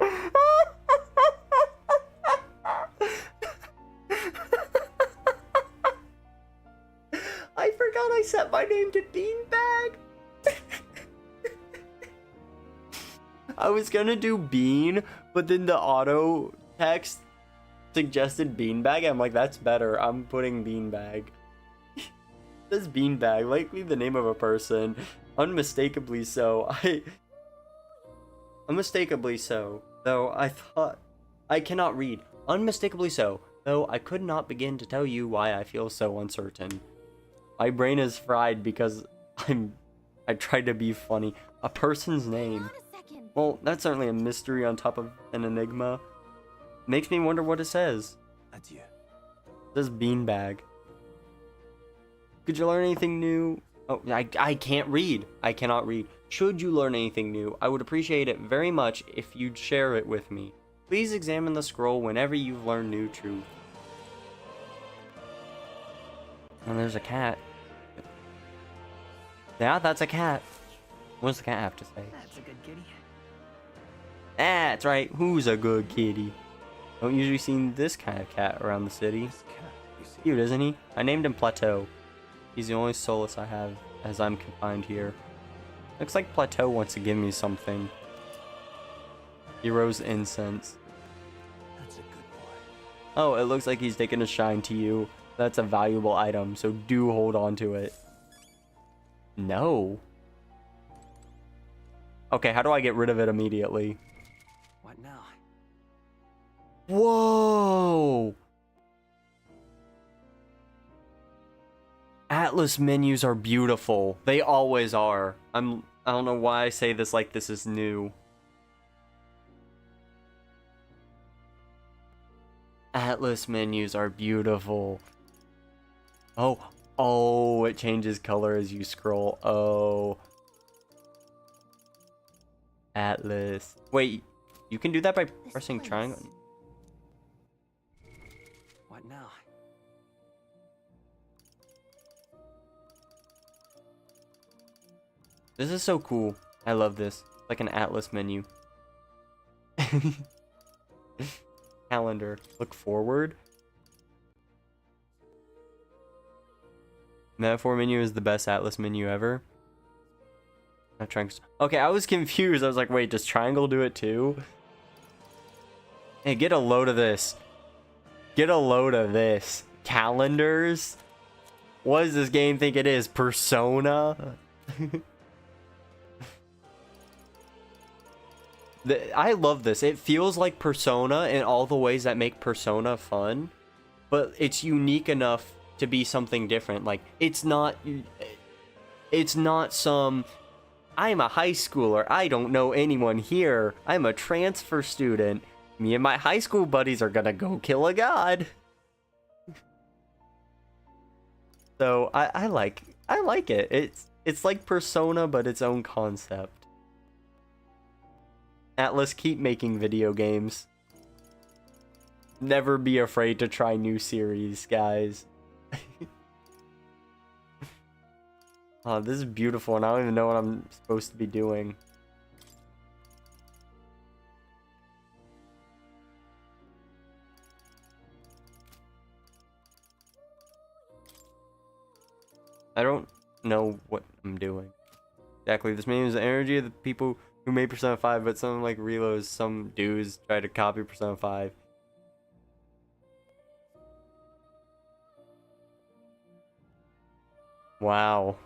I forgot I set my name to beanbag. I was gonna do bean, but then the auto text suggested beanbag. I'm like, that's better. I'm putting beanbag. This beanbag, likely the name of a person. Unmistakably so. Unmistakably so. Though I thought I cannot read. Unmistakably so. Though I could not begin to tell you why I feel so uncertain. My brain is fried because I tried to be funny. A person's name. Well, that's certainly a mystery on top of an enigma. Makes me wonder what it says. Adieu. It says beanbag. Could you learn anything new? Oh, I can't read. I cannot read. Should you learn anything new, I would appreciate it very much if you'd share it with me. Please examine the scroll whenever you've learned new truth. And there's a cat. Yeah, that's a cat. What does the cat have to say? That's a good kitty. That's right. Who's a good kitty? Don't usually see this kind of cat around the city. Cute, isn't he? I named him Plateau. He's the only solace I have as I'm confined here. Looks like Plateau wants to give me something. Hero's incense. That's a good boy. Oh, it looks like he's taking a shine to you. That's a valuable item, so do hold on to it. No. Okay, how do I get rid of it immediately? What now? Whoa! Atlus menus are beautiful. They always are. I don't know why I say this like this is new. Atlus menus are beautiful. Oh, it changes color as you scroll. Oh. Atlus. Wait, you can do that by pressing triangle? What now? This is so cool. I love this. Like an Atlus menu. Calendar. Look forward. Metaphor menu is the best Atlus menu ever. Not triangles. Okay, I was confused. I was like, wait, does triangle do it too? Hey, get a load of this. Get a load of this. Calendars? What does this game think it is? Persona? I love this. It feels like Persona in all the ways that make Persona fun, but it's unique enough to be something different. Like, it's not some, I'm a high schooler, I don't know anyone here, I'm a transfer student, me and my high school buddies are gonna go kill a god. So I like it. It's like Persona but its own concept. Atlus, keep making video games. Never be afraid to try new series, guys. Oh, this is beautiful, and I don't even know what I'm supposed to be doing. I don't know what I'm doing. Exactly, this means the energy of the people who made Persona 5, but some like reloads, some dudes try to copy Persona 5. Wow.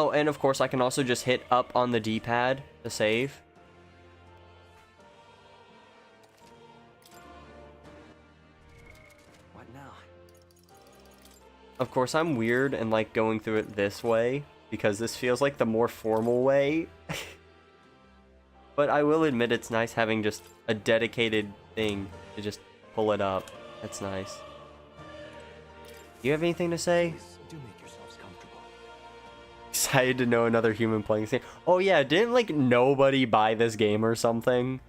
Oh, and of course I can also just hit up on the D-pad to save. What now? Of course I'm weird and like going through it this way because this feels like the more formal way. But I will admit it's nice having just a dedicated thing to just pull it up. That's nice. Do you have anything to say? Do make yourselves comfortable. Excited to know another human playing this game. Oh yeah, didn't like nobody buy this game or something?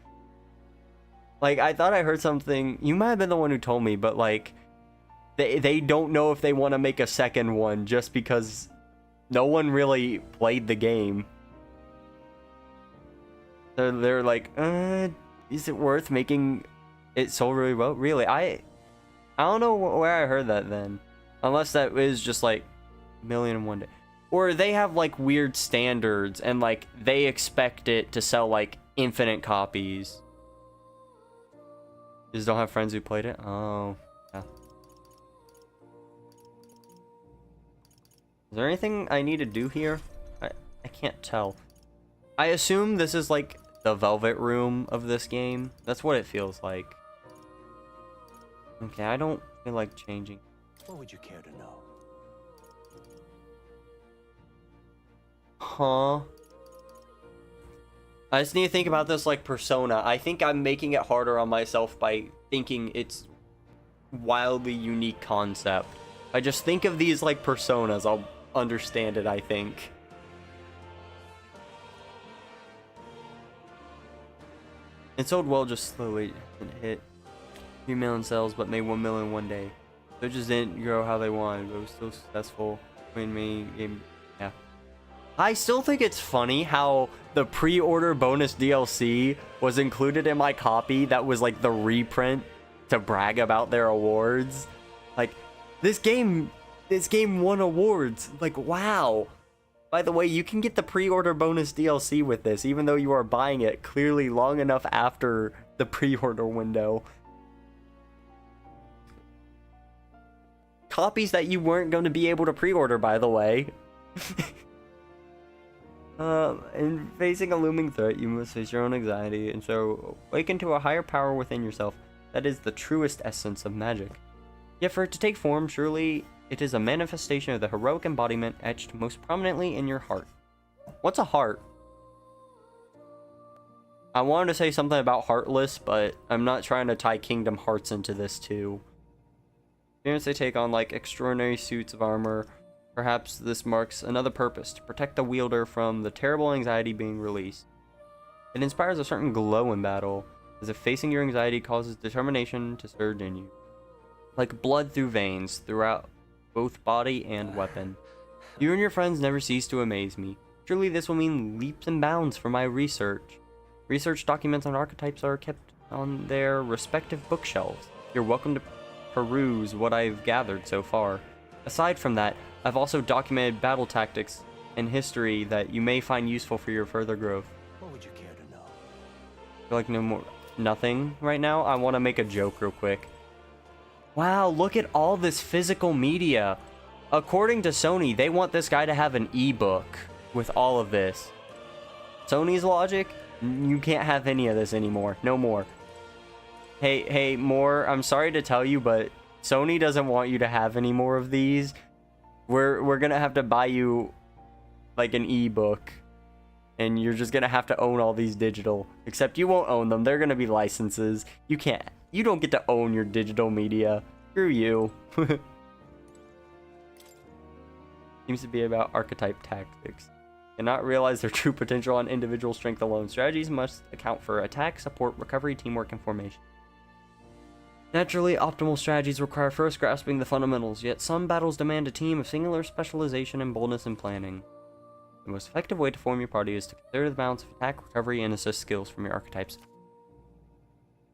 Like I thought I heard something. You might have been the one who told me, but like they don't know if they want to make a second one just because no one really played the game. They're like, is it worth making it so really well? Really, I don't know where I heard that then. Unless that is just like million in one day. Or they have like weird standards and like they expect it to sell like infinite copies. Just don't have friends who played it? Oh, yeah. Is there anything I need to do here? I can't tell. I assume this is like the Velvet Room of this game. That's what it feels like. Okay, I don't feel like changing. What would you care to know? Huh? I just need to think about this like Persona. I think I'm making it harder on myself by thinking it's wildly unique concept. If I just think of these like Personas, I'll understand it, I think. It sold well, just slowly hit 3 million sales, but made 1 million one day. So it just didn't grow how they wanted, but it was still successful. Yeah. I still think it's funny how the pre-order bonus DLC was included in my copy that was like the reprint to brag about their awards. Like, this game won awards. Like, wow. By the way, you can get the pre-order bonus DLC with this, even though you are buying it clearly long enough after the pre-order window. Copies that you weren't going to be able to pre-order, by the way. In facing a looming threat, you must face your own anxiety, and so awaken to a higher power within yourself. That is the truest essence of magic. Yet for it to take form, surely it is a manifestation of the heroic embodiment etched most prominently in your heart. What's a heart? I wanted to say something about Heartless, but I'm not trying to tie Kingdom Hearts into this too. Appearance they take on like extraordinary suits of armor. Perhaps this marks another purpose, to protect the wielder from the terrible anxiety being released. It inspires a certain glow in battle, as if facing your anxiety causes determination to surge in you. Like blood through veins, throughout both body and weapon. You and your friends never cease to amaze me. Surely this will mean leaps and bounds for my research. Research documents on archetypes are kept on their respective bookshelves. You're welcome to peruse what I've gathered so far. Aside from that, I've also documented battle tactics and history that you may find useful for your further growth. What would you care to know? I feel like nothing right now. I want to make a joke real quick. Wow, look at all this physical media. According to Sony, they want this guy to have an ebook with all of this. Sony's logic? You can't have any of this anymore. No more. Hey, more. I'm sorry to tell you, but Sony doesn't want you to have any more of these. We're gonna have to buy you like an ebook, and you're just gonna have to own all these digital. Except you won't own them. They're gonna be licenses. You don't get to own your digital media. Screw you. Seems to be about archetype tactics. Cannot realize their true potential on individual strength alone. Strategies must account for attack, support, recovery, teamwork, and formation. Naturally, optimal strategies require first grasping the fundamentals, yet some battles demand a team of singular specialization and boldness in planning. The most effective way to form your party is to consider the balance of attack, recovery, and assist skills from your archetypes.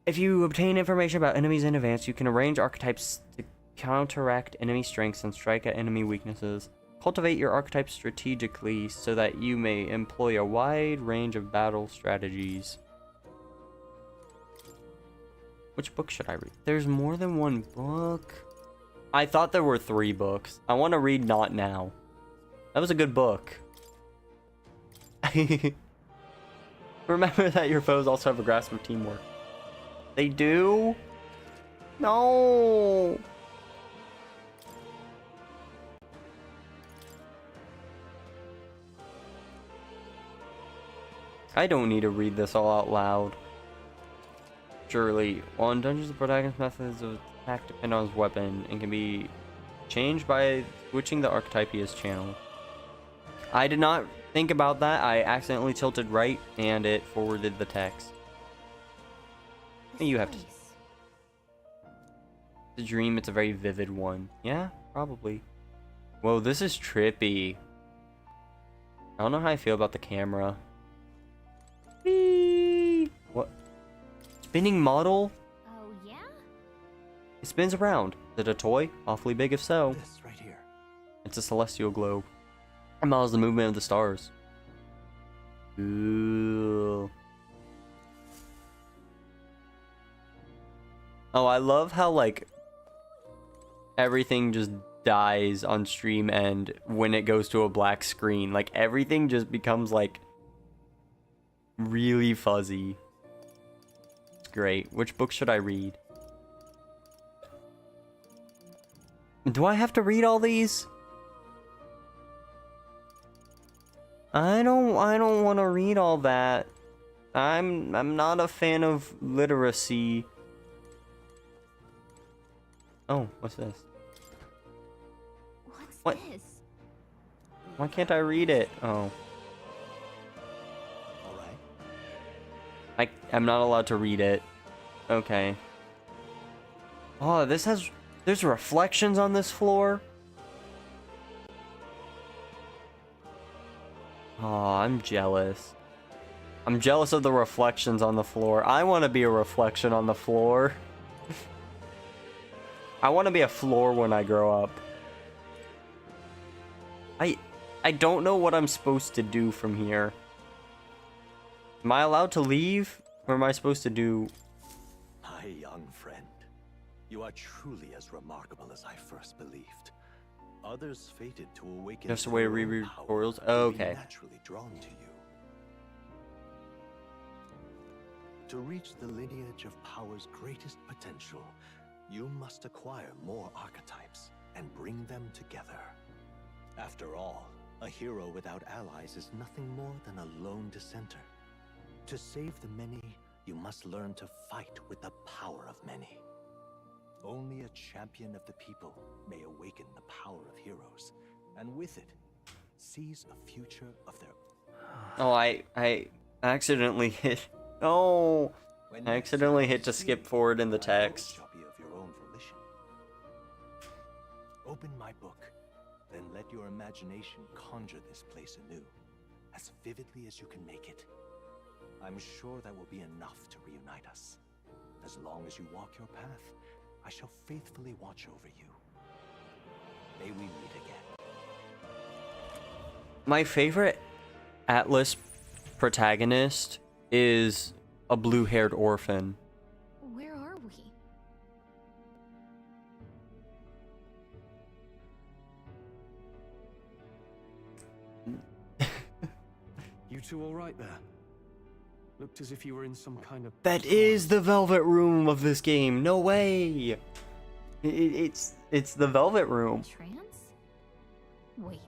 If you obtain information about enemies in advance, you can arrange archetypes to counteract enemy strengths and strike at enemy weaknesses. Cultivate your archetypes strategically so that you may employ a wide range of battle strategies. Which book should I read? There's more than one book. I thought there were 3 books. I want to read Not Now. That was a good book. Remember that your foes also have a grasp of teamwork. They do? No! I don't need to read this all out loud. Surely, while in Dungeons, the protagonist's methods of attack depend on his weapon and can be changed by switching the archetype he has channeled. I did not think about that. I accidentally tilted right and it forwarded the text. You have to. The dream, it's a very vivid one. Yeah, probably. Whoa, this is trippy. I don't know how I feel about the camera. Whee! What? Spinning model? Oh, yeah? It spins around. Is it a toy? Awfully big if so. This right here. It's a celestial globe. It models the movement of the stars. Ooh. Oh, I love how, like, everything just dies on stream end when it goes to a black screen. Like, everything just becomes, like, really fuzzy. It's great. Which book should I read? Do I have to read all these? I don't want to read all that. I'm not a fan of literacy. Oh, what's this? What's this? Why can't I read it? Oh. I'm not allowed to read it. Okay. Oh, there's reflections on this floor? Oh, I'm jealous. I'm jealous of the reflections on the floor. I want to be a reflection on the floor. I want to be a floor when I grow up. I don't know what I'm supposed to do from here. Am I allowed to leave? Or am I supposed to do... My young friend, you are truly as remarkable as I first believed. Others fated to awaken Just a way to read tutorials? Oh, okay. Naturally drawn to you. To reach the lineage of power's greatest potential, you must acquire more archetypes and bring them together. After all, a hero without allies is nothing more than a lone dissenter. To save the many, you must learn to fight with the power of many. Only a champion of the people may awaken the power of heroes, and with it, seize a future of their... Oh, I accidentally hit... Oh! I accidentally hit to skip forward in the text. Shall be of your own volition. Open my book, then let your imagination conjure this place anew, as vividly as you can make it. I'm sure that will be enough to reunite us. As long as you walk your path, I shall faithfully watch over you. May we meet again. My favorite Atlus protagonist is a blue-haired orphan. Where are we? You two all right there? Looked as if you were in some kind of... That is the Velvet Room of this game. No way. It's the Velvet Room. Trance? Wait.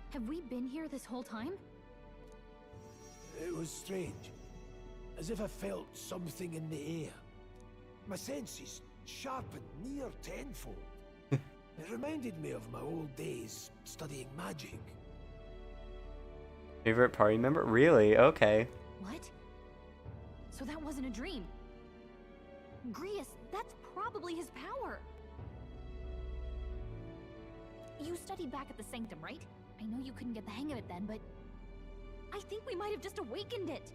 Have we been here this whole time? It was strange. As if I felt something in the air. My senses sharpened near tenfold. It reminded me of my old days studying magic. Favorite party member? Really? Okay. What? So that wasn't a dream. Grius, that's probably his power. You studied back at the Sanctum, right? I know you couldn't get the hang of it then, but I think we might have just awakened it.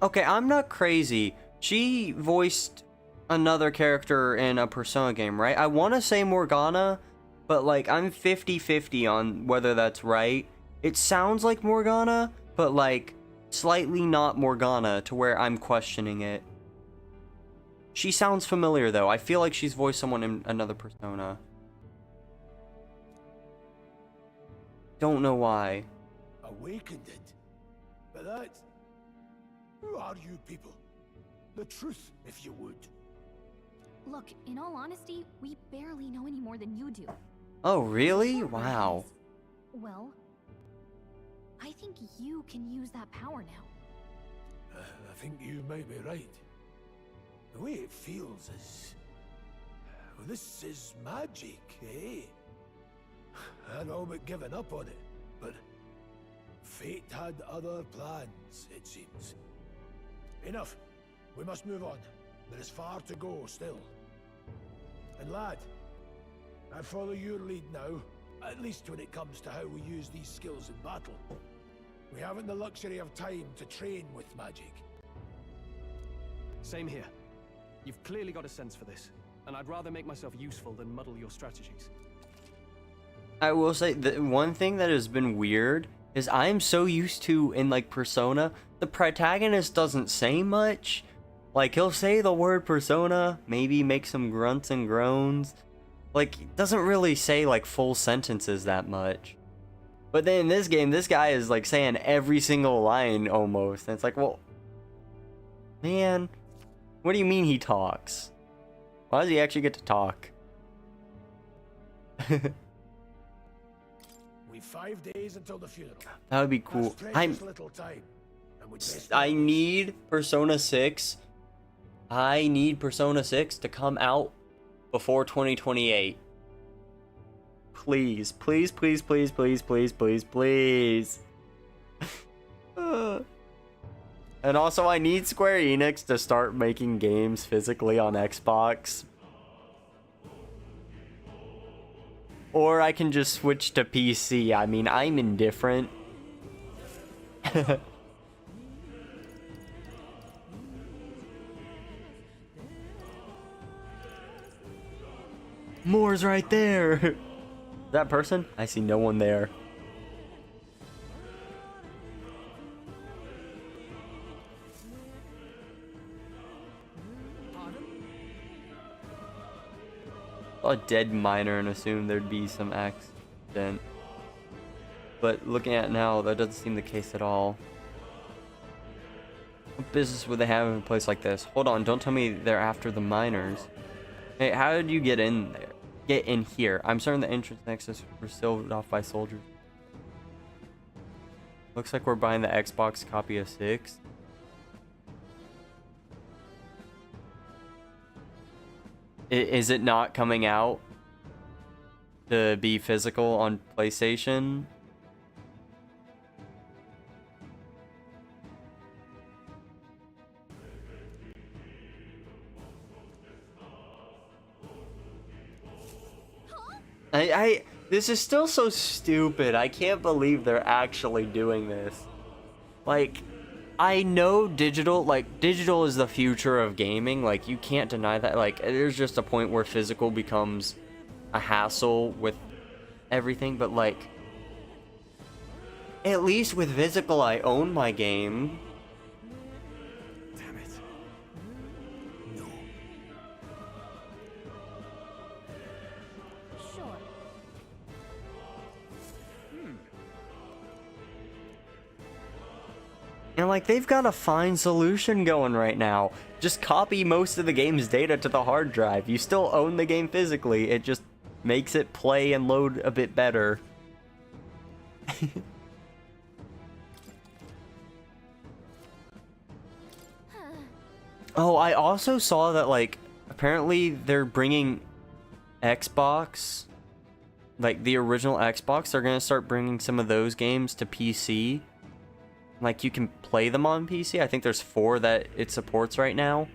Okay, I'm not crazy. She voiced another character in a Persona game, right? I want to say Morgana, but like I'm 50-50 on whether that's right. It sounds like Morgana, but like slightly not Morgana to where I'm questioning it. She sounds familiar though. I feel like she's voiced someone in another Persona. Don't know why. awakened it. But that... Who are you people? The truth, if you would. Look, in all honesty, we barely know any more than you do. Oh, really? Wow. Well, I think you can use that power now. I think you might be right. The way it feels is... Well, this is magic, eh? I'd all but given up on it, but... Fate had other plans, it seems. Enough. We must move on. There is far to go still. And lad, I follow your lead now, at least when it comes to how we use these skills in battle. We haven't the luxury of time to train with magic. Same here. You've clearly got a sense for this, and I'd rather make myself useful than muddle your strategies. I will say, the one thing that has been weird is I'm so used to, in like Persona, the protagonist doesn't say much. Like, he'll say the word persona, maybe make some grunts and groans. Like, doesn't really say like full sentences that much. But then in this game, this guy is like saying every single line almost. And it's like, well, man, what do you mean he talks? Why does he actually get to talk? We've 5 days until the funeral. That would be cool. Little time, I need Persona 6. I need Persona 6 to come out before 2028. Please, please, please, please, please, please, please, please. And also, I need Square Enix to start making games physically on Xbox. Or I can just switch to PC. I mean, I'm indifferent. Moore's right there. That person? I see no one there. A dead miner and assume there'd be some accident. But looking at it now, that doesn't seem the case at all. What business would they have in a place like this? Hold on, don't tell me they're after the miners. Hey, how did you get in there? Get in here. I'm certain the entrance nexus were sealed off by soldiers. Looks like we're buying the Xbox copy of 6. Is it not coming out to be physical on PlayStation? This is still so stupid. I can't believe they're actually doing this. Like, I know digital is the future of gaming. Like, you can't deny that. Like, there's just a point where physical becomes a hassle with everything. But, like, at least with physical, I own my game. Damn it. No. Sure. And like, they've got a fine solution going right now. Just copy most of the game's data to the hard drive. You still own the game physically. It just makes it play and load a bit better. Oh, I also saw that, like, apparently they're bringing Xbox, like the original Xbox, they're gonna start bringing some of those games to PC. Like, you can play them on PC. I think there's 4 that it supports right now.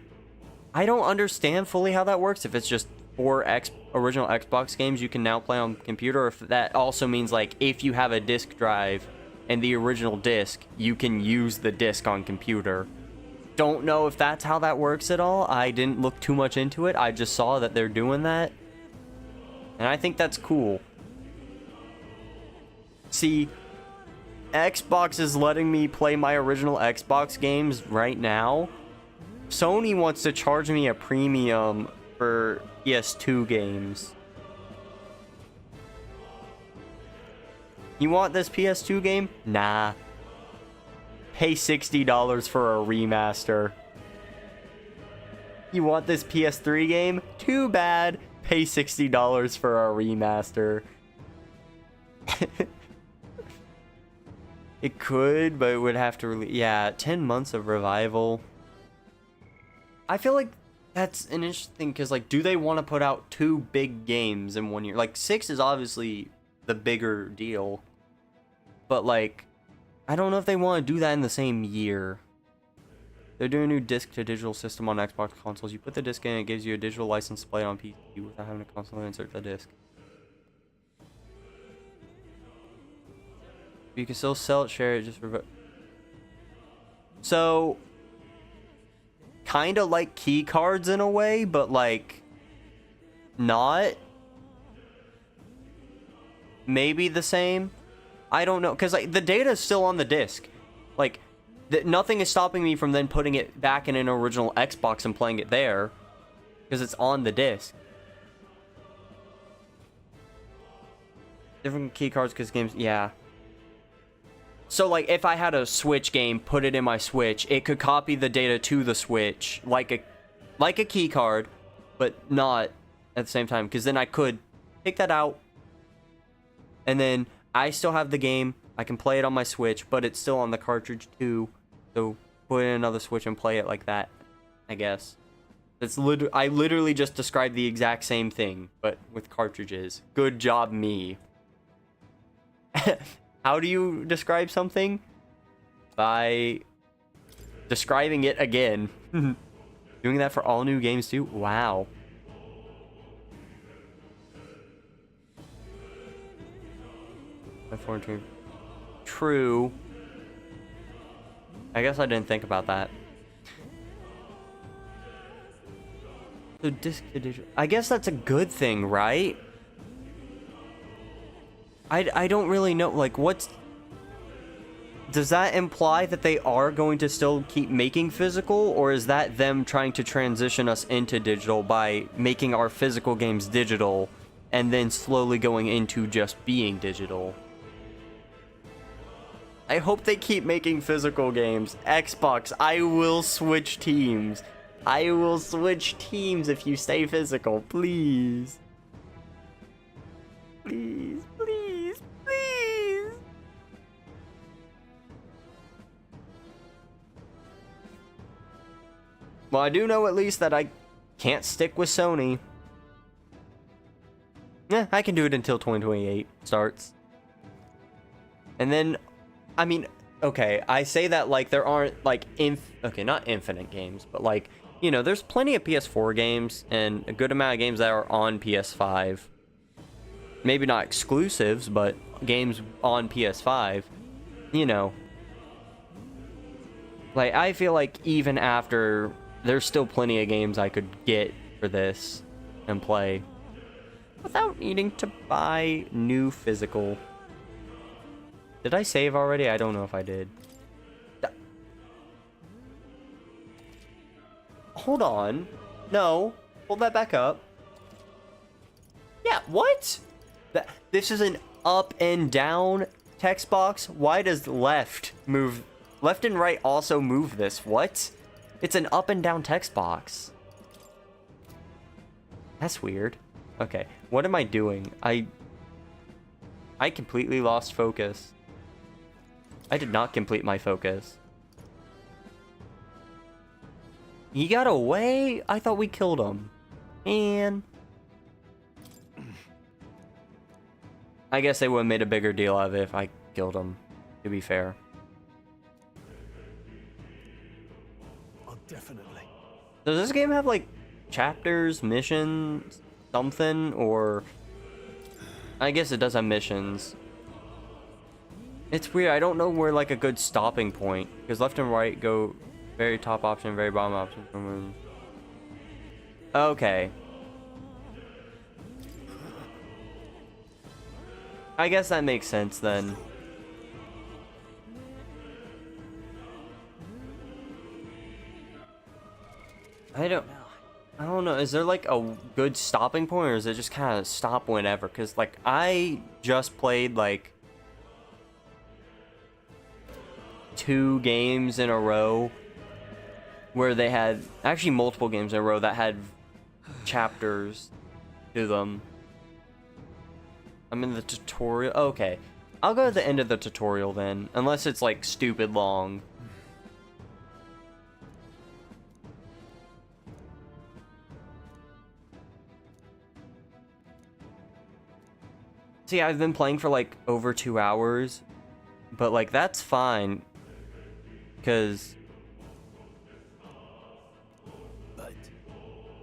I don't understand fully how that works. If it's just 4 original Xbox games you can now play on computer, or if that also means, like, if you have a disk drive and the original disc, you can use the disc on computer. Don't know if that's how that works at all. I didn't look too much into it. I just saw that they're doing that. And I think that's cool. See, Xbox is letting me play my original Xbox games right now. Sony wants to charge me a premium for PS2 games. You want this PS2 game? Nah. Pay $60 for a remaster. You want this PS3 game? Too bad. Pay $60 for a remaster. It could, but it would have to release. Yeah, 10 months of revival. I feel like that's an interesting, because, like, do they want to put out 2 big games in 1 year? Like, 6 is obviously the bigger deal. But, like, I don't know if they want to do that in the same year. They're doing a new disc-to-digital system on Xbox consoles. You put the disc in, it gives you a digital license to play it on PC without having to constantly insert the disc. You can still sell it, share it, just so kind of like key cards in a way, but like not maybe the same. I don't know, because like the data is still on the disc. Like nothing is stopping me from then putting it back in an original Xbox and playing it there because it's on the disc. Different key cards because games, yeah. So, like, if I had a Switch game, put it in my Switch, it could copy the data to the Switch, like a key card, but not at the same time, because then I could take that out, and then I still have the game, I can play it on my Switch, but it's still on the cartridge too, so put in another Switch and play it like that, I guess. I literally just described the exact same thing, but with cartridges. Good job, me. How do you describe something? By describing it again. Doing that for all new games too? Wow. True. I guess I didn't think about that. So disc to digital. I guess that's a good thing, right? I don't really know, like, does that imply that they are going to still keep making physical, or is that them trying to transition us into digital by making our physical games digital and then slowly going into just being digital? I hope they keep making physical games. Xbox, I will switch teams. I will switch teams if you stay physical, please. Please, please, please. Well, I do know at least that I can't stick with Sony. Yeah, I can do it until 2028 starts. And then, I mean, okay, I say that like there aren't like okay, not infinite games, but like, you know, there's plenty of PS4 games and a good amount of games that are on PS5. Maybe not exclusives, but games on PS5, you know. Like, I feel like even after, there's still plenty of games I could get for this and play without needing to buy new physical. Did I save already? I don't know if I did. Hold on. No. Hold that back up. Yeah, what? This is an up and down text box? Why does left move? Left and right also move this. What? It's an up and down text box. That's weird. Okay, what am I doing? I completely lost focus. I did not complete my focus. He got away? I thought we killed him. Man. I guess they would have made a bigger deal out of it if I killed him, to be fair. Oh, definitely. Does this game have, like, chapters, missions, something, or... I guess it does have missions. It's weird, I don't know where, like, a good stopping point, because left and right go very top option, very bottom option. Okay. I guess that makes sense then. I don't know. Is there like a good stopping point, or is it just kind of stop whenever? Because like I just played like 2 games in a row where they had, actually multiple games in a row that had chapters to them. I'm in the tutorial. Okay. I'll go to the end of the tutorial then, unless it's like stupid long. See, I've been playing for like over 2 hours, but like that's fine, because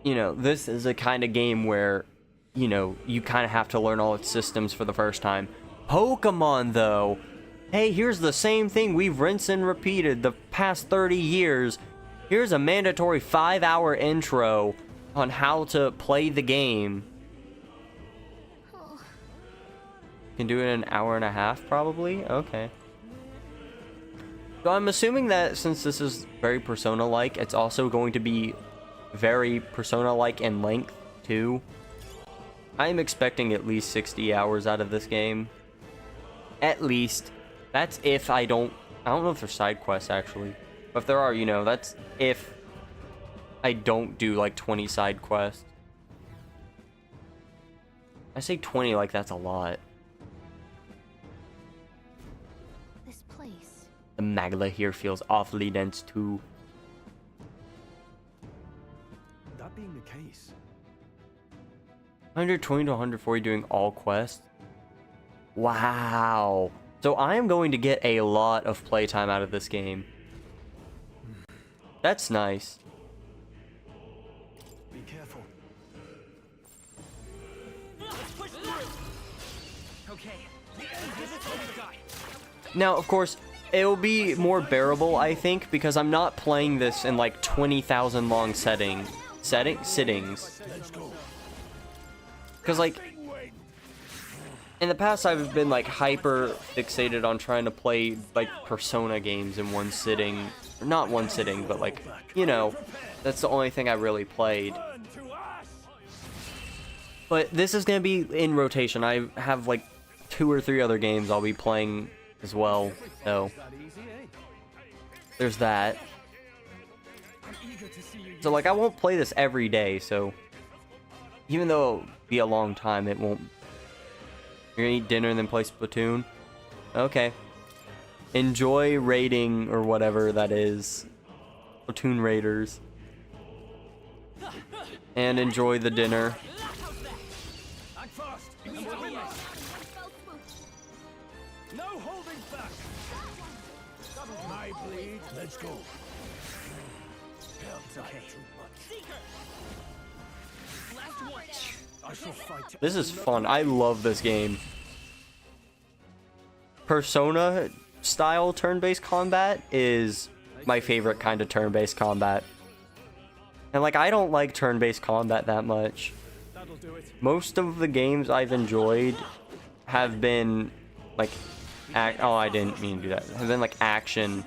you know, this is a kind of game where, you know, you kind of have to learn all its systems for the first time. Pokemon, though, hey, here's the same thing we've rinsed and repeated the past 30 years. Here's a mandatory 5-hour intro on how to play the game. Can do it in an hour and a half, probably? Okay. So I'm assuming that since this is very Persona-like, it's also going to be very Persona-like in length, too. I am expecting at least 60 hours out of this game. At least. That's if I don't know if there's side quests, actually. But if there are, you know, that's if I don't do, like, 20 side quests. I say 20 like that's a lot. The magla here feels awfully dense too. That being the case, 120 to 140 doing all quests. Wow. So I am going to get a lot of playtime out of this game. That's nice. be careful. Okay, give it all you got. Now, of course, it'll be more bearable, I think, because I'm not playing this in like 20,000 long sittings. Because like, in the past I've been like hyper fixated on trying to play like Persona games in one sitting. Not one sitting, but like, you know, that's the only thing I really played. But this is going to be in rotation. I have like 2 or 3 other games I'll be playing as well, so there's that. So like I won't play this every day, so even though it'll be a long time, it won't. You're gonna eat dinner and then play Splatoon? Okay. Enjoy raiding or whatever that is. Splatoon Raiders. And enjoy the dinner. No holding back. My bleed. Let's go. It's okay. I shall fight. This is fun. I love this game. Persona style turn-based combat is my favorite kind of turn-based combat. And like, I don't like turn-based combat that much. Most of the games I've enjoyed have been like oh, I didn't mean to do that. Have been like action.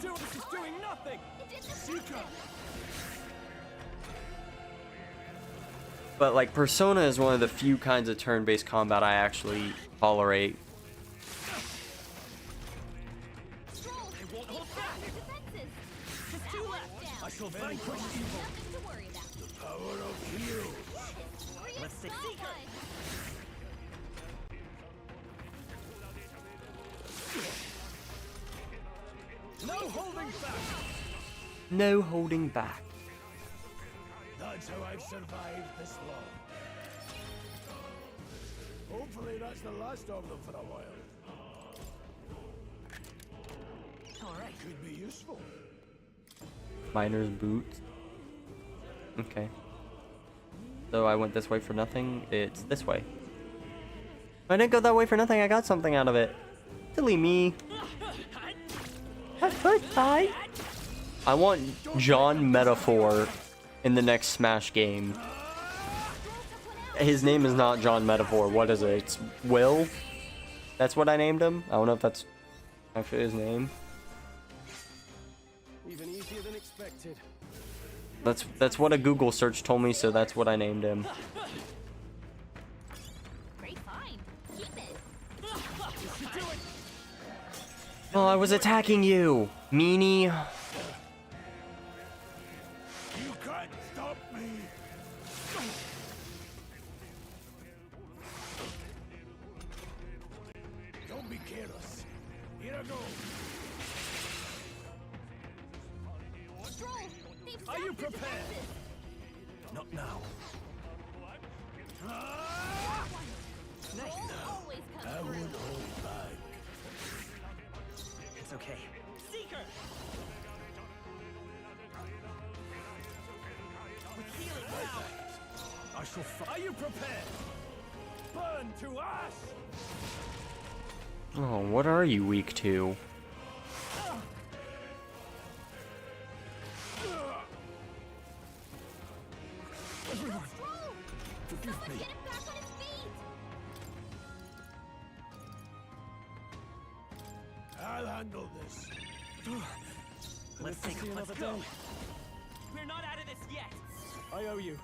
But like Persona is one of the few kinds of turn-based combat I actually tolerate. I shall vanquish evil. The power of heroes. Let's see. No holding back. No holding back. That's how I've survived this long. Hopefully that's the last of them for a while. All right. Could be useful. Miner's boots. Okay. So I went this way for nothing. It's this way. I didn't go that way for nothing. I got something out of it. Silly me. Bye. I want John Metaphor in the next Smash game. His name is not John Metaphor. What is it? It's Will? That's what I named him? I don't know if that's actually his name. Even easier than expected. That's what a Google search told me, so that's what I named him. Great find. Keep it. Oh, I was attacking you! Meanie. You can't stop me! Don't be careless. Here I go. Stroll, they've Are you sapped your prepared? defenses. Not now. Stroll always comes I through. won't hold back. It's okay. Seeker! With healing power! I shall Are you prepared? Burn to ash! Oh, what are you weak to? Everyone, Stroll! forgive Someone me. get him back on his feet! I'll handle this. Let's Live to take see a let's another go. day. We're not out of this yet. I owe you.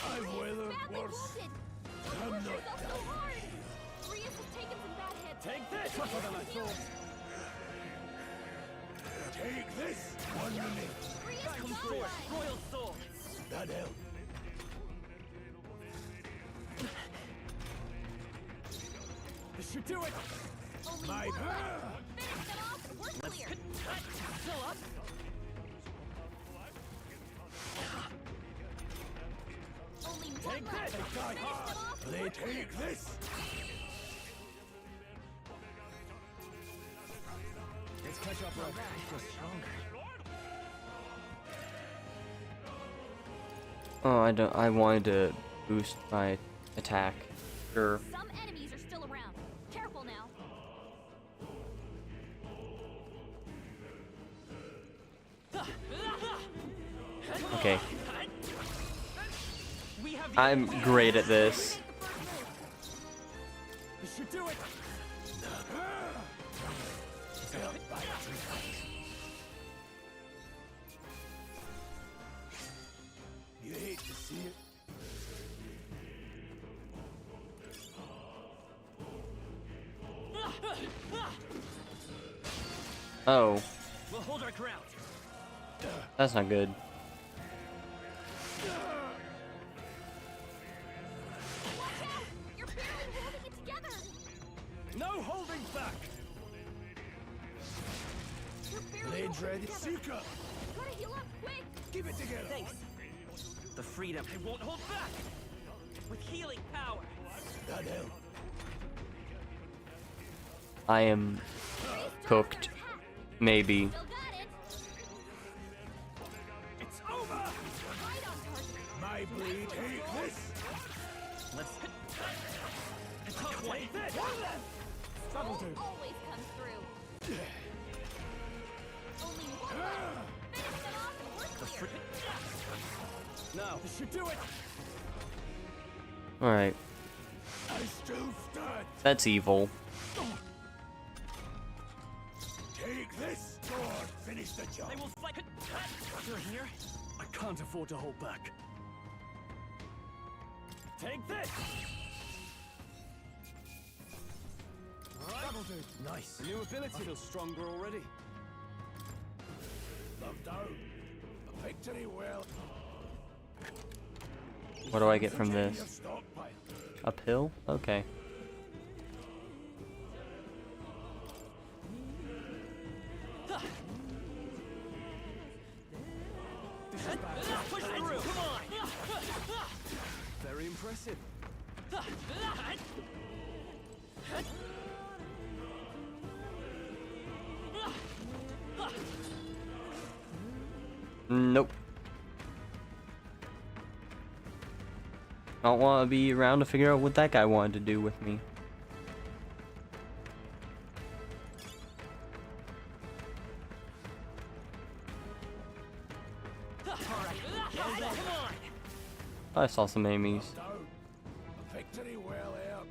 I've weathered Badly worse. wounded! I'm Don't push not yourself so hard! Rias has taken some bad hits. Take this! Tougher than I thought. Take this! 1 minute. Rias Come got forth, one. Royal Sword. That helped. This should do it! Only My one left. Finish them off and we're Let's clear. Still up. Only one left. They die Finish them hard. off and They we're clear. take this! Let's catch up, Rob. Feel stronger. Oh, I wanted to boost my attack. Sure. Some enemies are still around. Careful now. Okay. We have the I'm great at this. This should do it! You hate to see it. Oh, We'll hold our ground. that's not good. Watch out! You're barely holding it together. No holding back! You're barely Blades holding ready. it together. Seeker! Gotta heal up quick. Keep it together. Thanks. The freedom I won't hold back. With healing power. That helped. I am cooked. Maybe. Still got it. It's over! Right on target. My blade. Take this! Let's a tough one. That'll Stroll do. always comes through. Only one left. Finish them off and we're clear. Now, this should do it! Alright. I still stand. That's evil. Take this! Sword, finish the job. They will fight. You're here. I can't afford to hold back. Take this! That'll do. Nice. New ability. I feel stronger already. Loved out. A victory well. What do I get from Your this? stockpile. A pill? Okay. Push through. Come on. Very impressive. Nope. Don't want to be around to figure out what that guy wanted to do with me. I saw some enemies. Loved out. A victory well earned.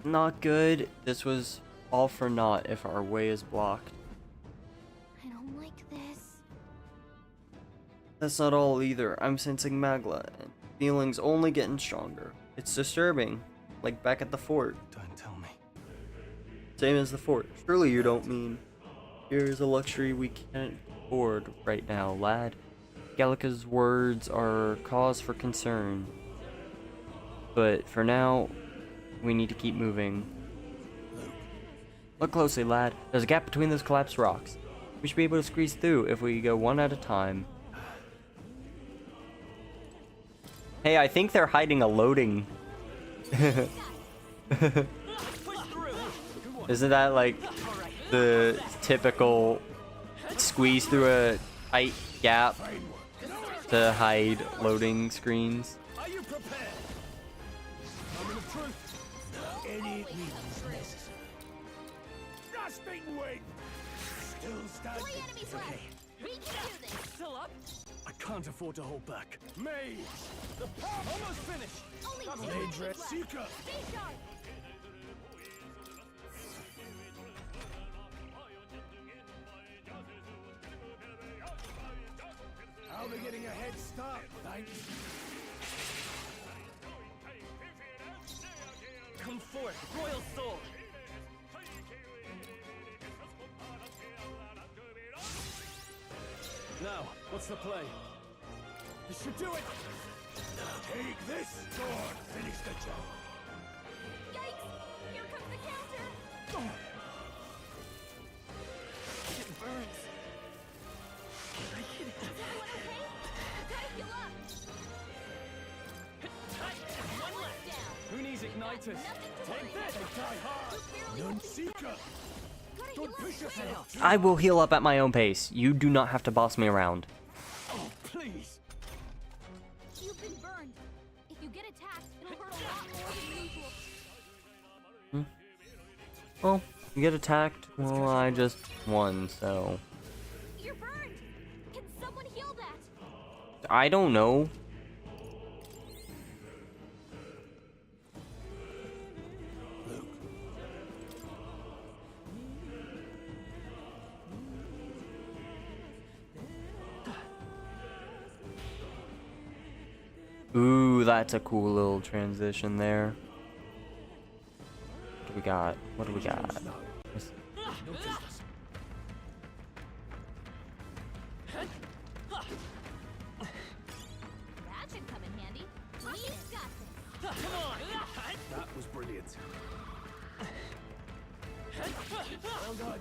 Not good. This was all for naught if our way is blocked. I don't like this. That's not all either. I'm sensing Magla, and feelings only getting stronger. It's disturbing, like back at the fort. Don't tell me. Same as the fort. Surely you don't mean here's a luxury we can't afford right now, lad. Gallica's words are cause for concern. But for now, we need to keep moving. Look closely, lad. There's a gap between those collapsed rocks. We should be able to squeeze through if we go one at a time. Hey, I think they're hiding a loading. Isn't that like the typical squeeze through a tight gap to hide loading screens? Are you prepared? Moment of truth. Any means necessary. Grasping wing. Still standing. 3 enemies left. We can do this. Still up? I can't afford to hold back. Mage. The path almost finished. Only 2 Mage enemies red left. seeker. Stay sharp. I'll be getting a head start, thanks. Come forth, royal soul. Now, what's the play? This should do it. Take this sword. Finish the job. Yikes! Here comes the counter. It burns. Is everyone okay? I'm trying to heal up. One left down. Who needs igniters? Take this. Die hard. None seeker. Don't push yourself. I will heal up at my own pace. You do not have to boss me around. Oh, please. You've been burned. If you get attacked, it'll hurt a lot more than usual. Well, you get attacked. Well, I just won, so... You're burned. Can someone heal that? I don't know. Ooh, that's a cool little transition there. What do we got? What do we got? That should come in handy. We've got this. Come on! That was brilliant. Well done.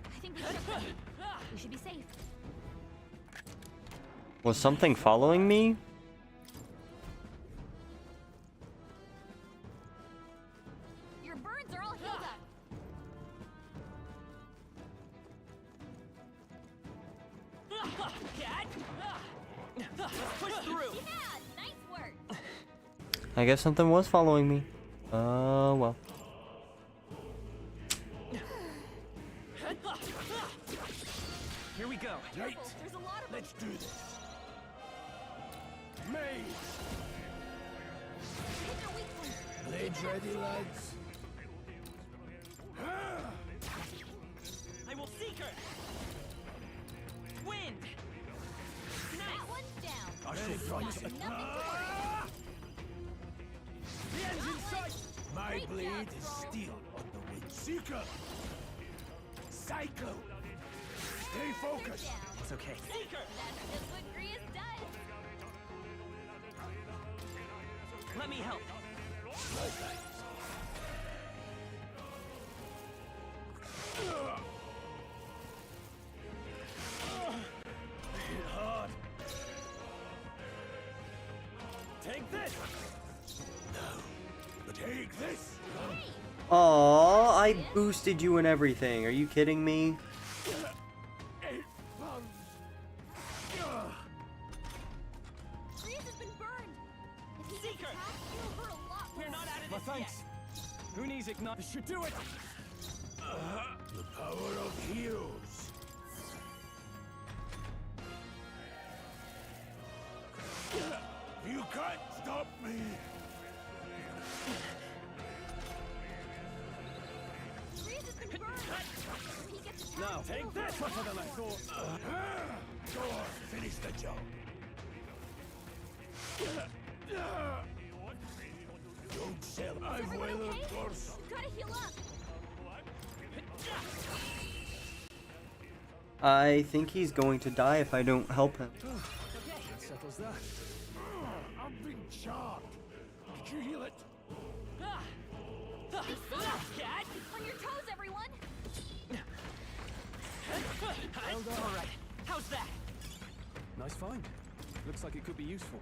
I think we should. We should be safe. Was something following me? Your burns are all healed up. Push through. Yeah, nice work. I guess something was following me. Oh, well. Here we go. Right. There's a lot of Let's do this. Mage. Hit their weak points. Blades ready, lads. I will seek her. Wind. That one's down. I shall try Nothing to... to worry. The end's in sight. My Great blade job, is Soul. steel on the wind. Seeker. Cyclone. Stay focused. Down. It's okay. That's just what Gria's does. Let me help. Hit hard. Take this! No, but take this. Aw, I boosted you and everything. Are you kidding me? It runs. Gria's has been burned. If he gets Seeker. attacked, it'll hurt a lot more. We're not out of My this thanks. Who needs ignite? This should do it. The power of heroes. You can't stop me. harder than I thought. Go on, finish the job. Don't sell. I've weathered worse. Gotta heal up. I think he's going to die if I don't help him. That settles that. I'm being charged. Did you heal it? On your toes, everyone. All right. How's that? Nice find. Looks like it could be useful.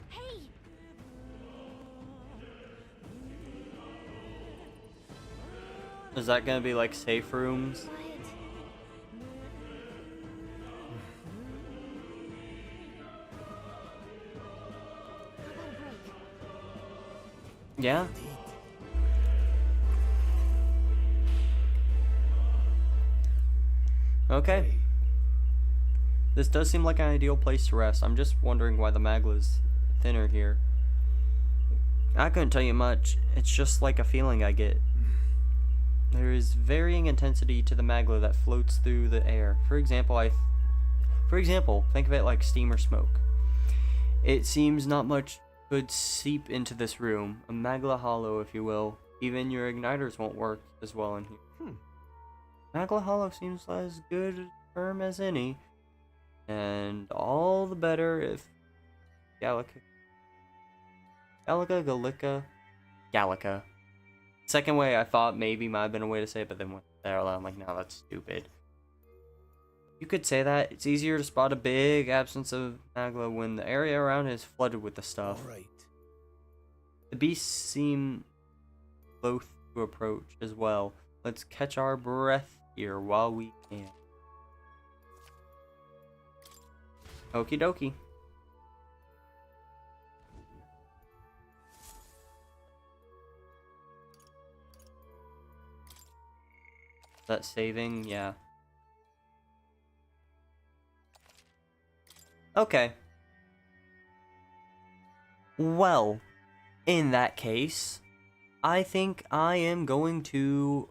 Hey. Is that gonna be like safe rooms? Yeah. Okay. This does seem like an ideal place to rest. I'm just wondering why the Magla's thinner here. I couldn't tell you much. It's just like a feeling I get. There is varying intensity to the Magla that floats through the air. For example, think of it like steam or smoke. It seems not much could seep into this room. A Magla hollow, if you will. Even your igniters won't work as well in here. Magla hollow seems as good a term as any. And all the better if Gallica. Second way I thought maybe might have been a way to say it, but then went there, I'm like, no, that's stupid. You could say that. It's easier to spot a big absence of Magla when the area around it is flooded with the stuff. Right. The beasts seem loath to approach as well. Let's catch our breath here while we can. Okie dokie. That saving? Yeah. Okay. Well, in that case, I think I am going to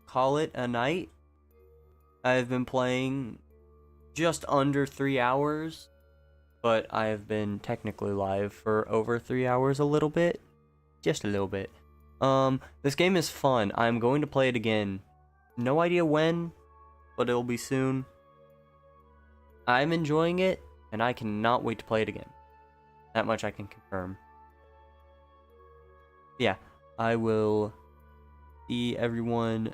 call it a night. I've been playing just under 3 hours, but I have been technically live for over 3 hours a little bit. Just a little bit. This game is fun. I'm going to play it again. No idea when, but it'll be soon. I'm enjoying it, and I cannot wait to play it again. That much I can confirm. Yeah, I will see everyone